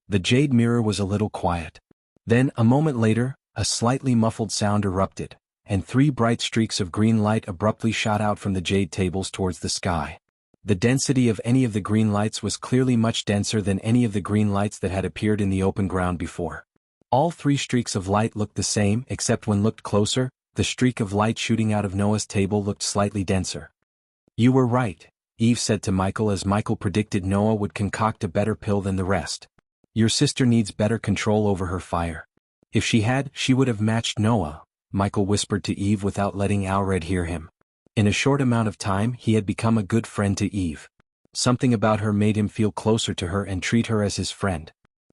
The jade mirror was a little quiet. Then, a moment later, a slightly muffled sound erupted, and 3 bright streaks of green light abruptly shot out from the jade tables towards the sky. The density of any of the green lights was clearly much denser than any of the green lights that had appeared in the open ground before. All 3 streaks of light looked the same, except when looked closer, the streak of light shooting out of Noah's table looked slightly denser. "You were right," Eve said to Michael as Michael predicted Noah would concoct a better pill than the rest. "Your sister needs better control over her fire. If she had, she would have matched Noah," Michael whispered to Eve without letting Alred hear him. In a short amount of time he had become a good friend to Eve. Something about her made him feel closer to her and treat her as his friend.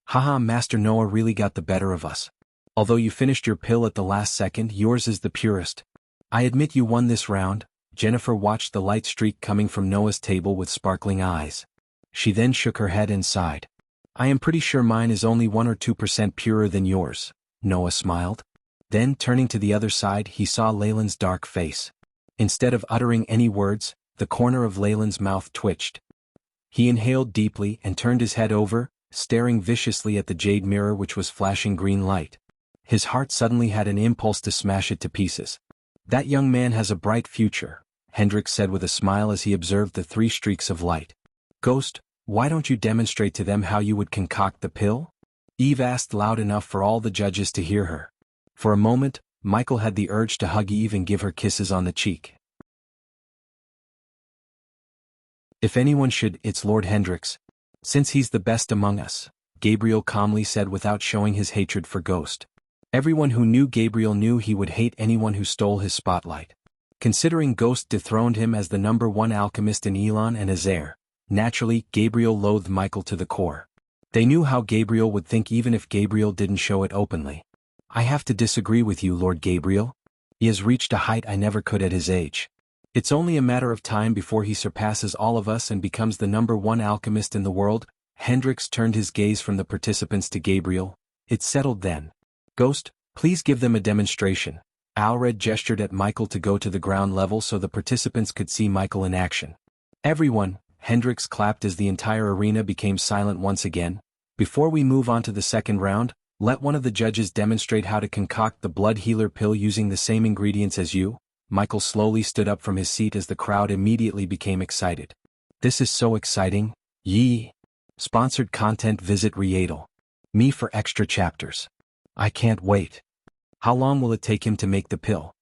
"Haha, Master Noah really got the better of us. Although you finished your pill at the last second, yours is the purest. I admit you won this round." Jennifer watched the light streak coming from Noah's table with sparkling eyes. She then shook her head and sighed. "I am pretty sure mine is only 1 or 2% purer than yours," Noah smiled. Then, turning to the other side, he saw Leyland's dark face. Instead of uttering any words, the corner of Leyland's mouth twitched. He inhaled deeply and turned his head over, staring viciously at the jade mirror which was flashing green light. His heart suddenly had an impulse to smash it to pieces. "That young man has a bright future," Hendrix said with a smile as he observed the 3 streaks of light. "Ghost, why don't you demonstrate to them how you would concoct the pill?" Eve asked loud enough for all the judges to hear her. For a moment, Michael had the urge to hug Eve and give her kisses on the cheek. "If anyone should, it's Lord Hendrix. Since he's the best among us," Gabriel calmly said without showing his hatred for Ghost. Everyone who knew Gabriel knew he would hate anyone who stole his spotlight. Considering Ghost dethroned him as the #1 alchemist in Elon and Azair, naturally, Gabriel loathed Michael to the core. They knew how Gabriel would think even if Gabriel didn't show it openly. "I have to disagree with you, Lord Gabriel. He has reached a height I never could at his age. It's only a matter of time before he surpasses all of us and becomes the #1 alchemist in the world." Hendrix turned his gaze from the participants to Gabriel. "It's settled then. Ghost, please give them a demonstration." Alred gestured at Michael to go to the ground level so the participants could see Michael in action. "Everyone," Hendrix clapped as the entire arena became silent once again. "Before we move on to the second round, let one of the judges demonstrate how to concoct the blood healer pill using the same ingredients as you." Michael slowly stood up from his seat as the crowd immediately became excited. "This is so exciting. Yee. Sponsored content. Visit Readle. Me for extra chapters. I can't wait. How long will it take him to make the pill?"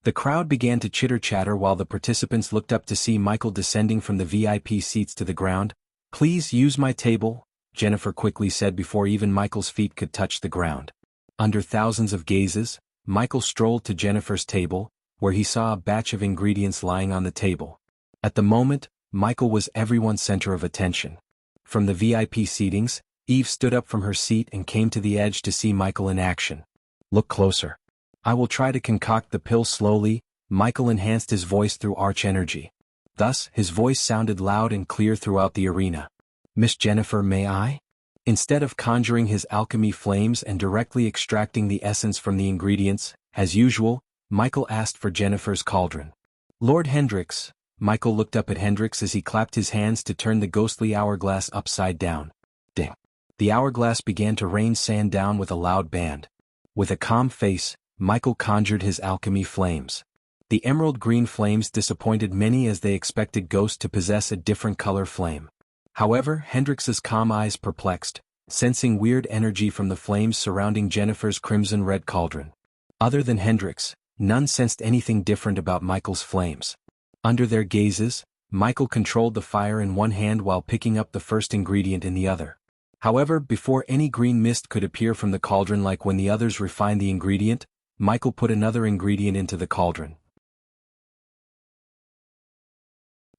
The crowd began to chitter-chatter while the participants looked up to see Michael descending from the VIP seats to the ground. "Please use my table," Jennifer quickly said before even Michael's feet could touch the ground. Under thousands of gazes, Michael strolled to Jennifer's table, where he saw a batch of ingredients lying on the table. At the moment, Michael was everyone's center of attention. From the VIP seatings, Eve stood up from her seat and came to the edge to see Michael in action. "Look closer. I will try to concoct the pill slowly." Michael enhanced his voice through arch energy. Thus, his voice sounded loud and clear throughout the arena. "Miss Jennifer, may I?" Instead of conjuring his alchemy flames and directly extracting the essence from the ingredients, as usual, Michael asked for Jennifer's cauldron. "Lord Hendrix." Michael looked up at Hendrix as he clapped his hands to turn the ghostly hourglass upside down. Ding. The hourglass began to rain sand down with a loud band. With a calm face, Michael conjured his alchemy flames. The emerald green flames disappointed many as they expected Ghost to possess a different color flame. However, Hendrix's calm eyes perplexed, sensing weird energy from the flames surrounding Jennifer's crimson-red cauldron. Other than Hendrix, none sensed anything different about Michael's flames. Under their gazes, Michael controlled the fire in one hand while picking up the first ingredient in the other. However, before any green mist could appear from the cauldron like when the others refined the ingredient, Michael put another ingredient into the cauldron.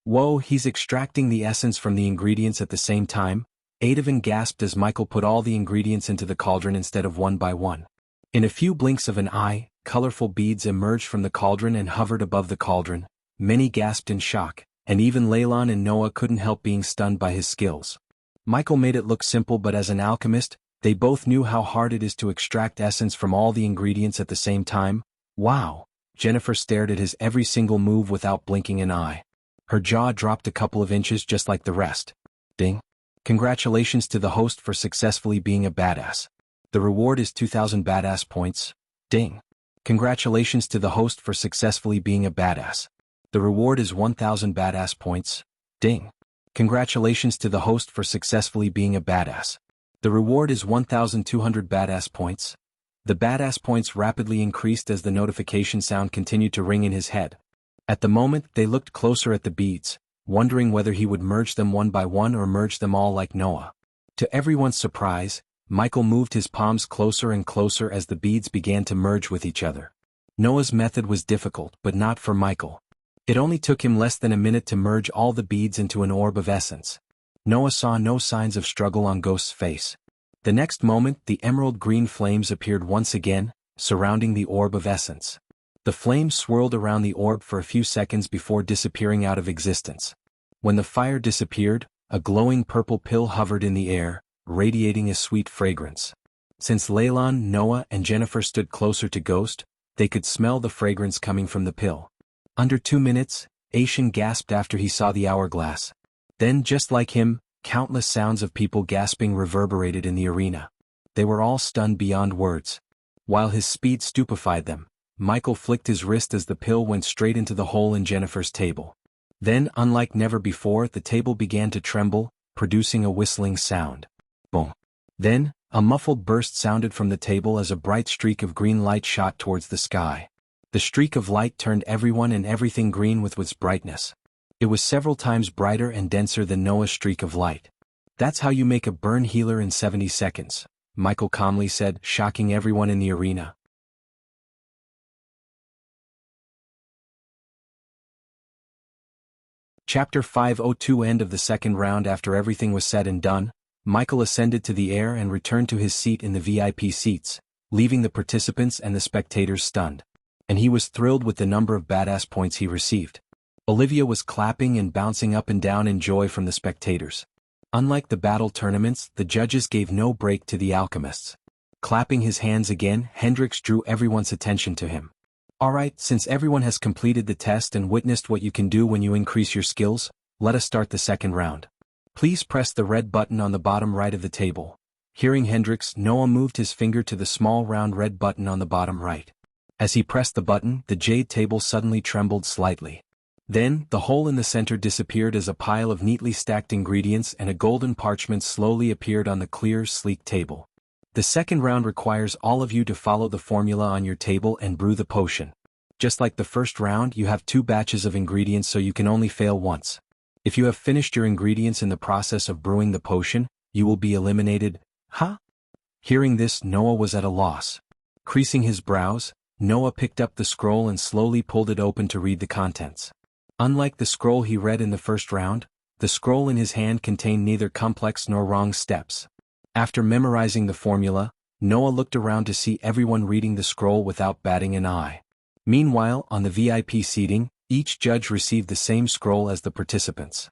"Whoa, he's extracting the essence from the ingredients at the same time," Adavan gasped as Michael put all the ingredients into the cauldron instead of one by one. In a few blinks of an eye, colorful beads emerged from the cauldron and hovered above the cauldron. Many gasped in shock, and even Leylon and Noah couldn't help being stunned by his skills. Michael made it look simple, but as an alchemist, they both knew how hard it is to extract essence from all the ingredients at the same time. "Wow!" Jennifer stared at his every single move without blinking an eye. Her jaw dropped a couple of inches just like the rest. "Ding. Congratulations to the host for successfully being a badass. The reward is 2,000 badass points." "Ding. Congratulations to the host for successfully being a badass. The reward is 1,000 badass points." "Ding. Congratulations to the host for successfully being a badass. The reward is 1,200 badass points." The badass points rapidly increased as the notification sound continued to ring in his head. At the moment, they looked closer at the beads, wondering whether he would merge them one by one or merge them all like Noah. To everyone's surprise, Michael moved his palms closer and closer as the beads began to merge with each other. Noah's method was difficult, but not for Michael. It only took him less than a minute to merge all the beads into an orb of essence. Noah saw no signs of struggle on Ghost's face. The next moment, the emerald green flames appeared once again, surrounding the orb of essence. The flames swirled around the orb for a few seconds before disappearing out of existence. When the fire disappeared, a glowing purple pill hovered in the air, radiating a sweet fragrance. Since Leylon, Noah, and Jennifer stood closer to Ghost, they could smell the fragrance coming from the pill. Under 2 minutes, Aishan gasped after he saw the hourglass. Then, just like him, countless sounds of people gasping reverberated in the arena. They were all stunned beyond words. While his speed stupefied them, Michael flicked his wrist as the pill went straight into the hole in Jennifer's table. Then, unlike never before, the table began to tremble, producing a whistling sound. Boom. Then, a muffled burst sounded from the table as a bright streak of green light shot towards the sky. The streak of light turned everyone and everything green with its brightness. It was several times brighter and denser than Noah's streak of light. "That's how you make a burn healer in 70 seconds, Michael calmly said, shocking everyone in the arena. Chapter 502 End of the second round. After everything was said and done, Michael ascended to the air and returned to his seat in the VIP seats, leaving the participants and the spectators stunned. And he was thrilled with the number of badass points he received. Olivia was clapping and bouncing up and down in joy from the spectators. Unlike the battle tournaments, the judges gave no break to the alchemists. Clapping his hands again, Hendrix drew everyone's attention to him. "Alright, since everyone has completed the test and witnessed what you can do when you increase your skills, let us start the second round. Please press the red button on the bottom right of the table." Hearing Hendrix, Noah moved his finger to the small round red button on the bottom right. As he pressed the button, the jade table suddenly trembled slightly. Then, the hole in the center disappeared as a pile of neatly stacked ingredients and a golden parchment slowly appeared on the clear, sleek table. The second round requires all of you to follow the formula on your table and brew the potion. Just like the first round, you have 2 batches of ingredients, so you can only fail once. If you have finished your ingredients in the process of brewing the potion, you will be eliminated. Huh? Hearing this, Noah was at a loss. Creasing his brows, Noah picked up the scroll and slowly pulled it open to read the contents. Unlike the scroll he read in the first round, the scroll in his hand contained neither complex nor wrong steps. After memorizing the formula, Noah looked around to see everyone reading the scroll without batting an eye. Meanwhile, on the VIP seating, each judge received the same scroll as the participants.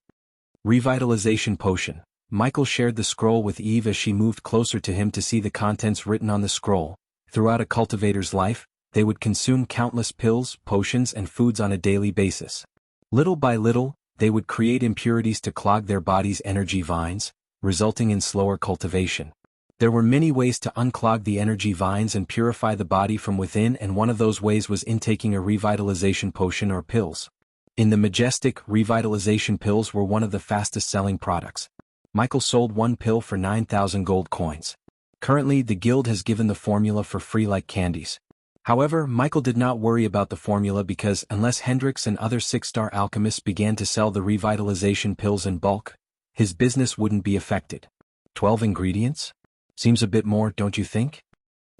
Revitalization Potion. Michael shared the scroll with Eve as she moved closer to him to see the contents written on the scroll. Throughout a cultivator's life, they would consume countless pills, potions, and foods on a daily basis. Little by little, they would create impurities to clog their body's energy vines, resulting in slower cultivation. There were many ways to unclog the energy vines and purify the body from within, and one of those ways was intaking a revitalization potion or pills. In the Majestic, revitalization pills were one of the fastest-selling products. Michael sold 1 pill for 9,000 gold coins. Currently, the guild has given the formula for free like candies. However, Michael did not worry about the formula because unless Hendrix and other 6-star alchemists began to sell the revitalization pills in bulk, his business wouldn't be affected. 12 ingredients? Seems a bit more, don't you think?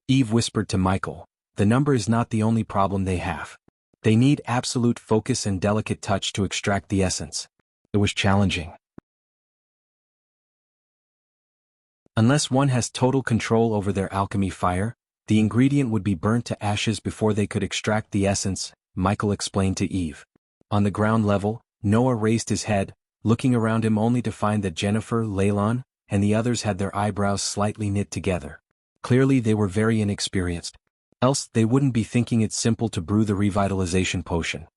Eve whispered to Michael. The number is not the only problem they have. They need absolute focus and delicate touch to extract the essence. It was challenging. Unless one has total control over their alchemy fire, the ingredient would be burnt to ashes before they could extract the essence, Michael explained to Eve. On the ground level, Noah raised his head, looking around him only to find that Jennifer, Leylon, and the others had their eyebrows slightly knit together. Clearly they were very inexperienced. Else they wouldn't be thinking it's simple to brew the revitalization potion.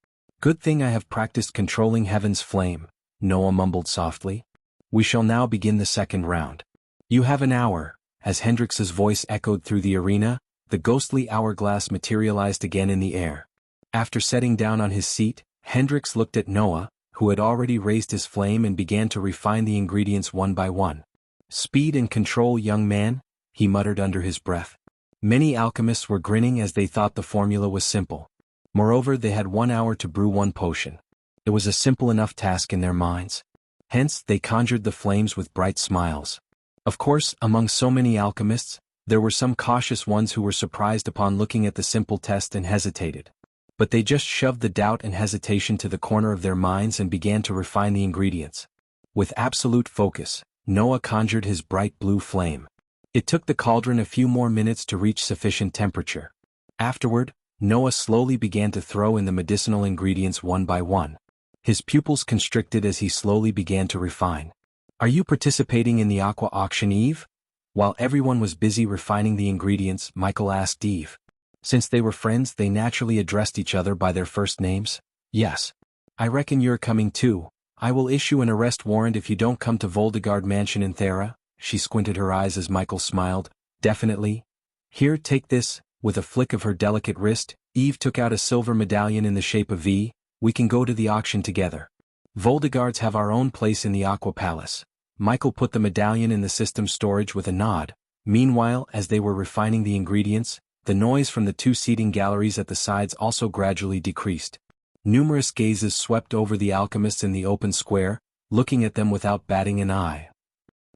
Good thing I have practiced controlling heaven's flame, Noah mumbled softly. We shall now begin the second round. You have an hour. As Hendrix's voice echoed through the arena, the ghostly hourglass materialized again in the air. After setting down on his seat, Hendrix looked at Noah, who had already raised his flame and began to refine the ingredients one by one. Speed and control, young man, he muttered under his breath. Many alchemists were grinning as they thought the formula was simple. Moreover, they had 1 hour to brew 1 potion. It was a simple enough task in their minds. Hence, they conjured the flames with bright smiles. Of course, among so many alchemists, there were some cautious ones who were surprised upon looking at the simple test and hesitated. But they just shoved the doubt and hesitation to the corner of their minds and began to refine the ingredients. With absolute focus, Noah conjured his bright blue flame. It took the cauldron a few more minutes to reach sufficient temperature. Afterward, Noah slowly began to throw in the medicinal ingredients one by one. His pupils constricted as he slowly began to refine. Are you participating in the aqua auction, Eve? While everyone was busy refining the ingredients, Michael asked Eve. Since they were friends, they naturally addressed each other by their first names. Yes. I reckon you're coming too. I will issue an arrest warrant if you don't come to Voldegard Mansion in Thera. She squinted her eyes as Michael smiled. Definitely. Here, take this. With a flick of her delicate wrist, Eve took out a silver medallion in the shape of V. We can go to the auction together. Voldegards have our own place in the Aqua Palace. Michael put the medallion in the system storage with a nod. Meanwhile, as they were refining the ingredients, the noise from the 2 seating galleries at the sides also gradually decreased. Numerous gazes swept over the alchemists in the open square, looking at them without batting an eye.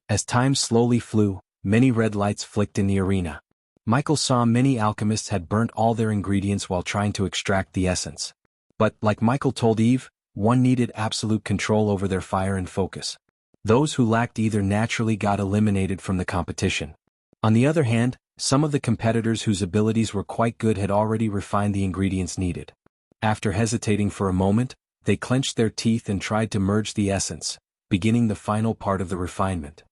As time slowly flew, many red lights flicked in the arena. Michael saw many alchemists had burnt all their ingredients while trying to extract the essence. But, like Michael told Eve, one needed absolute control over their fire and focus. Those who lacked either naturally got eliminated from the competition. On the other hand, some of the competitors whose abilities were quite good had already refined the ingredients needed. After hesitating for a moment, they clenched their teeth and tried to merge the essence, beginning the final part of the refinement.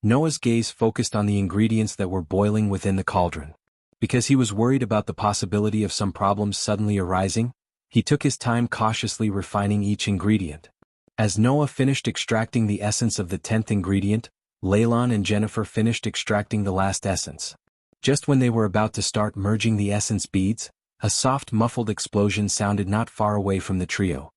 Noah's gaze focused on the ingredients that were boiling within the cauldron. Because he was worried about the possibility of some problems suddenly arising, he took his time cautiously refining each ingredient. As Noah finished extracting the essence of the 10th ingredient, Leylon and Jennifer finished extracting the last essence. Just when they were about to start merging the essence beads, a soft muffled explosion sounded not far away from the trio.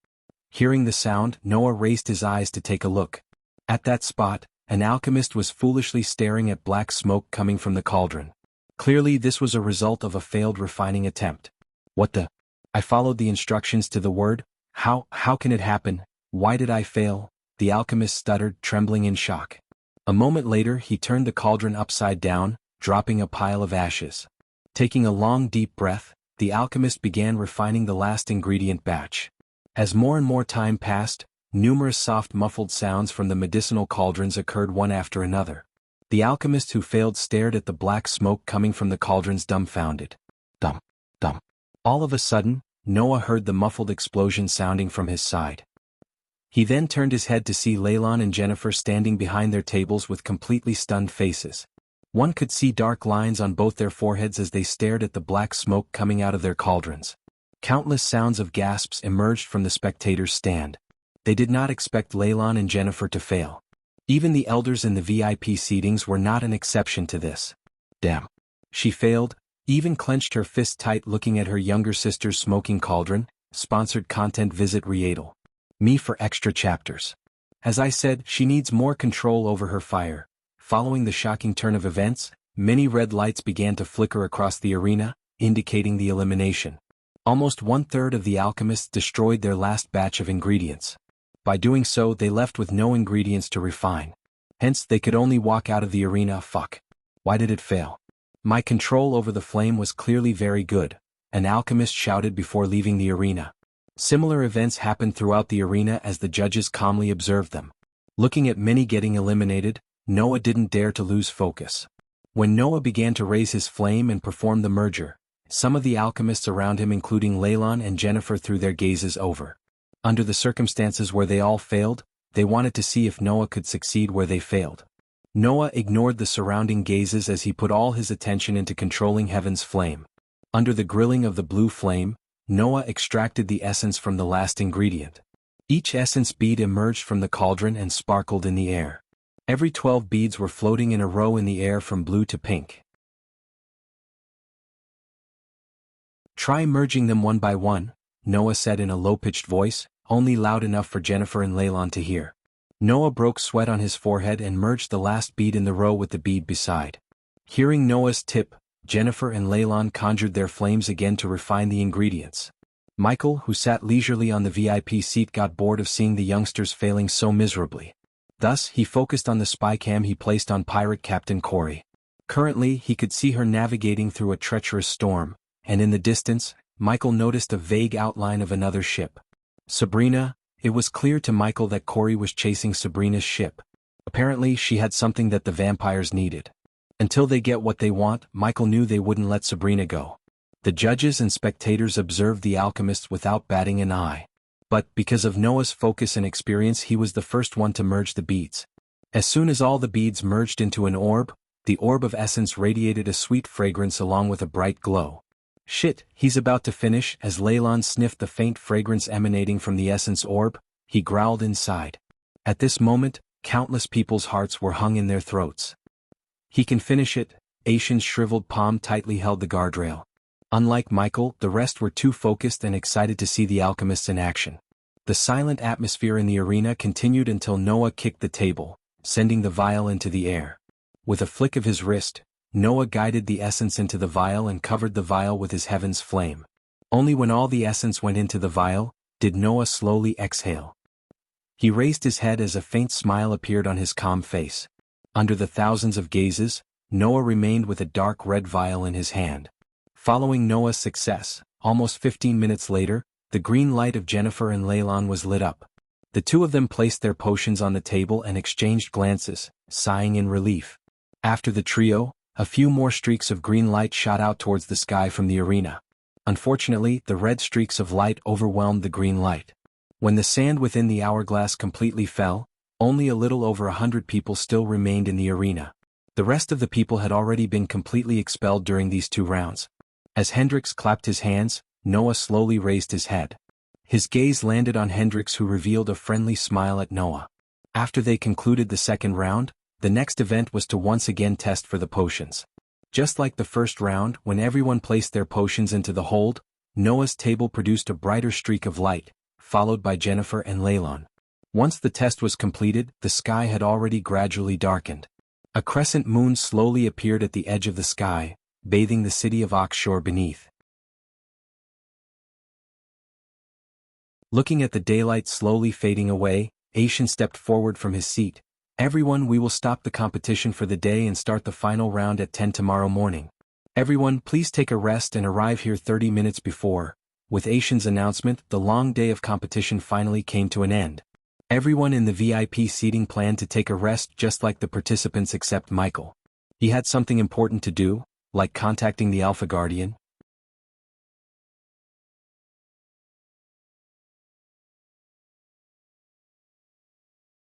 Hearing the sound, Noah raised his eyes to take a look. At that spot, an alchemist was foolishly staring at black smoke coming from the cauldron. Clearly this was a result of a failed refining attempt. What the? I followed the instructions to the word. How can it happen? Why did I fail? The alchemist stuttered, trembling in shock. A moment later he turned the cauldron upside down, dropping a pile of ashes. Taking a long deep breath, the alchemist began refining the last ingredient batch. As more and more time passed, numerous soft muffled sounds from the medicinal cauldrons occurred one after another. The alchemist who failed stared at the black smoke coming from the cauldrons dumbfounded. Dum, dum. All of a sudden, Noah heard the muffled explosion sounding from his side. He then turned his head to see Leylon and Jennifer standing behind their tables with completely stunned faces. One could see dark lines on both their foreheads as they stared at the black smoke coming out of their cauldrons. Countless sounds of gasps emerged from the spectators' stand. They did not expect Leylon and Jennifer to fail. Even the elders in the VIP seatings were not an exception to this. Damn. She failed, even clenched her fist tight looking at her younger sister's smoking cauldron. Sponsored content. Visit Rietal. Me for extra chapters. As I said, she needs more control over her fire. Following the shocking turn of events, many red lights began to flicker across the arena, indicating the elimination. Almost 1/3 of the alchemists destroyed their last batch of ingredients. By doing so they left with no ingredients to refine. Hence they could only walk out of the arena. Fuck. Why did it fail? My control over the flame was clearly very good, an alchemist shouted before leaving the arena. Similar events happened throughout the arena as the judges calmly observed them. Looking at many getting eliminated, Noah didn't dare to lose focus. When Noah began to raise his flame and perform the merger, some of the alchemists around him including Leylon and Jennifer threw their gazes over. Under the circumstances where they all failed, they wanted to see if Noah could succeed where they failed. Noah ignored the surrounding gazes as he put all his attention into controlling heaven's flame. Under the grilling of the blue flame, Noah extracted the essence from the last ingredient. Each essence bead emerged from the cauldron and sparkled in the air. Every 12 beads were floating in a row in the air from blue to pink. Try merging them one by one, Noah said in a low-pitched voice, only loud enough for Jennifer and Leylon to hear. Noah broke sweat on his forehead and merged the last bead in the row with the bead beside. Hearing Noah's tip, Jennifer and Leylon conjured their flames again to refine the ingredients. Michael, who sat leisurely on the VIP seat, got bored of seeing the youngsters failing so miserably. Thus, he focused on the spy cam he placed on pirate Captain Corey. Currently, he could see her navigating through a treacherous storm, and in the distance, Michael noticed a vague outline of another ship. Sabrina. It was clear to Michael that Corey was chasing Sabrina's ship. Apparently, she had something that the vampires needed. Until they get what they want, Michael knew they wouldn't let Sabrina go. The judges and spectators observed the alchemists without batting an eye. But, because of Noah's focus and experience, he was the first one to merge the beads. As soon as all the beads merged into an orb, the orb of essence radiated a sweet fragrance along with a bright glow. Shit, he's about to finish. As Leylon sniffed the faint fragrance emanating from the essence orb, he growled inside. At this moment, countless people's hearts were hung in their throats. He can finish it. Asian's shriveled palm tightly held the guardrail. Unlike Michael, the rest were too focused and excited to see the alchemists in action. The silent atmosphere in the arena continued until Noah kicked the table, sending the vial into the air. With a flick of his wrist, Noah guided the essence into the vial and covered the vial with his heaven's flame. Only when all the essence went into the vial, did Noah slowly exhale. He raised his head as a faint smile appeared on his calm face. Under the thousands of gazes, Noah remained with a dark red vial in his hand. Following Noah's success, almost 15 minutes later, the green light of Jennifer and Leylon was lit up. The two of them placed their potions on the table and exchanged glances, sighing in relief. After the trio, a few more streaks of green light shot out towards the sky from the arena. Unfortunately, the red streaks of light overwhelmed the green light. When the sand within the hourglass completely fell, only a little over 100 people still remained in the arena. The rest of the people had already been completely expelled during these 2 rounds. As Hendrix clapped his hands, Noah slowly raised his head. His gaze landed on Hendrix, who revealed a friendly smile at Noah. After they concluded the second round, the next event was to once again test for the potions. Just like the first round, when everyone placed their potions into the hold, Noah's table produced a brighter streak of light, followed by Jennifer and Leylon. Once the test was completed, the sky had already gradually darkened. A crescent moon slowly appeared at the edge of the sky, bathing the city of Oxshore beneath. Looking at the daylight slowly fading away, Xianxia stepped forward from his seat. Everyone, we will stop the competition for the day and start the final round at 10 tomorrow morning. Everyone, please take a rest and arrive here 30 minutes before. With Xianxia's announcement, the long day of competition finally came to an end. Everyone in the VIP seating planned to take a rest just like the participants except Michael. He had something important to do, like contacting the Alpha Guardian.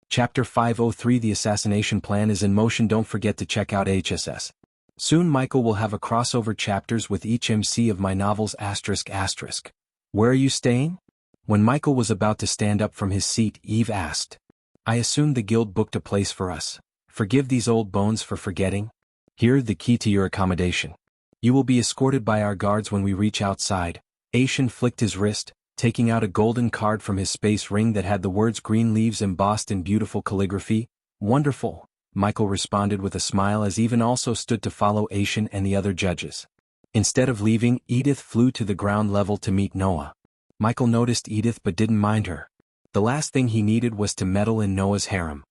Chapter 503 The assassination plan is in motion. Don't forget to check out HSS. Soon Michael will have a crossover chapters with each MC of my novels ***. Where are you staying? When Michael was about to stand up from his seat, Eve asked. I assumed the guild booked a place for us. Forgive these old bones for forgetting. Here, the key to your accommodation. You will be escorted by our guards when we reach outside. Xianxia flicked his wrist, taking out a golden card from his space ring that had the words green leaves embossed in beautiful calligraphy. Wonderful, Michael responded with a smile as Eve also stood to follow Xianxia and the other judges. Instead of leaving, Edith flew to the ground level to meet Noah. Michael noticed Edith but didn't mind her. The last thing he needed was to meddle in Noah's harem.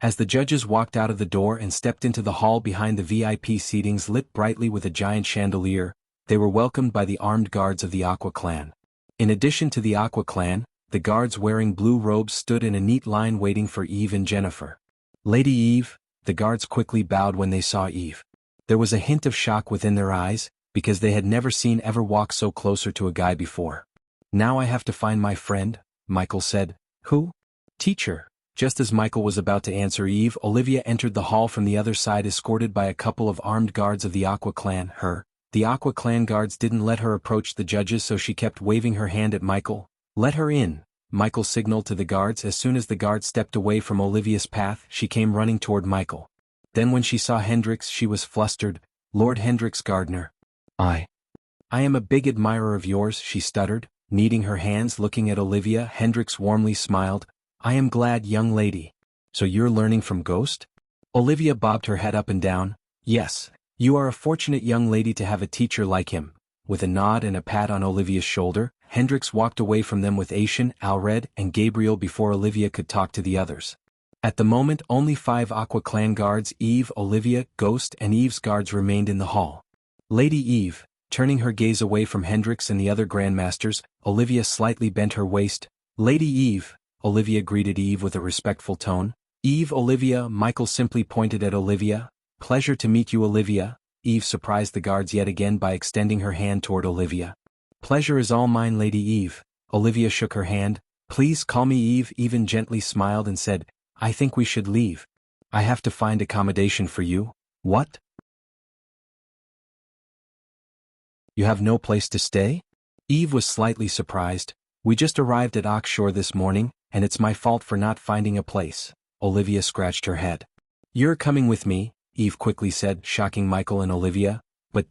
As the judges walked out of the door and stepped into the hall behind the VIP seatings lit brightly with a giant chandelier, they were welcomed by the armed guards of the Aqua clan. In addition to the Aqua clan, the guards wearing blue robes stood in a neat line waiting for Eve and Jennifer. Lady Eve, the guards quickly bowed when they saw Eve. There was a hint of shock within their eyes, because they had never seen Eve walk so closer to a guy before. Now I have to find my friend, Michael said. Who? Teacher. Just as Michael was about to answer Eve, Olivia entered the hall from the other side escorted by a couple of armed guards of the Aqua clan. The Aqua clan guards didn't let her approach the judges, so she kept waving her hand at Michael. Let her in, Michael signaled to the guards. As soon as the guards stepped away from Olivia's path, she came running toward Michael. Then when she saw Hendrix, she was flustered. Lord Hendrix Gardner. I am a big admirer of yours, she stuttered, kneading her hands. Looking at Olivia, Hendrix warmly smiled. I am glad, young lady. So you're learning from Ghost? Olivia bobbed her head up and down. Yes, you are a fortunate young lady to have a teacher like him. With a nod and a pat on Olivia's shoulder, Hendrix walked away from them with Xianxia, Alred, and Gabriel before Olivia could talk to the others. At the moment, only 5 Aqua clan guards, Eve, Olivia, Ghost, and Eve's guards remained in the hall. Lady Eve, turning her gaze away from Hendrix and the other grandmasters, Olivia slightly bent her waist. Lady Eve, Olivia greeted Eve with a respectful tone. Eve, Olivia. Michael simply pointed at Olivia. Pleasure to meet you, Olivia. Eve surprised the guards yet again by extending her hand toward Olivia. Pleasure is all mine, Lady Eve. Olivia shook her hand. Please call me Eve. Eve gently smiled and said, I think we should leave. I have to find accommodation for you. What? You have no place to stay? Eve was slightly surprised. We just arrived at Oxshore this morning, and it's my fault for not finding a place. Olivia scratched her head. You're coming with me, Eve quickly said, shocking Michael and Olivia. But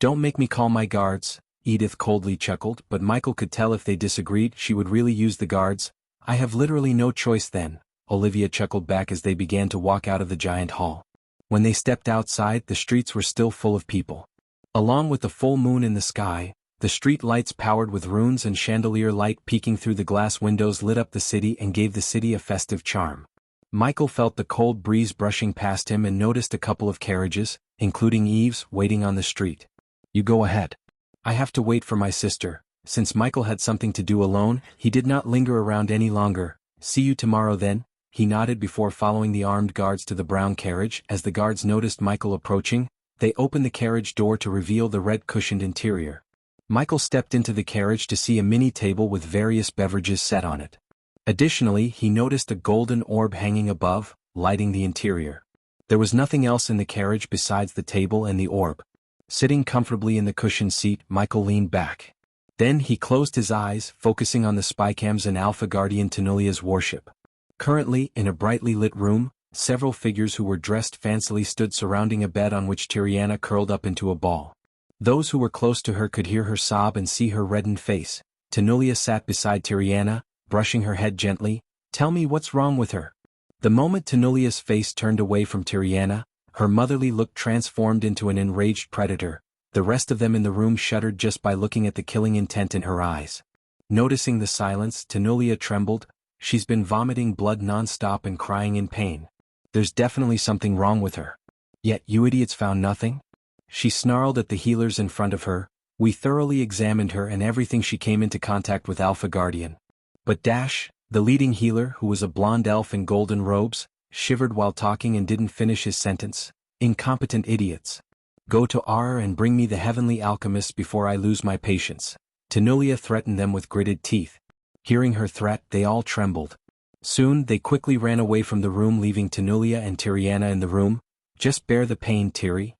don't make me call my guards. Edith coldly chuckled, but Michael could tell if they disagreed, she would really use the guards. I have literally no choice then. Olivia chuckled back as they began to walk out of the giant hall. When they stepped outside, the streets were still full of people. Along with the full moon in the sky, the street lights powered with runes and chandelier light peeking through the glass windows lit up the city and gave the city a festive charm. Michael felt the cold breeze brushing past him and noticed a couple of carriages, including Eve's, waiting on the street. You go ahead. I have to wait for my sister. Since Michael had something to do alone, he did not linger around any longer. See you tomorrow then. He nodded before following the armed guards to the brown carriage. As the guards noticed Michael approaching, they opened the carriage door to reveal the red-cushioned interior. Michael stepped into the carriage to see a mini table with various beverages set on it. Additionally, he noticed a golden orb hanging above, lighting the interior. There was nothing else in the carriage besides the table and the orb. Sitting comfortably in the cushioned seat, Michael leaned back. Then he closed his eyes, focusing on the spycams and Alpha Guardian Tenulia's warship. Currently, in a brightly lit room, several figures who were dressed fancily stood surrounding a bed on which Tiriana curled up into a ball. Those who were close to her could hear her sob and see her reddened face. Tenulia sat beside Tiriana, brushing her head gently. Tell me what's wrong with her. The moment Tenulia's face turned away from Tiriana, her motherly look transformed into an enraged predator. The rest of them in the room shuddered just by looking at the killing intent in her eyes. Noticing the silence, Tenulia trembled. She's been vomiting blood non-stop and crying in pain. There's definitely something wrong with her. Yet you idiots found nothing? She snarled at the healers in front of her. We thoroughly examined her and everything she came into contact with Alpha Guardian. But Dash, the leading healer who was a blonde elf in golden robes, shivered while talking and didn't finish his sentence. Incompetent idiots. Go to R and bring me the heavenly alchemists before I lose my patience. Tenulia threatened them with gritted teeth. Hearing her threat, they all trembled. Soon, they quickly ran away from the room, leaving Tenulia and Tiriana in the room. Just bear the pain, Tiri.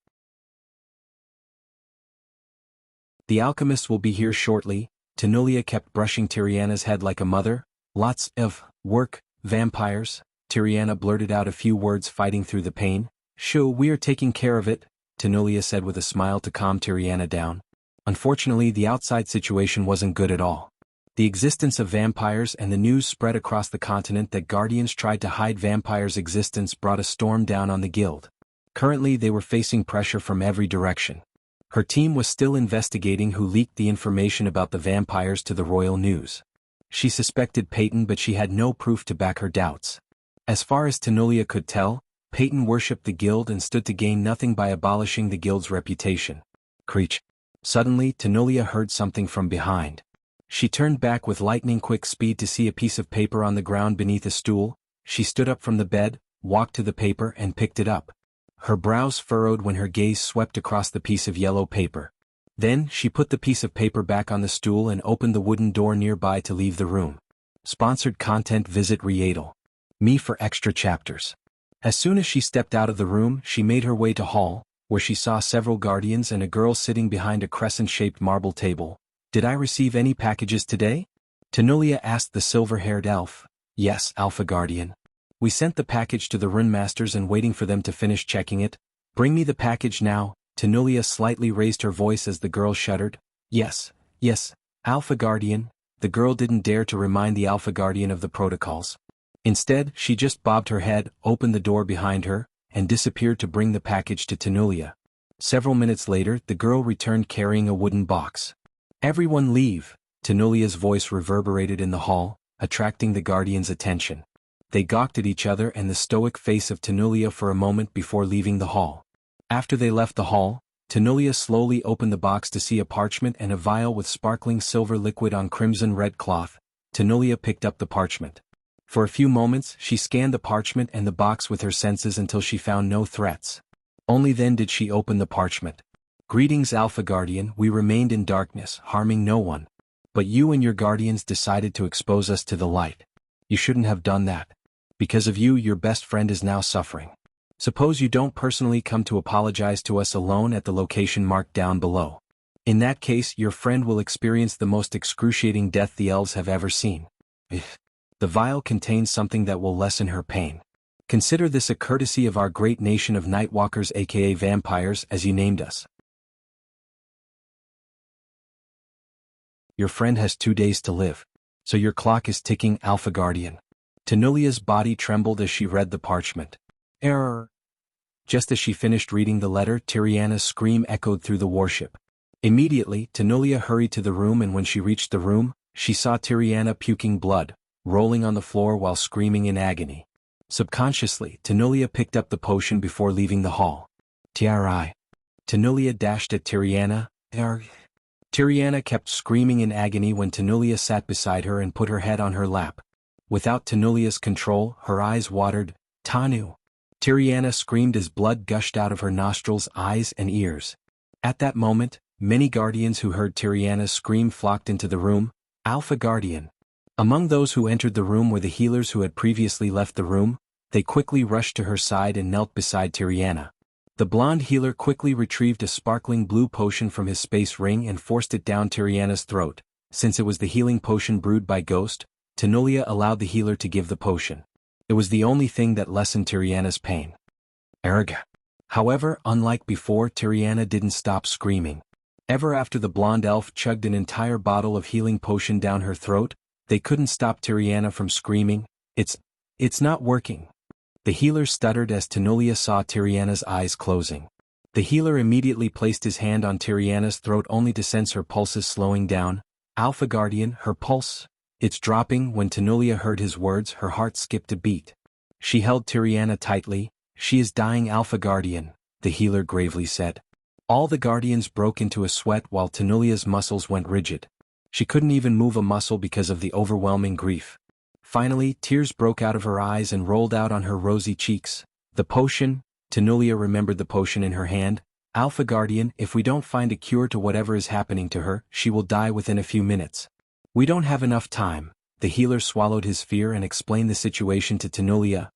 The alchemists will be here shortly. Tenulia kept brushing Tiriana's head like a mother. Lots of work, vampires. Tiriana blurted out a few words, fighting through the pain. Sure, we are taking care of it, Tenulia said with a smile to calm Tiriana down. Unfortunately, the outside situation wasn't good at all. The existence of vampires and the news spread across the continent that Guardians tried to hide vampires' existence brought a storm down on the guild. Currently, they were facing pressure from every direction. Her team was still investigating who leaked the information about the vampires to the royal news. She suspected Peyton, but she had no proof to back her doubts. As far as Tenulia could tell, Peyton worshipped the guild and stood to gain nothing by abolishing the guild's reputation. Creech. Suddenly, Tenulia heard something from behind. She turned back with lightning-quick speed to see a piece of paper on the ground beneath a stool. She stood up from the bed, walked to the paper and picked it up. Her brows furrowed when her gaze swept across the piece of yellow paper. Then, she put the piece of paper back on the stool and opened the wooden door nearby to leave the room. Sponsored content. Visit Readle Me for extra chapters. As soon as she stepped out of the room, she made her way to hall, where she saw several guardians and a girl sitting behind a crescent-shaped marble table. Did I receive any packages today? Tenulia asked the silver-haired elf. Yes, Alpha Guardian. We sent the package to the Runemasters and waiting for them to finish checking it. Bring me the package now. Tenulia slightly raised her voice as the girl shuddered. Yes, Alpha Guardian. The girl didn't dare to remind the Alpha Guardian of the protocols. Instead, she just bobbed her head, opened the door behind her, and disappeared to bring the package to Tenulia. Several minutes later, the girl returned carrying a wooden box. Everyone leave, Tenulia's voice reverberated in the hall, attracting the Guardians' attention. They gawked at each other and the stoic face of Tenulia for a moment before leaving the hall. After they left the hall, Tenulia slowly opened the box to see a parchment and a vial with sparkling silver liquid on crimson-red cloth. Tenulia picked up the parchment. For a few moments, she scanned the parchment and the box with her senses until she found no threats. Only then did she open the parchment. Greetings, Alpha Guardian. We remained in darkness, harming no one. But you and your guardians decided to expose us to the light. You shouldn't have done that. Because of you, your best friend is now suffering. Suppose you don't personally come to apologize to us alone at the location marked down below. In that case, your friend will experience the most excruciating death the elves have ever seen. The vial contains something that will lessen her pain. Consider this a courtesy of our great nation of Nightwalkers, aka vampires, as you named us. Your friend has 2 days to live. So your clock is ticking, Alpha Guardian. Tenulia's body trembled as she read the parchment. Error. Just as she finished reading the letter, Tiriana's scream echoed through the warship. Immediately, Tenulia hurried to the room, and when she reached the room, she saw Tiriana puking blood, rolling on the floor while screaming in agony. Subconsciously, Tenulia picked up the potion before leaving the hall. Tiarai. Tenulia dashed at Tiriana. Tiriana kept screaming in agony when Tenulia sat beside her and put her head on her lap. Without Tenulia's control, her eyes watered. Tanu. Tiriana screamed as blood gushed out of her nostrils, eyes, and ears. At that moment, many guardians who heard Tiriana's scream flocked into the room. Alpha Guardian. Among those who entered the room were the healers who had previously left the room. They quickly rushed to her side and knelt beside Tiriana. The blonde healer quickly retrieved a sparkling blue potion from his space ring and forced it down Tiriana's throat. Since it was the healing potion brewed by Ghost, Tenulia allowed the healer to give the potion. It was the only thing that lessened Tiriana's pain. Erga. However, unlike before, Tiriana didn't stop screaming. Ever after the blonde elf chugged an entire bottle of healing potion down her throat, they couldn't stop Tiriana from screaming. It's not working. The healer stuttered as Tenulia saw Tiriana's eyes closing. The healer immediately placed his hand on Tiriana's throat only to sense her pulses slowing down. Alpha Guardian, her pulse. It's dropping. When Tanulia heard his words, her heart skipped a beat. She held Tiriana tightly. She is dying, Alpha Guardian, the healer gravely said. All the guardians broke into a sweat while Tanulia's muscles went rigid. She couldn't even move a muscle because of the overwhelming grief. Finally, tears broke out of her eyes and rolled out on her rosy cheeks. The potion, Tanulia remembered the potion in her hand. Alpha Guardian, if we don't find a cure to whatever is happening to her, she will die within a few minutes. We don't have enough time. The healer swallowed his fear and explained the situation to Tanulia.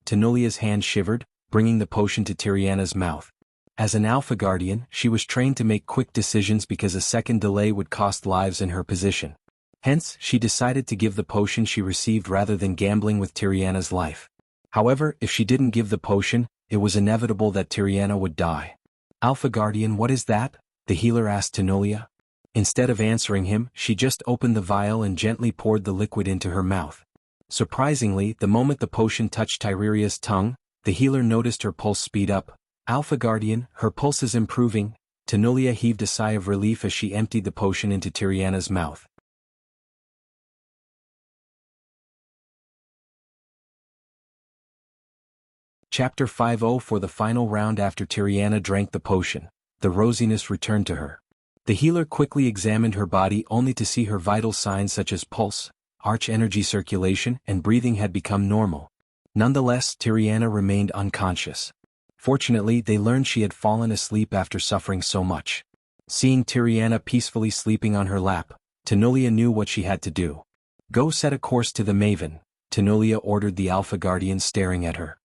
Tanulia's hand shivered, bringing the potion to Tiriana's mouth. As an Alpha Guardian, she was trained to make quick decisions because a second delay would cost lives in her position. Hence, she decided to give the potion she received rather than gambling with Tiriana's life. However, if she didn't give the potion, it was inevitable that Tiriana would die. Alpha Guardian, what is that? The healer asked Tanulia. Instead of answering him, she just opened the vial and gently poured the liquid into her mouth. Surprisingly, the moment the potion touched Tiria's tongue, the healer noticed her pulse speed up. Alpha Guardian, her pulse is improving. Tanulia heaved a sigh of relief as she emptied the potion into Tiriana's mouth. Chapter 50. For the final round. After Tiriana drank the potion, the rosiness returned to her. The healer quickly examined her body only to see her vital signs such as pulse, arch energy circulation, and breathing had become normal. Nonetheless, Tiriana remained unconscious. Fortunately, they learned she had fallen asleep after suffering so much. Seeing Tiriana peacefully sleeping on her lap, Tanulia knew what she had to do. Go set a course to the Maven, Tanulia ordered the Alpha Guardians staring at her.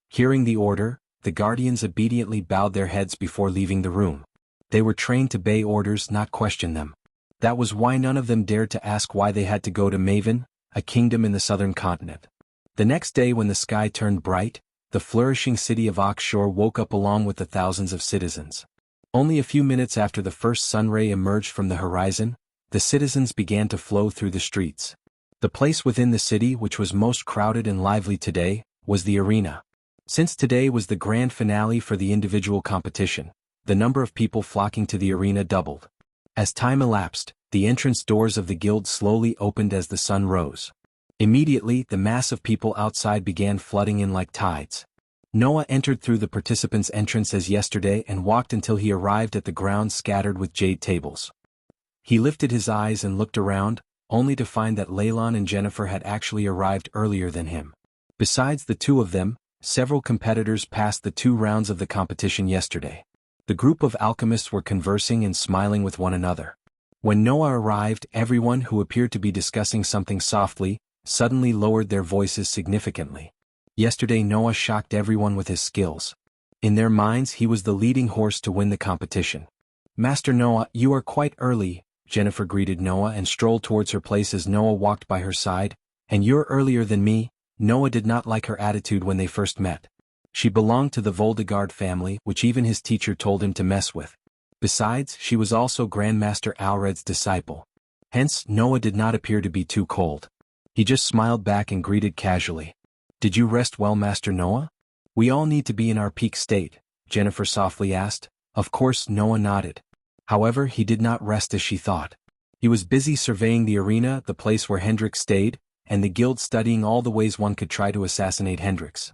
Hearing the order, the Guardians obediently bowed their heads before leaving the room. They were trained to obey orders, not question them. That was why none of them dared to ask why they had to go to Maven, a kingdom in the southern continent. The next day when the sky turned bright, the flourishing city of Oxshore woke up along with the thousands of citizens. Only a few minutes after the first sunray emerged from the horizon, the citizens began to flow through the streets. The place within the city which was most crowded and lively today was the arena. Since today was the grand finale for the individual competition, the number of people flocking to the arena doubled. As time elapsed, the entrance doors of the guild slowly opened as the sun rose. Immediately, the mass of people outside began flooding in like tides. Noah entered through the participants' entrance as yesterday and walked until he arrived at the ground scattered with jade tables. He lifted his eyes and looked around, only to find that Leylon and Jennifer had actually arrived earlier than him. Besides the two of them, several competitors passed the 2 rounds of the competition yesterday. The group of alchemists were conversing and smiling with one another. When Noah arrived, everyone who appeared to be discussing something softly, suddenly lowered their voices significantly. Yesterday Noah shocked everyone with his skills. In their minds he was the leading horse to win the competition. Master Noah, you are quite early, Jennifer greeted Noah and strolled towards her place as Noah walked by her side. And you're earlier than me. Noah did not like her attitude when they first met. She belonged to the Voldegard family, which even his teacher told him to mess with. Besides, she was also Grandmaster Alred's disciple. Hence, Noah did not appear to be too cold. He just smiled back and greeted casually. Did you rest well, Master Noah? We all need to be in our peak state, Jennifer softly asked. Of course, Noah nodded. However, he did not rest as she thought. He was busy surveying the arena, the place where Hendrik stayed, and the guild, studying all the ways one could try to assassinate Hendrix.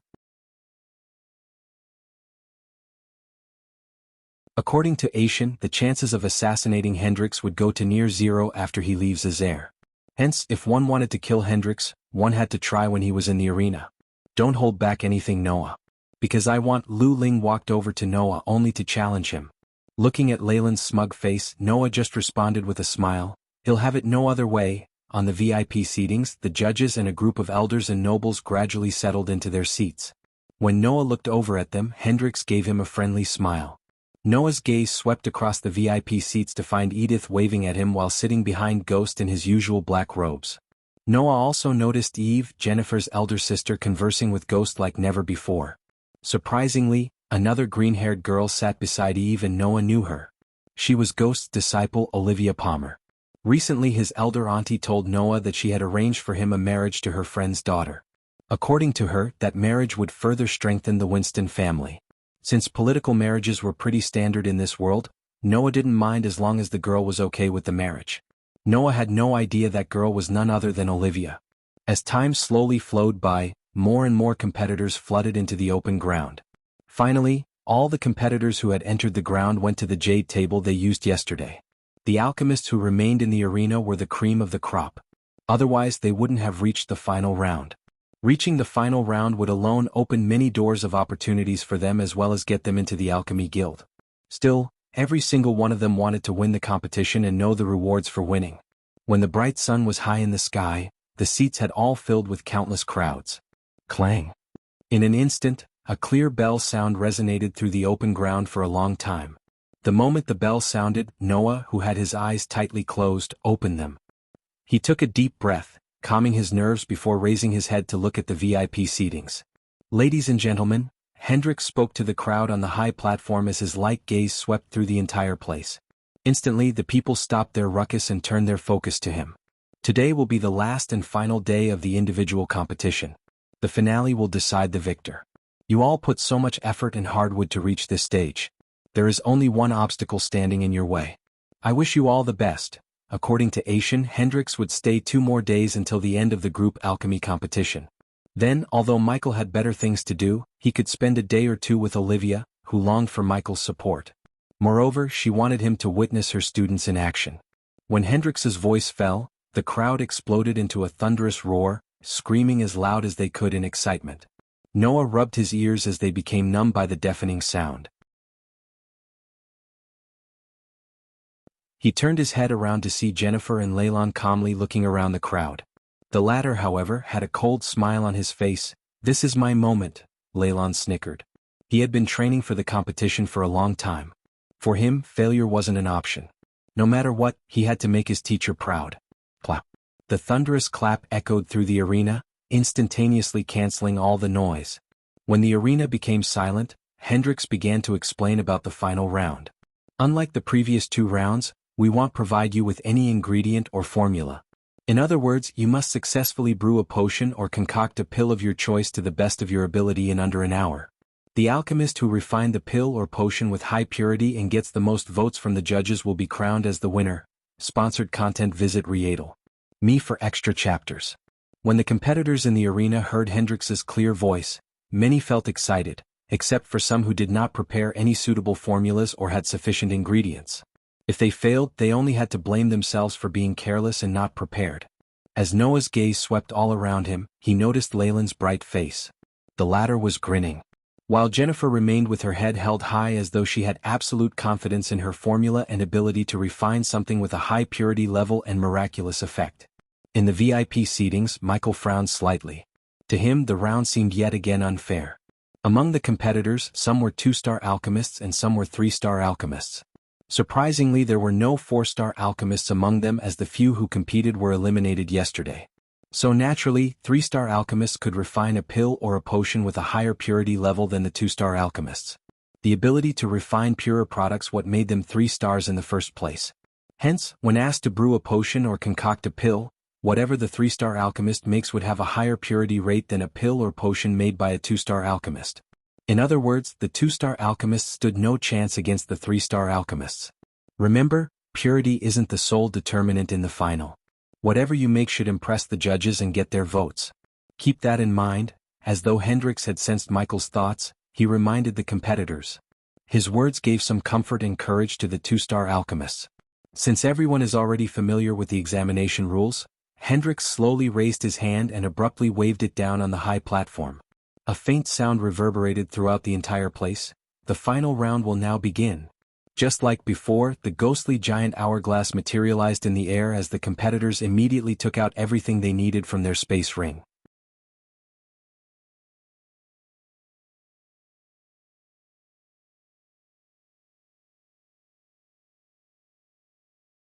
According to Asian, the chances of assassinating Hendrix would go to near zero after he leaves Azair. Hence, if one wanted to kill Hendrix, one had to try when he was in the arena. Don't hold back anything, Noah. Because I want. Lu Ling walked over to Noah only to challenge him. Looking at Leyland's smug face, Noah just responded with a smile. He'll have it no other way. On the VIP seatings, the judges and a group of elders and nobles gradually settled into their seats. When Noah looked over at them, Hendrix gave him a friendly smile. Noah's gaze swept across the VIP seats to find Edith waving at him while sitting behind Ghost in his usual black robes. Noah also noticed Eve, Jennifer's elder sister, conversing with Ghost like never before. Surprisingly, another green-haired girl sat beside Eve and Noah knew her. She was Ghost's disciple, Olivia Palmer. Recently his elder auntie told Noah that she had arranged for him a marriage to her friend's daughter. According to her, that marriage would further strengthen the Winston family. Since political marriages were pretty standard in this world, Noah didn't mind as long as the girl was okay with the marriage. Noah had no idea that girl was none other than Olivia. As time slowly flowed by, more and more competitors flooded into the open ground. Finally, all the competitors who had entered the ground went to the jade table they used yesterday. The alchemists who remained in the arena were the cream of the crop. Otherwise they wouldn't have reached the final round. Reaching the final round would alone open many doors of opportunities for them as well as get them into the alchemy guild. Still, every single one of them wanted to win the competition and know the rewards for winning. When the bright sun was high in the sky, the seats had all filled with countless crowds. Clang! In an instant, a clear bell sound resonated through the open ground for a long time. The moment the bell sounded, Noah, who had his eyes tightly closed, opened them. He took a deep breath, calming his nerves before raising his head to look at the VIP seatings. Ladies and gentlemen, Hendrix spoke to the crowd on the high platform as his light gaze swept through the entire place. Instantly the people stopped their ruckus and turned their focus to him. Today will be the last and final day of the individual competition. The finale will decide the victor. You all put so much effort and hardwood to reach this stage. There is only one obstacle standing in your way. I wish you all the best. According to Asian, Hendrix would stay 2 more days until the end of the group alchemy competition. Then, although Michael had better things to do, he could spend a day or 2 with Olivia, who longed for Michael's support. Moreover, she wanted him to witness her students in action. When Hendrix's voice fell, the crowd exploded into a thunderous roar, screaming as loud as they could in excitement. Noah rubbed his ears as they became numb by the deafening sound. He turned his head around to see Jennifer and Leylon calmly looking around the crowd. The latter, however, had a cold smile on his face. "This is my moment," Leylon snickered. He had been training for the competition for a long time. For him, failure wasn't an option. No matter what, he had to make his teacher proud. Clap. The thunderous clap echoed through the arena, instantaneously canceling all the noise. When the arena became silent, Hendrix began to explain about the final round. Unlike the previous 2 rounds, we won't provide you with any ingredient or formula. In other words, you must successfully brew a potion or concoct a pill of your choice to the best of your ability in under an hour. The alchemist who refined the pill or potion with high purity and gets the most votes from the judges will be crowned as the winner. Sponsored content. Visit Rietal. Me for extra chapters. When the competitors in the arena heard Hendrix's clear voice, many felt excited, except for some who did not prepare any suitable formulas or had sufficient ingredients. If they failed, they only had to blame themselves for being careless and not prepared. As Noah's gaze swept all around him, he noticed Leylon's bright face. The latter was grinning, while Jennifer remained with her head held high as though she had absolute confidence in her formula and ability to refine something with a high purity level and miraculous effect. In the VIP seatings, Michael frowned slightly. To him, the round seemed yet again unfair. Among the competitors, some were 2-star alchemists and some were 3-star alchemists. Surprisingly, there were no 4-star alchemists among them, as the few who competed were eliminated yesterday. So naturally, 3-star alchemists could refine a pill or a potion with a higher purity level than the 2-star alchemists. The ability to refine purer products what made them 3 stars in the first place. Hence, when asked to brew a potion or concoct a pill, whatever the 3-star alchemist makes would have a higher purity rate than a pill or potion made by a 2-star alchemist. In other words, the 2-star alchemists stood no chance against the 3-star alchemists. Remember, purity isn't the sole determinant in the final. Whatever you make should impress the judges and get their votes. Keep that in mind. As though Hendrix had sensed Michael's thoughts, he reminded the competitors. His words gave some comfort and courage to the 2-star alchemists. Since everyone is already familiar with the examination rules, Hendrix slowly raised his hand and abruptly waved it down on the high platform. A faint sound reverberated throughout the entire place. The final round will now begin. Just like before, the ghostly giant hourglass materialized in the air as the competitors immediately took out everything they needed from their space ring.